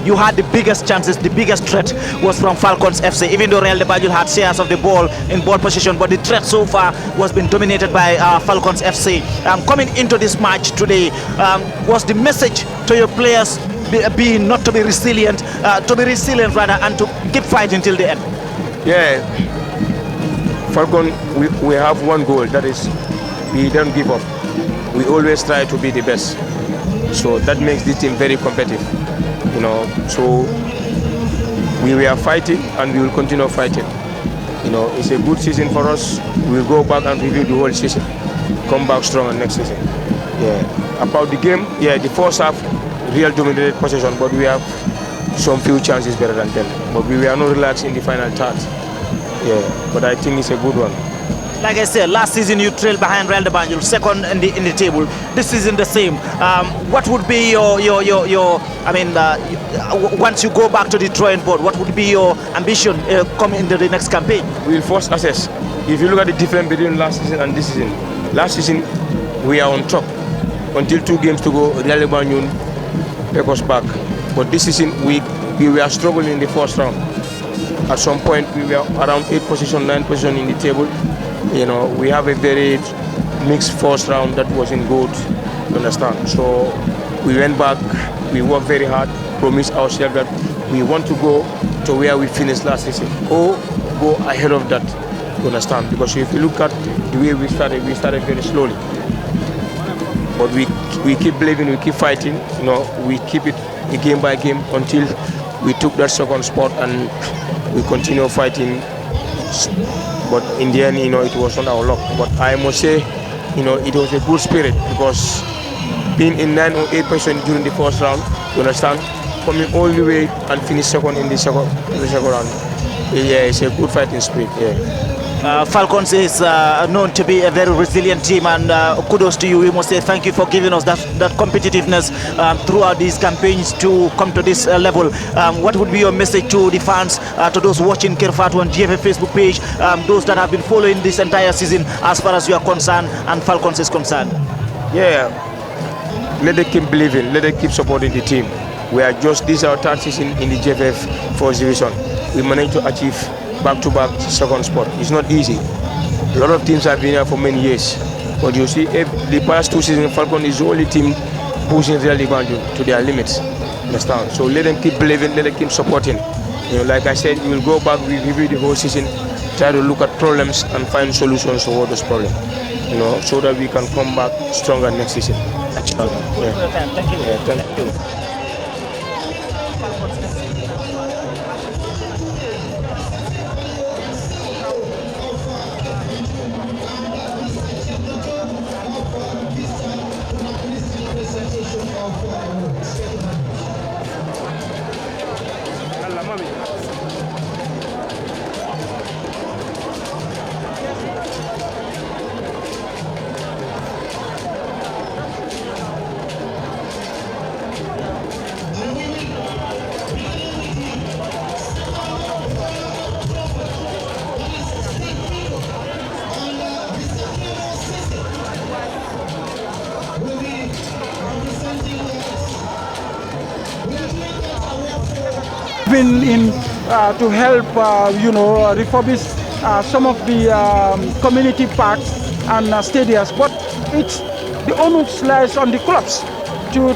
[SPEAKER 4] You had the biggest chances, the biggest threat was from Falcons FC, even though Real de Banjul had shares of the ball in ball position, but the threat so far was being dominated by Falcons FC. Coming into this match today, was the message to your players being not to be resilient rather, and to keep fighting till the end?
[SPEAKER 9] Yeah, Falcon, we have one goal, that is we don't give up. We always try to be the best, so that makes the team very competitive, you know. So we were fighting and we will continue fighting. You know, it's a good season for us. We'll go back and review the whole season, come back stronger next season. Yeah. About the game, yeah, the first half, Real dominated possession, but we have some few chances better than them. But we were not relaxed in the final third. Yeah, but I think it's a good one.
[SPEAKER 4] Like I said, last season you trailed behind Real de Banjul, second in the table. This season the same. What would be your once you go back to the drawing board, what would be your ambition coming into the next campaign?
[SPEAKER 9] We will first assess. If you look at the difference between last season and this season, last season we are on top. Until 2 games to go, Real de Banjul take us back. But this season we were struggling in the first round. At some point we were around 8 position, 9 position in the table. You know, we have a very mixed first round that wasn't good, you understand? So we went back, we worked very hard, promised ourselves that we want to go to where we finished last season, or go ahead of that. You understand? Because if you look at the way we started very slowly. But we keep believing, we keep fighting, you know, we keep it game by game until we took that second spot and we continue fighting. But in the end, you know, it was not our luck. But I must say, you know, it was a good spirit because being in 9 or 8% during the first round, you understand, coming all the way and finish second in the second round. Yeah, it's a good fighting spirit. Yeah.
[SPEAKER 4] Falcons is known to be a very resilient team, and kudos to you. We must say thank you for giving us that competitiveness throughout these campaigns to come to this level. What would be your message to the fans, to those watching Kerfatu on GFF Facebook page, those that have been following this entire season as far as you are concerned and Falcons is concerned?
[SPEAKER 9] Yeah, let them keep believing, let them keep supporting the team. This is our third season in the GFF First Division. We managed to achieve back-to-back second spot. It's not easy. A lot of teams have been here for many years. But you see, the past 2 seasons, Falcon is the only team pushing Real de Banjul to their limits. Understand? So let them keep believing, let them keep supporting. You know, like I said, we will go back, we review the whole season, try to look at problems and find solutions to all those problems. You know, so that we can come back stronger next season.
[SPEAKER 4] Thank you.
[SPEAKER 9] Yeah, thank you.
[SPEAKER 5] Been in to help refurbish some of the community parks and stadiums, but it's the onus lies on the clubs to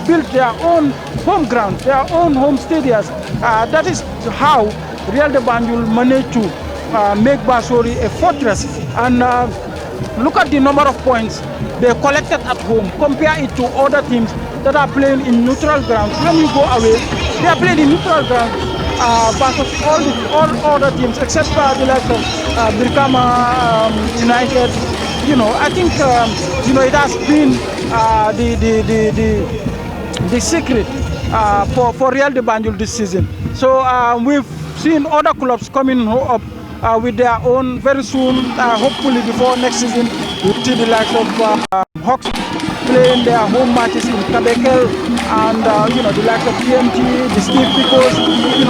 [SPEAKER 5] build their own home grounds, their own home stadiums. That is how Real de Banjul managed to make Basori a fortress. And look at the number of points they collected at home. Compare it to other teams that are playing in neutral grounds. When you go away, they are playing in neutral grounds versus all other teams except the likes of Birkama United. You know, I think it has been the secret for Real de Banjul this season. So we've seen other clubs coming up with their own very soon. Hopefully before next season, we'll see the likes of Hawks playing their home matches in Kabekel, and the likes of TMT, the Steve Picos,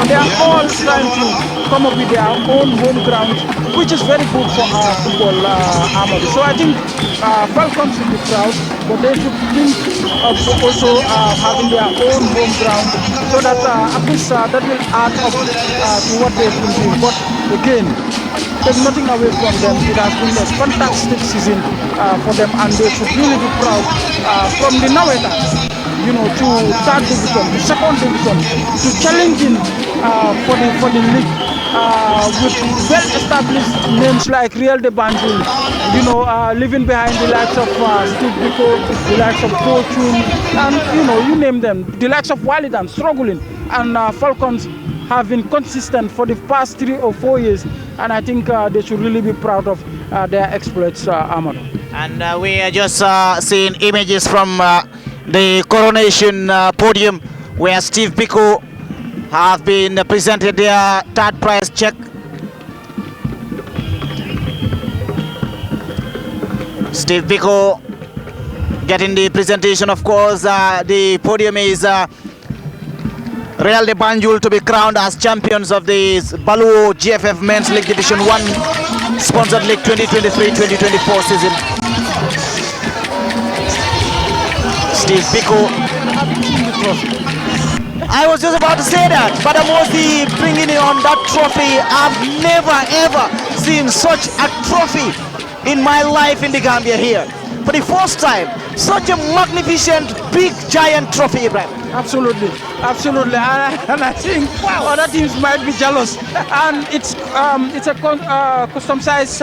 [SPEAKER 5] they are all trying to come up with their own home grounds, which is very good for our football armory. So I think Falcons should be proud, but they should think of also having their own home ground, so that at least that will add up to what they've been doing. But again, there's nothing away from them. It has been a fantastic season for them, and they should really be proud from the Nawetas, to third division, to second division, to challenging for the league with well-established names like Real de Banjul, living behind the likes of Steve Biko, the likes of Fortune, and you name them, the likes of Walidan struggling, and Falcons have been consistent for the past 3 or 4 years, and I think they should really be proud of their exploits, Ahmad.
[SPEAKER 4] And we are just seeing images from the Coronation podium, where Steve Biko have been presented their third prize check. Steve Biko getting the presentation, of course. The podium is Real de Banjul to be crowned as champions of the Baluo GFF Men's League Division 1 Sponsored League 2023-2024 season. Steve Biko. I was just about to say that, but Amosi bringing on that trophy. I've never ever seen such a trophy in my life in the Gambia here. For the first time, such a magnificent, big, giant trophy, Ibrahim.
[SPEAKER 5] Absolutely, absolutely. And I think
[SPEAKER 2] other teams might be jealous. And it's a custom-sized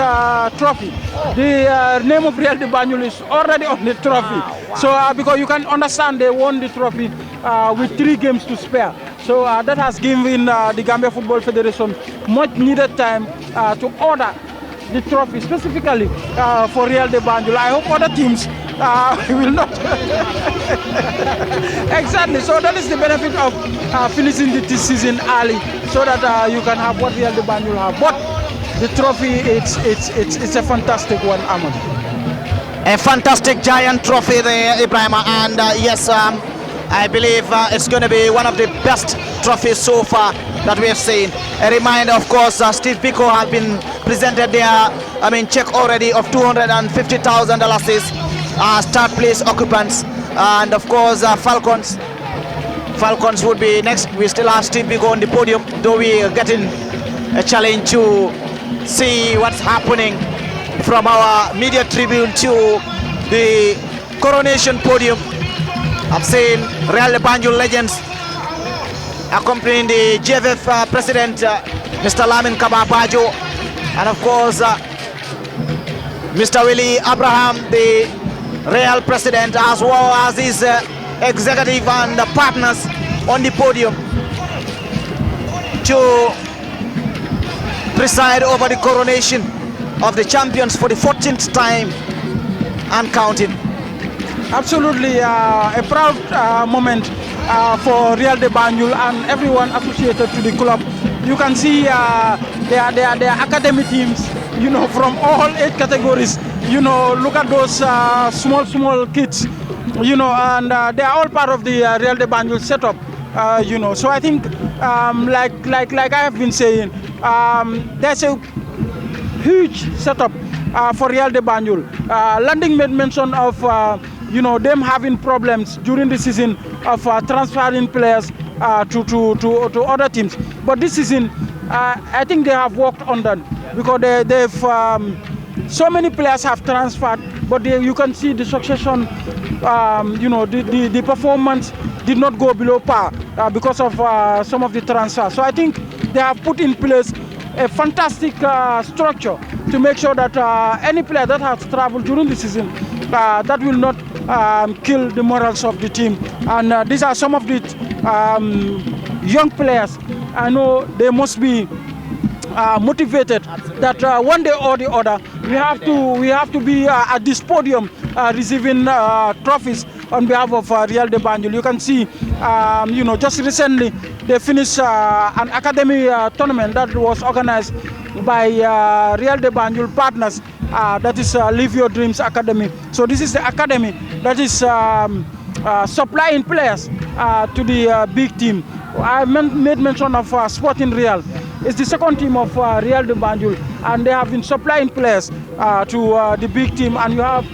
[SPEAKER 2] trophy. The name of Real de Banjul is already on the trophy. So because you can understand, they won the trophy with 3 games to spare. So that has given the Gambia Football Federation much needed time to order the trophy specifically for Real de Banjul. I hope other teams will not. Exactly. So that is the benefit of finishing this season early, so that you can have what Real de Banjul have. But the trophy, it's a fantastic one, Ahmad.
[SPEAKER 4] A fantastic giant trophy there, Ibrahima, and yes, I believe it's going to be one of the best trophies so far that we have seen. A reminder, of course, Steve Biko has been presented there, check already of $250,000 start place occupants, and of course Falcons would be next. We still have Steve Biko on the podium, though we are getting a challenge to see what's happening from our media tribune to the Coronation podium. I've seen Real de Banjul legends accompanying the GFF president, Mr. Lamin Kababajo, and of course Mr. Willie Abraham, the Real president, as well as his executive and partners on the podium to preside over the coronation of the champions for the 14th time and counting.
[SPEAKER 2] Absolutely a proud moment for Real de Banjul and everyone associated to the club. You can see their academy teams, from all 8 categories. Look at those small kids, and they are all part of the Real de Banjul setup. So I think, like I have been saying, there's a huge setup for Real de Banjul. Landing made mention of them having problems during the season of transferring players to other teams. But this season, I think they have worked on that, because they've so many players have transferred, but you can see the succession. The performance did not go below par because of some of the transfers. So I think they have put in place a fantastic structure to make sure that any player that has traveled during the season, that will not kill the morals of the team. And these are some of the young players. I know they must be motivated that one day or the other we have to be at this podium receiving trophies on behalf of Real de Banjul. You can see, just recently they finished an academy tournament that was organized by Real de Banjul partners. That is Live Your Dreams Academy. So this is the academy that is supplying players to the big team. I made mention of Sporting Real. It's the second team of Real de Banjul, and they have been supplying players to the big team. And you have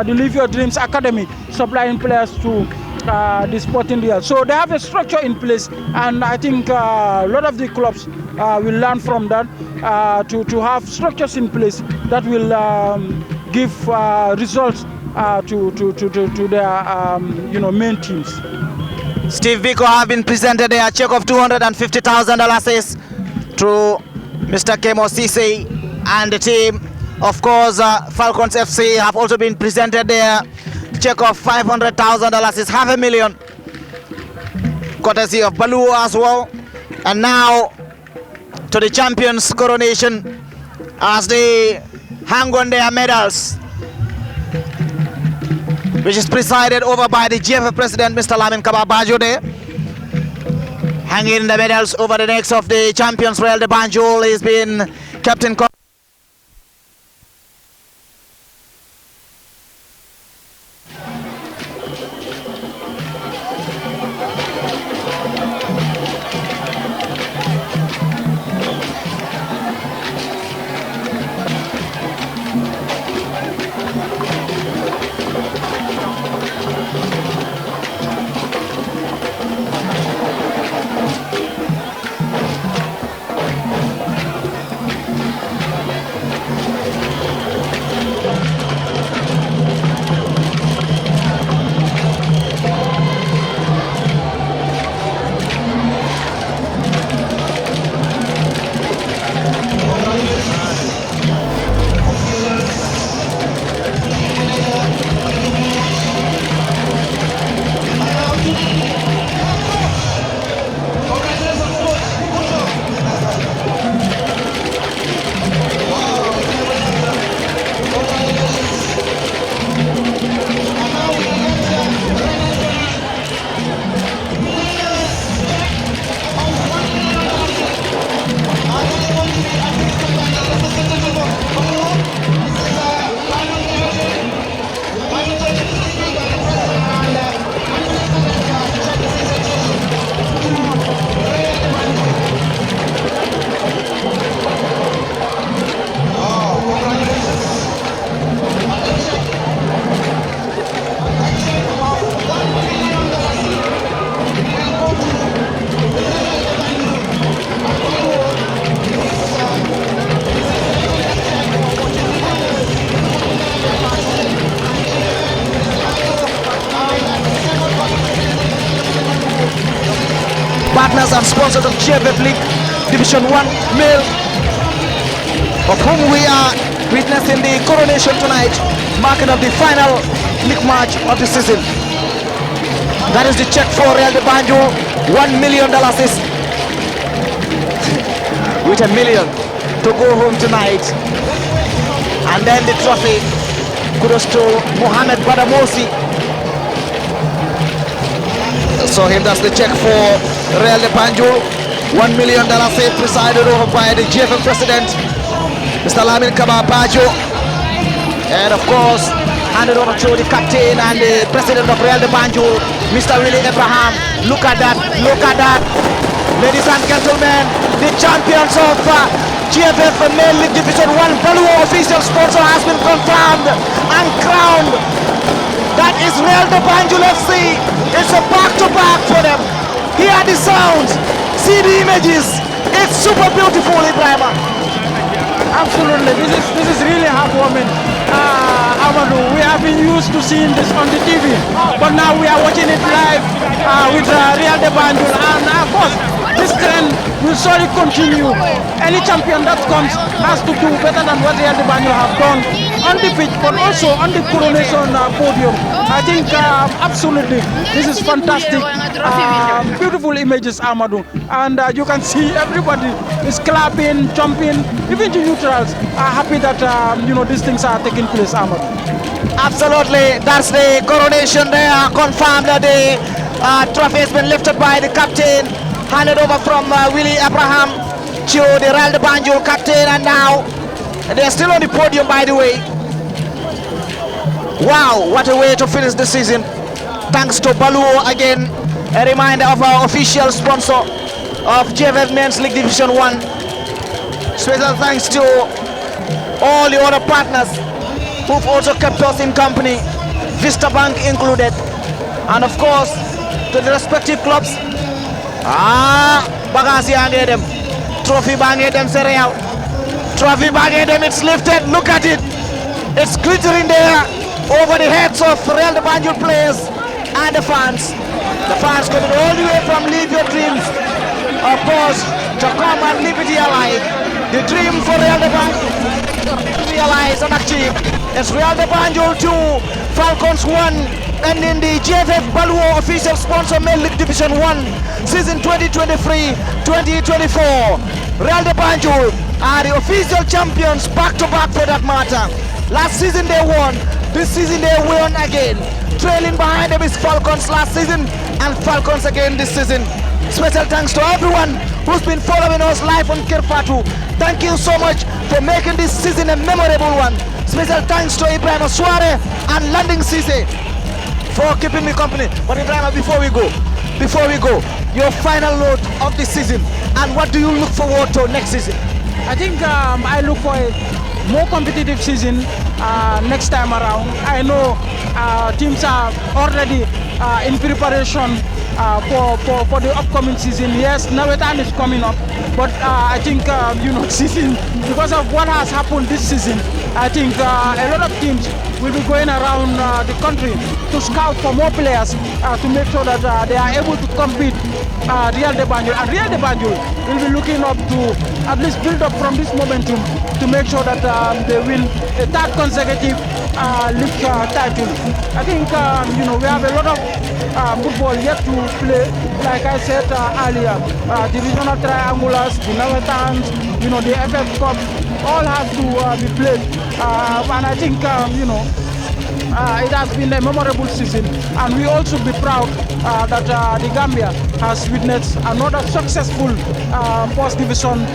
[SPEAKER 2] the Live Your Dreams Academy supplying players to the Sporting Real. So they have a structure in place, and I think a lot of the clubs will learn from that to have structures in place that will give results to their main teams.
[SPEAKER 4] Steve Biko have been presented a check of $250,000 to Mr. Kemo Sisi and the team. Of course, Falcons FC have also been presented their check of $500,000, is $500,000, courtesy of Baloo as well. And now to the champions coronation as they hang on their medals, which is presided over by the GFF president, Mr. Lamin Kababajo there. Hanging the medals over the necks of the champions, Real de Banjul. He's been Captain partners and sponsors of GFF League Division 1 male, of whom we are witnessing the coronation tonight, marking of the final league match of the season. That is the check for Real de Banjul, $1 million is with $1 million to go home tonight. And then the trophy, kudos to Mohamed Badamosi. So him, that's the check for Real de Banjul, $1 million presided over by the GFF president, Mr. Lamin Kababajo. And of course, handed over to the captain and the president of Real de Banjul, Mr. Willie Abraham. Look at that, look at that. Ladies and gentlemen, the champions of GFF Male League Division 1 Baluo official sponsor has been confirmed and crowned. That is Real de Banjul FC. It's a back-to-back for them. Hear the sounds, see the images. It's super beautiful, Ibrahima.
[SPEAKER 5] Absolutely, this is really heartwarming. Amadou, we have been used to seeing this on the TV, but now we are watching it live with Real de Banjul, and of course, this trend will surely continue. Any champion that comes has to do better than what Real de Banjul have done on the pitch, but also on the coronation podium. I think absolutely, this is fantastic. Beautiful images, Amadou, and you can see everybody is clapping, jumping. Even the neutrals are happy that these things are taking place, Amadou.
[SPEAKER 4] Absolutely, that's the coronation there. Confirmed that the trophy has been lifted by the captain, handed over from Willie Abraham to the Real de Banjul captain, and now they're still on the podium, by the way. Wow, what a way to finish the season. Thanks to Baluo again, a reminder of our official sponsor of GFF Men's League Division 1. Special thanks to all the other partners who've also kept us in company, Vista Bank included, and of course to the respective clubs. Bagasi angé dem, trophy bangé dem Real, trophy bangé dem, it's lifted. Look at it, it's glittering there over the heads of Real de Banjul players and the fans. The fans coming all the way from Live Your Dreams, of course, to come and live it alive. The dream for Real de Banjul realized and achieved. It's Real de Banjul 2, Falcons 1, and in the GFF Baluo official sponsor Male League Division 1, season 2023-2024. Real de Banjul are the official champions back-to-back for that matter. Last season they won, this season they won again. Trailing behind them is Falcons last season and Falcons again this season. Special thanks to everyone who's been following us live on Kirfatu. Thank you so much for making this season a memorable one. Special thanks to Ibrahim Suare and Landing Cisse for keeping me company. But Ibrahim, before we go, your final note of the season and what do you look forward to next season?
[SPEAKER 5] I think I look for a more competitive season next time around. I know teams are already in preparation for the upcoming season. Yes, Nawetan is coming up, but I think season, because of what has happened this season, I think a lot of teams will be going around the country to scout for more players to make sure that they are able to compete Real de Banjul. And Real de Banjul will be looking up to at least build up from this momentum to make sure that they win a third consecutive league title. I think we have a lot of football yet to play. Like I said earlier, the regional triangulars, the Nawetans, the FF Cup, all have to be played. And I think it has been a memorable season, and we also be proud that the Gambia has witnessed another successful post-division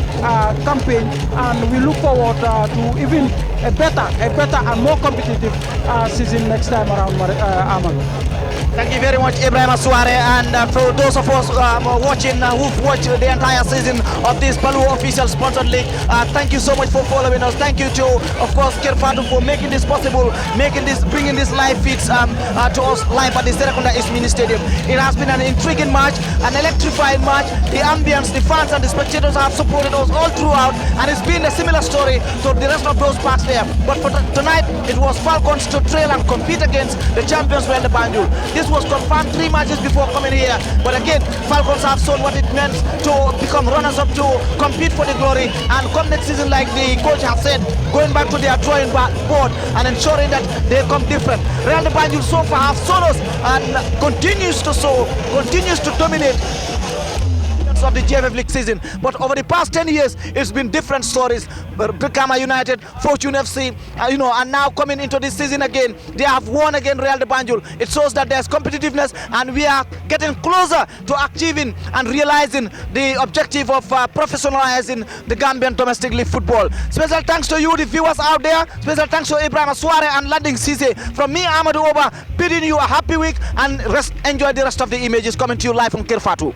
[SPEAKER 5] campaign, and we look forward to even a better and more competitive season next time around, Ahmad.
[SPEAKER 4] Thank you very much, Ibrahim Suare, and for those of us watching who've watched the entire season of this Baluo official sponsored league, thank you so much for following us. Thank you to, of course, Kirfatu for making this possible, bringing this live feeds to us live at the Serekunda East Mini Stadium. It has been an intriguing match, an electrifying match. The ambience, the fans and the spectators have supported us all throughout, and it's been a similar story to the rest of those parts there. But for tonight, it was Falcons to trail and compete against the champions Real de Banjul. This This was confirmed 3 matches before coming here. But again, Falcons have shown what it meant to become runners-up, to compete for the glory, and come next season, like the coach has said, going back to their drawing board and ensuring that they come different. Real de Banjul so far have shown us and continues to dominate of the GFF League season. But over the past 10 years, it's been different stories. Brikama United, Fortune FC, and now coming into this season again, they have won again Real de Banjul. It shows that there's competitiveness, and we are getting closer to achieving and realizing the objective of professionalizing the Gambian domestic league football. Special thanks to you, the viewers out there. Special thanks to Ibrahim Suare and Landing Cisse. From me, Amadou Oba, bidding you a happy week, and enjoy the rest of the images coming to you live from Kirfatu.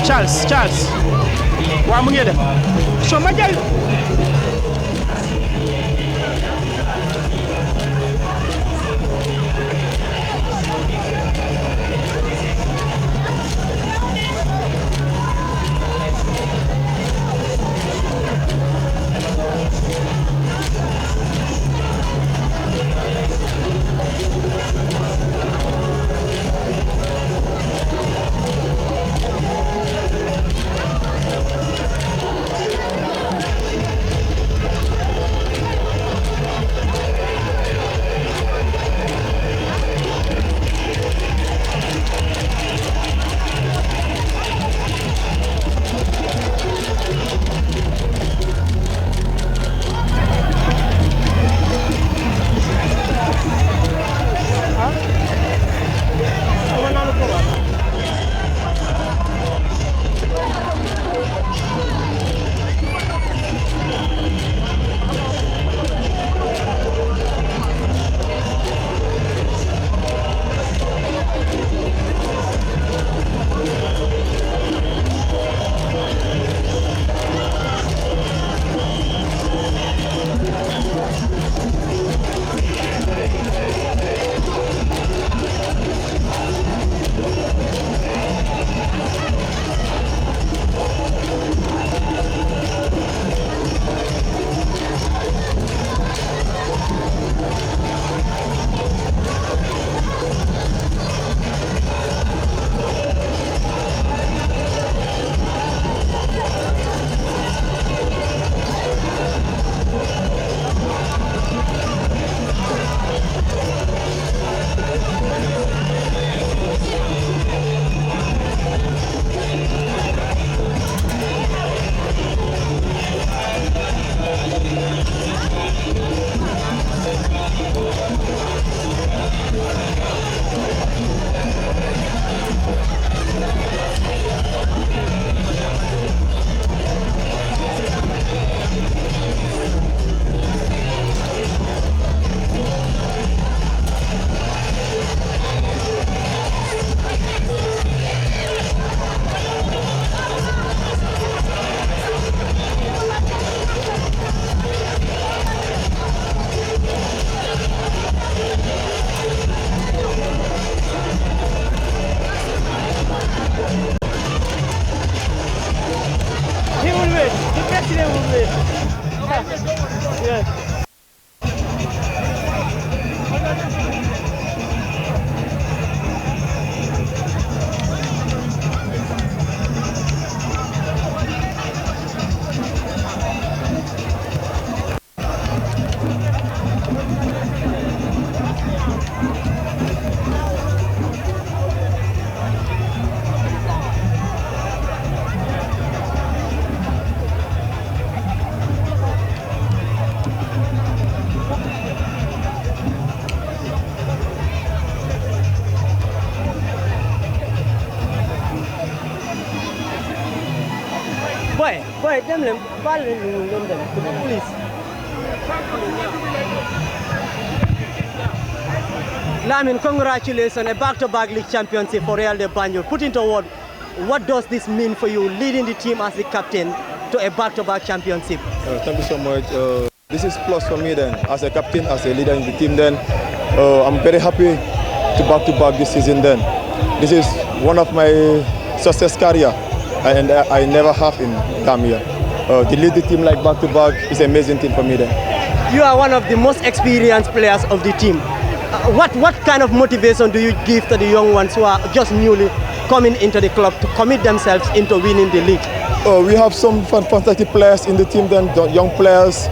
[SPEAKER 2] Charles waaw mu ngi def so ma jël
[SPEAKER 10] Boy, them please. Lamin, congratulations, a back-to-back league championship for Real de Banjul. Put into word, what does this mean for you, leading the team as the captain to a back-to-back championship?
[SPEAKER 11] Thank you so much. This is plus for me then, as a captain, as a leader in the team then. I'm very happy to back-to-back this season then. This is one of my success career, and I never have in Gambia. To lead the team like back-to-back is an amazing thing for me then.
[SPEAKER 10] You are one of the most experienced players of the team. What kind of motivation do you give to the young ones who are just newly coming into the club to commit themselves into winning the league?
[SPEAKER 11] We have some fantastic players in the team then, young players,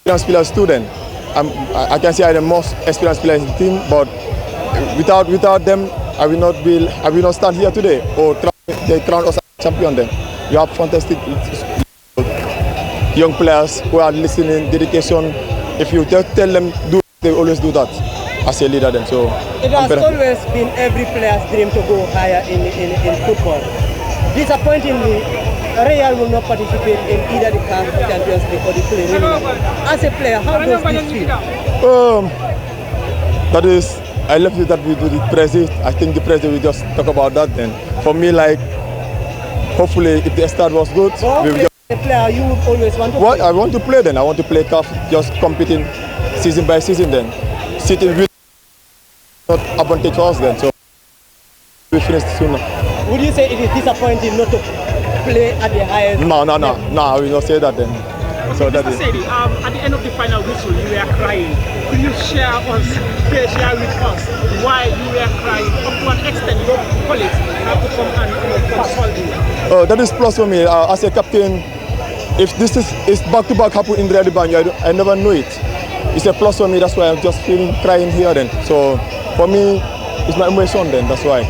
[SPEAKER 11] experienced players too then. I can say I'm the most experienced player in the team, but without them, I will not stand here today or they crown us champion then. You have fantastic young players who are listening, dedication. If you just tell them do, they always do that as a leader then. So
[SPEAKER 10] it has always been every player's dream to go higher in football. Disappointingly, Real will not participate in either the CAF Champions League or the preliminary. As a player, how does this feel?
[SPEAKER 11] That is, I left that with the president. I think the president will just talk about that then. For me, like, hopefully, if the start was good, we will
[SPEAKER 10] the player you would always want to
[SPEAKER 11] what
[SPEAKER 10] play.
[SPEAKER 11] I want to play then. I want to play CAF, just competing season by season then. Sitting with not advantage for us then. So we finish sooner.
[SPEAKER 10] Would you say it is disappointing not to play at the highest?
[SPEAKER 11] No, I will not say that then. So that is.
[SPEAKER 2] Sadie, at the end of the final whistle, you were crying. Could you share with us why you were crying? Up to an extent, your colleagues have to come and console you.
[SPEAKER 11] That is plus for me as a captain. If this is back-to-back happen in Real Banjo, I never knew it. It's a plus for me. That's why I'm just feeling crying here then. So for me, it's my emotion then. That's why.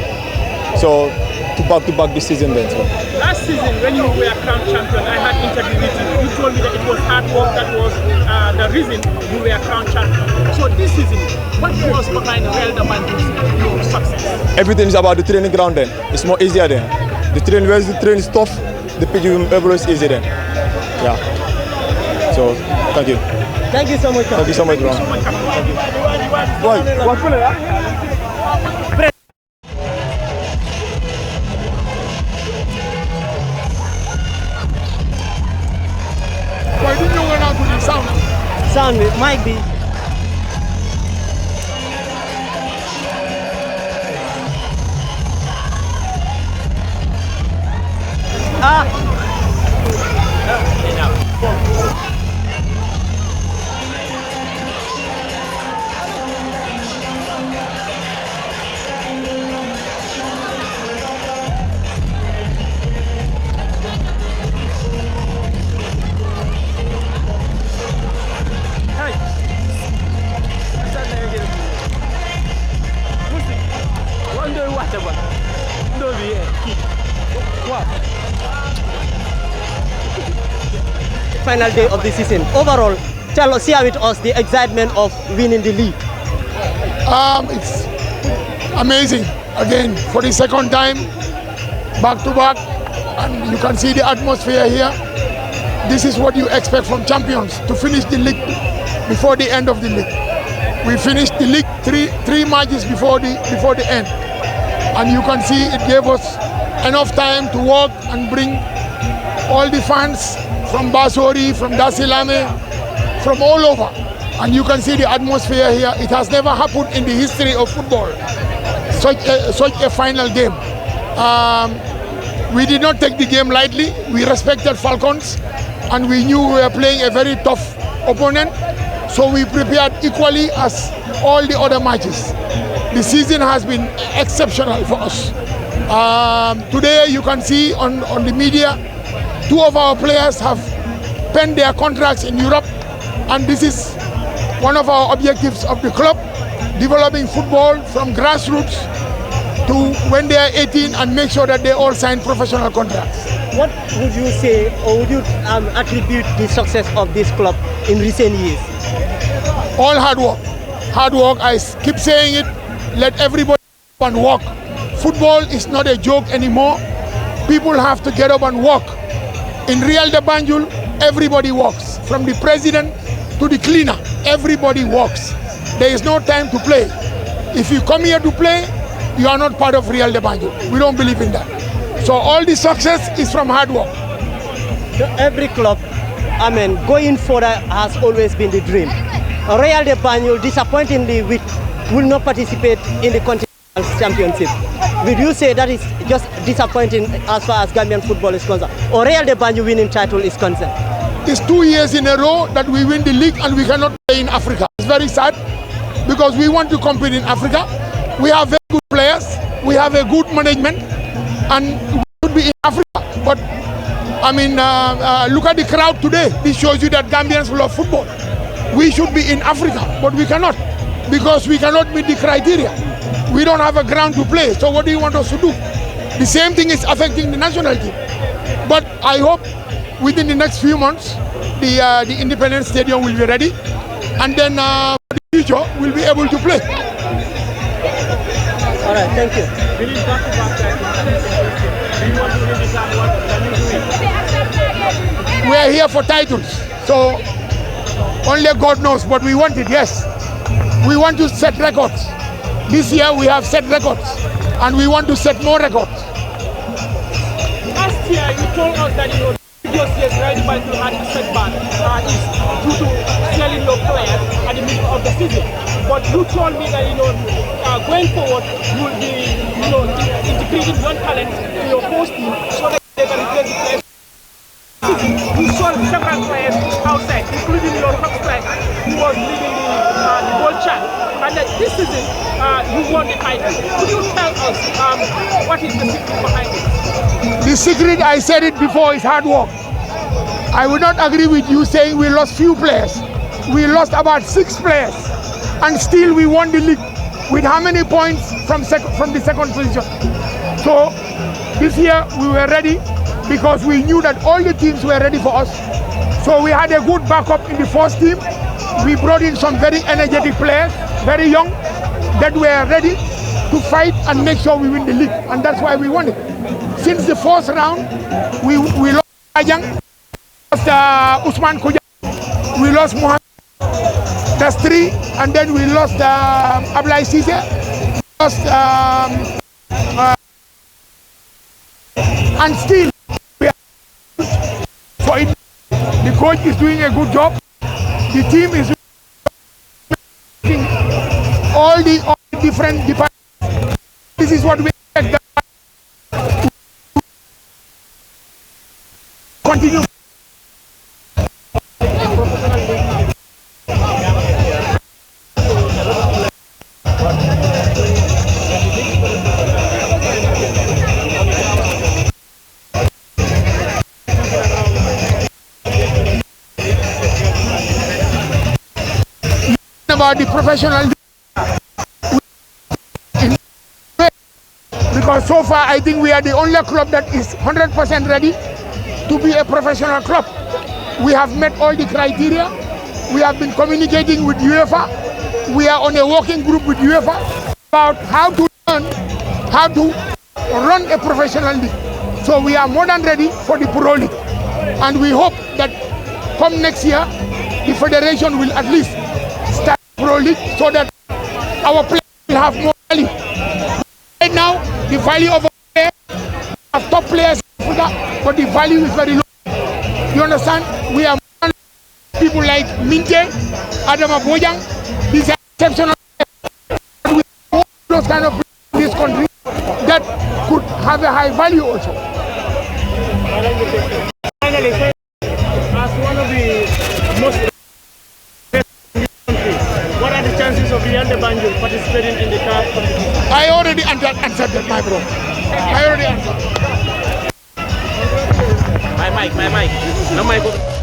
[SPEAKER 11] So to back this season then. So.
[SPEAKER 2] Last season, when you were crowned champion, I had interview with you. You told me that it was hard work that was the reason you were crowned champion. So this season, what was behind Real Banjo's success?
[SPEAKER 11] Everything is about the training ground then. It's more easier then. The training, where the training is tough, the pitch is easy then. Yeah. So thank you.
[SPEAKER 10] Thank you so much.
[SPEAKER 11] Thank you so much, bro.
[SPEAKER 10] Sound it might be. Final day of the season. Overall, share with us the excitement of winning the league.
[SPEAKER 12] It's amazing. Again, for the second time, back to back, and you can see the atmosphere here. This is what you expect from champions, to finish the league before the end of the league. We finished the league three matches before the end, and you can see it gave us enough time to work and bring all the fans from Basori, from Dasilame, from all over. And you can see the atmosphere here. It has never happened in the history of football, such a final game. We did not take the game lightly. We respected Falcons, and we knew we were playing a very tough opponent. So we prepared equally as all the other matches. The season has been exceptional for us. Today you can see on the media, 2 of our players have penned their contracts in Europe, and this is one of our objectives of the club, developing football from grassroots to when they are 18 and make sure that they all sign professional contracts.
[SPEAKER 10] What would you say, or would you attribute the success of this club in recent years?
[SPEAKER 12] All hard work. Hard work, I keep saying it, let everybody up and work. Football is not a joke anymore. People have to get up and work. In Real de Banjul, everybody works. From the president to the cleaner, everybody works. There is no time to play. If you come here to play, you are not part of Real de Banjul. We don't believe in that. So all the success is from hard work.
[SPEAKER 10] Every club, going forward has always been the dream. Real de Banjul, disappointingly, will not participate in the Continental Championship. Would you say that is just disappointing as far as Gambian football is concerned, or Real de Banjul winning title is concerned?
[SPEAKER 12] It's 2 years in a row that we win the league and we cannot play in Africa. It's very sad because we want to compete in Africa. We have very good players, we have a good management, and we should be in Africa. But look at the crowd today. This shows you that Gambians love football. We should be in Africa, but we cannot, because we cannot meet the criteria. We don't have a ground to play, so what do you want us to do? The same thing is affecting the national team. But I hope within the next few months, the Independence Stadium will be ready, and then for the future, we'll be able to play.
[SPEAKER 10] All right, thank you.
[SPEAKER 12] We are here for titles, so only God knows, but we want it, yes. We want to set records. This year we have set records, and we want to set more records.
[SPEAKER 2] Last year you told us that previous years Real Banjul had a setback is due to selling your players at the middle of the season. But you told me that going forward you will be integrating young talent to your host team so that they can replace the players. You sold several players outside, including your top striker who was leading the goal chart. And this season you won the title. Could you tell us what is the secret behind it?
[SPEAKER 12] The secret, I said it before, is hard work. I would not agree with you saying we lost few players. We lost about 6 players, and still we won the league with how many points from the second position. So this year we were ready because we knew that all the teams were ready for us. So we had a good backup in the first team. We brought in some very energetic players, very young, that were ready to fight and make sure we win the league, and that's why we won it. Since the first round, we lost Ajang, lost Usman Kuja, we lost Muhammad, that's 3, and then we lost Ablai Sise, lost and still we are for it. The coach is doing a good job. The team is doing all the different departments. This is what we expect. Continue. About the professional, because so far I think we are the only club that is 100% ready to be a professional club. We have met all the criteria. We have been communicating with UEFA. We are on a working group with UEFA about how to learn how to run a professional league. So we are more than ready for the Pro League, and we hope that come next year the federation will at least start Pro League so that our players will have more value. Right now, the value of our players, we have top players in Africa, but the value is very low. You understand? We have people like Minte, Adama Bojang. These are exceptional players. We have those kind of players in this country that could have a high value also.
[SPEAKER 2] Finally, as one of the most what are the chances of Real Banjul participating in the CAF competition?
[SPEAKER 12] I already answered that, my bro. I already answered.
[SPEAKER 2] My mic. No mic.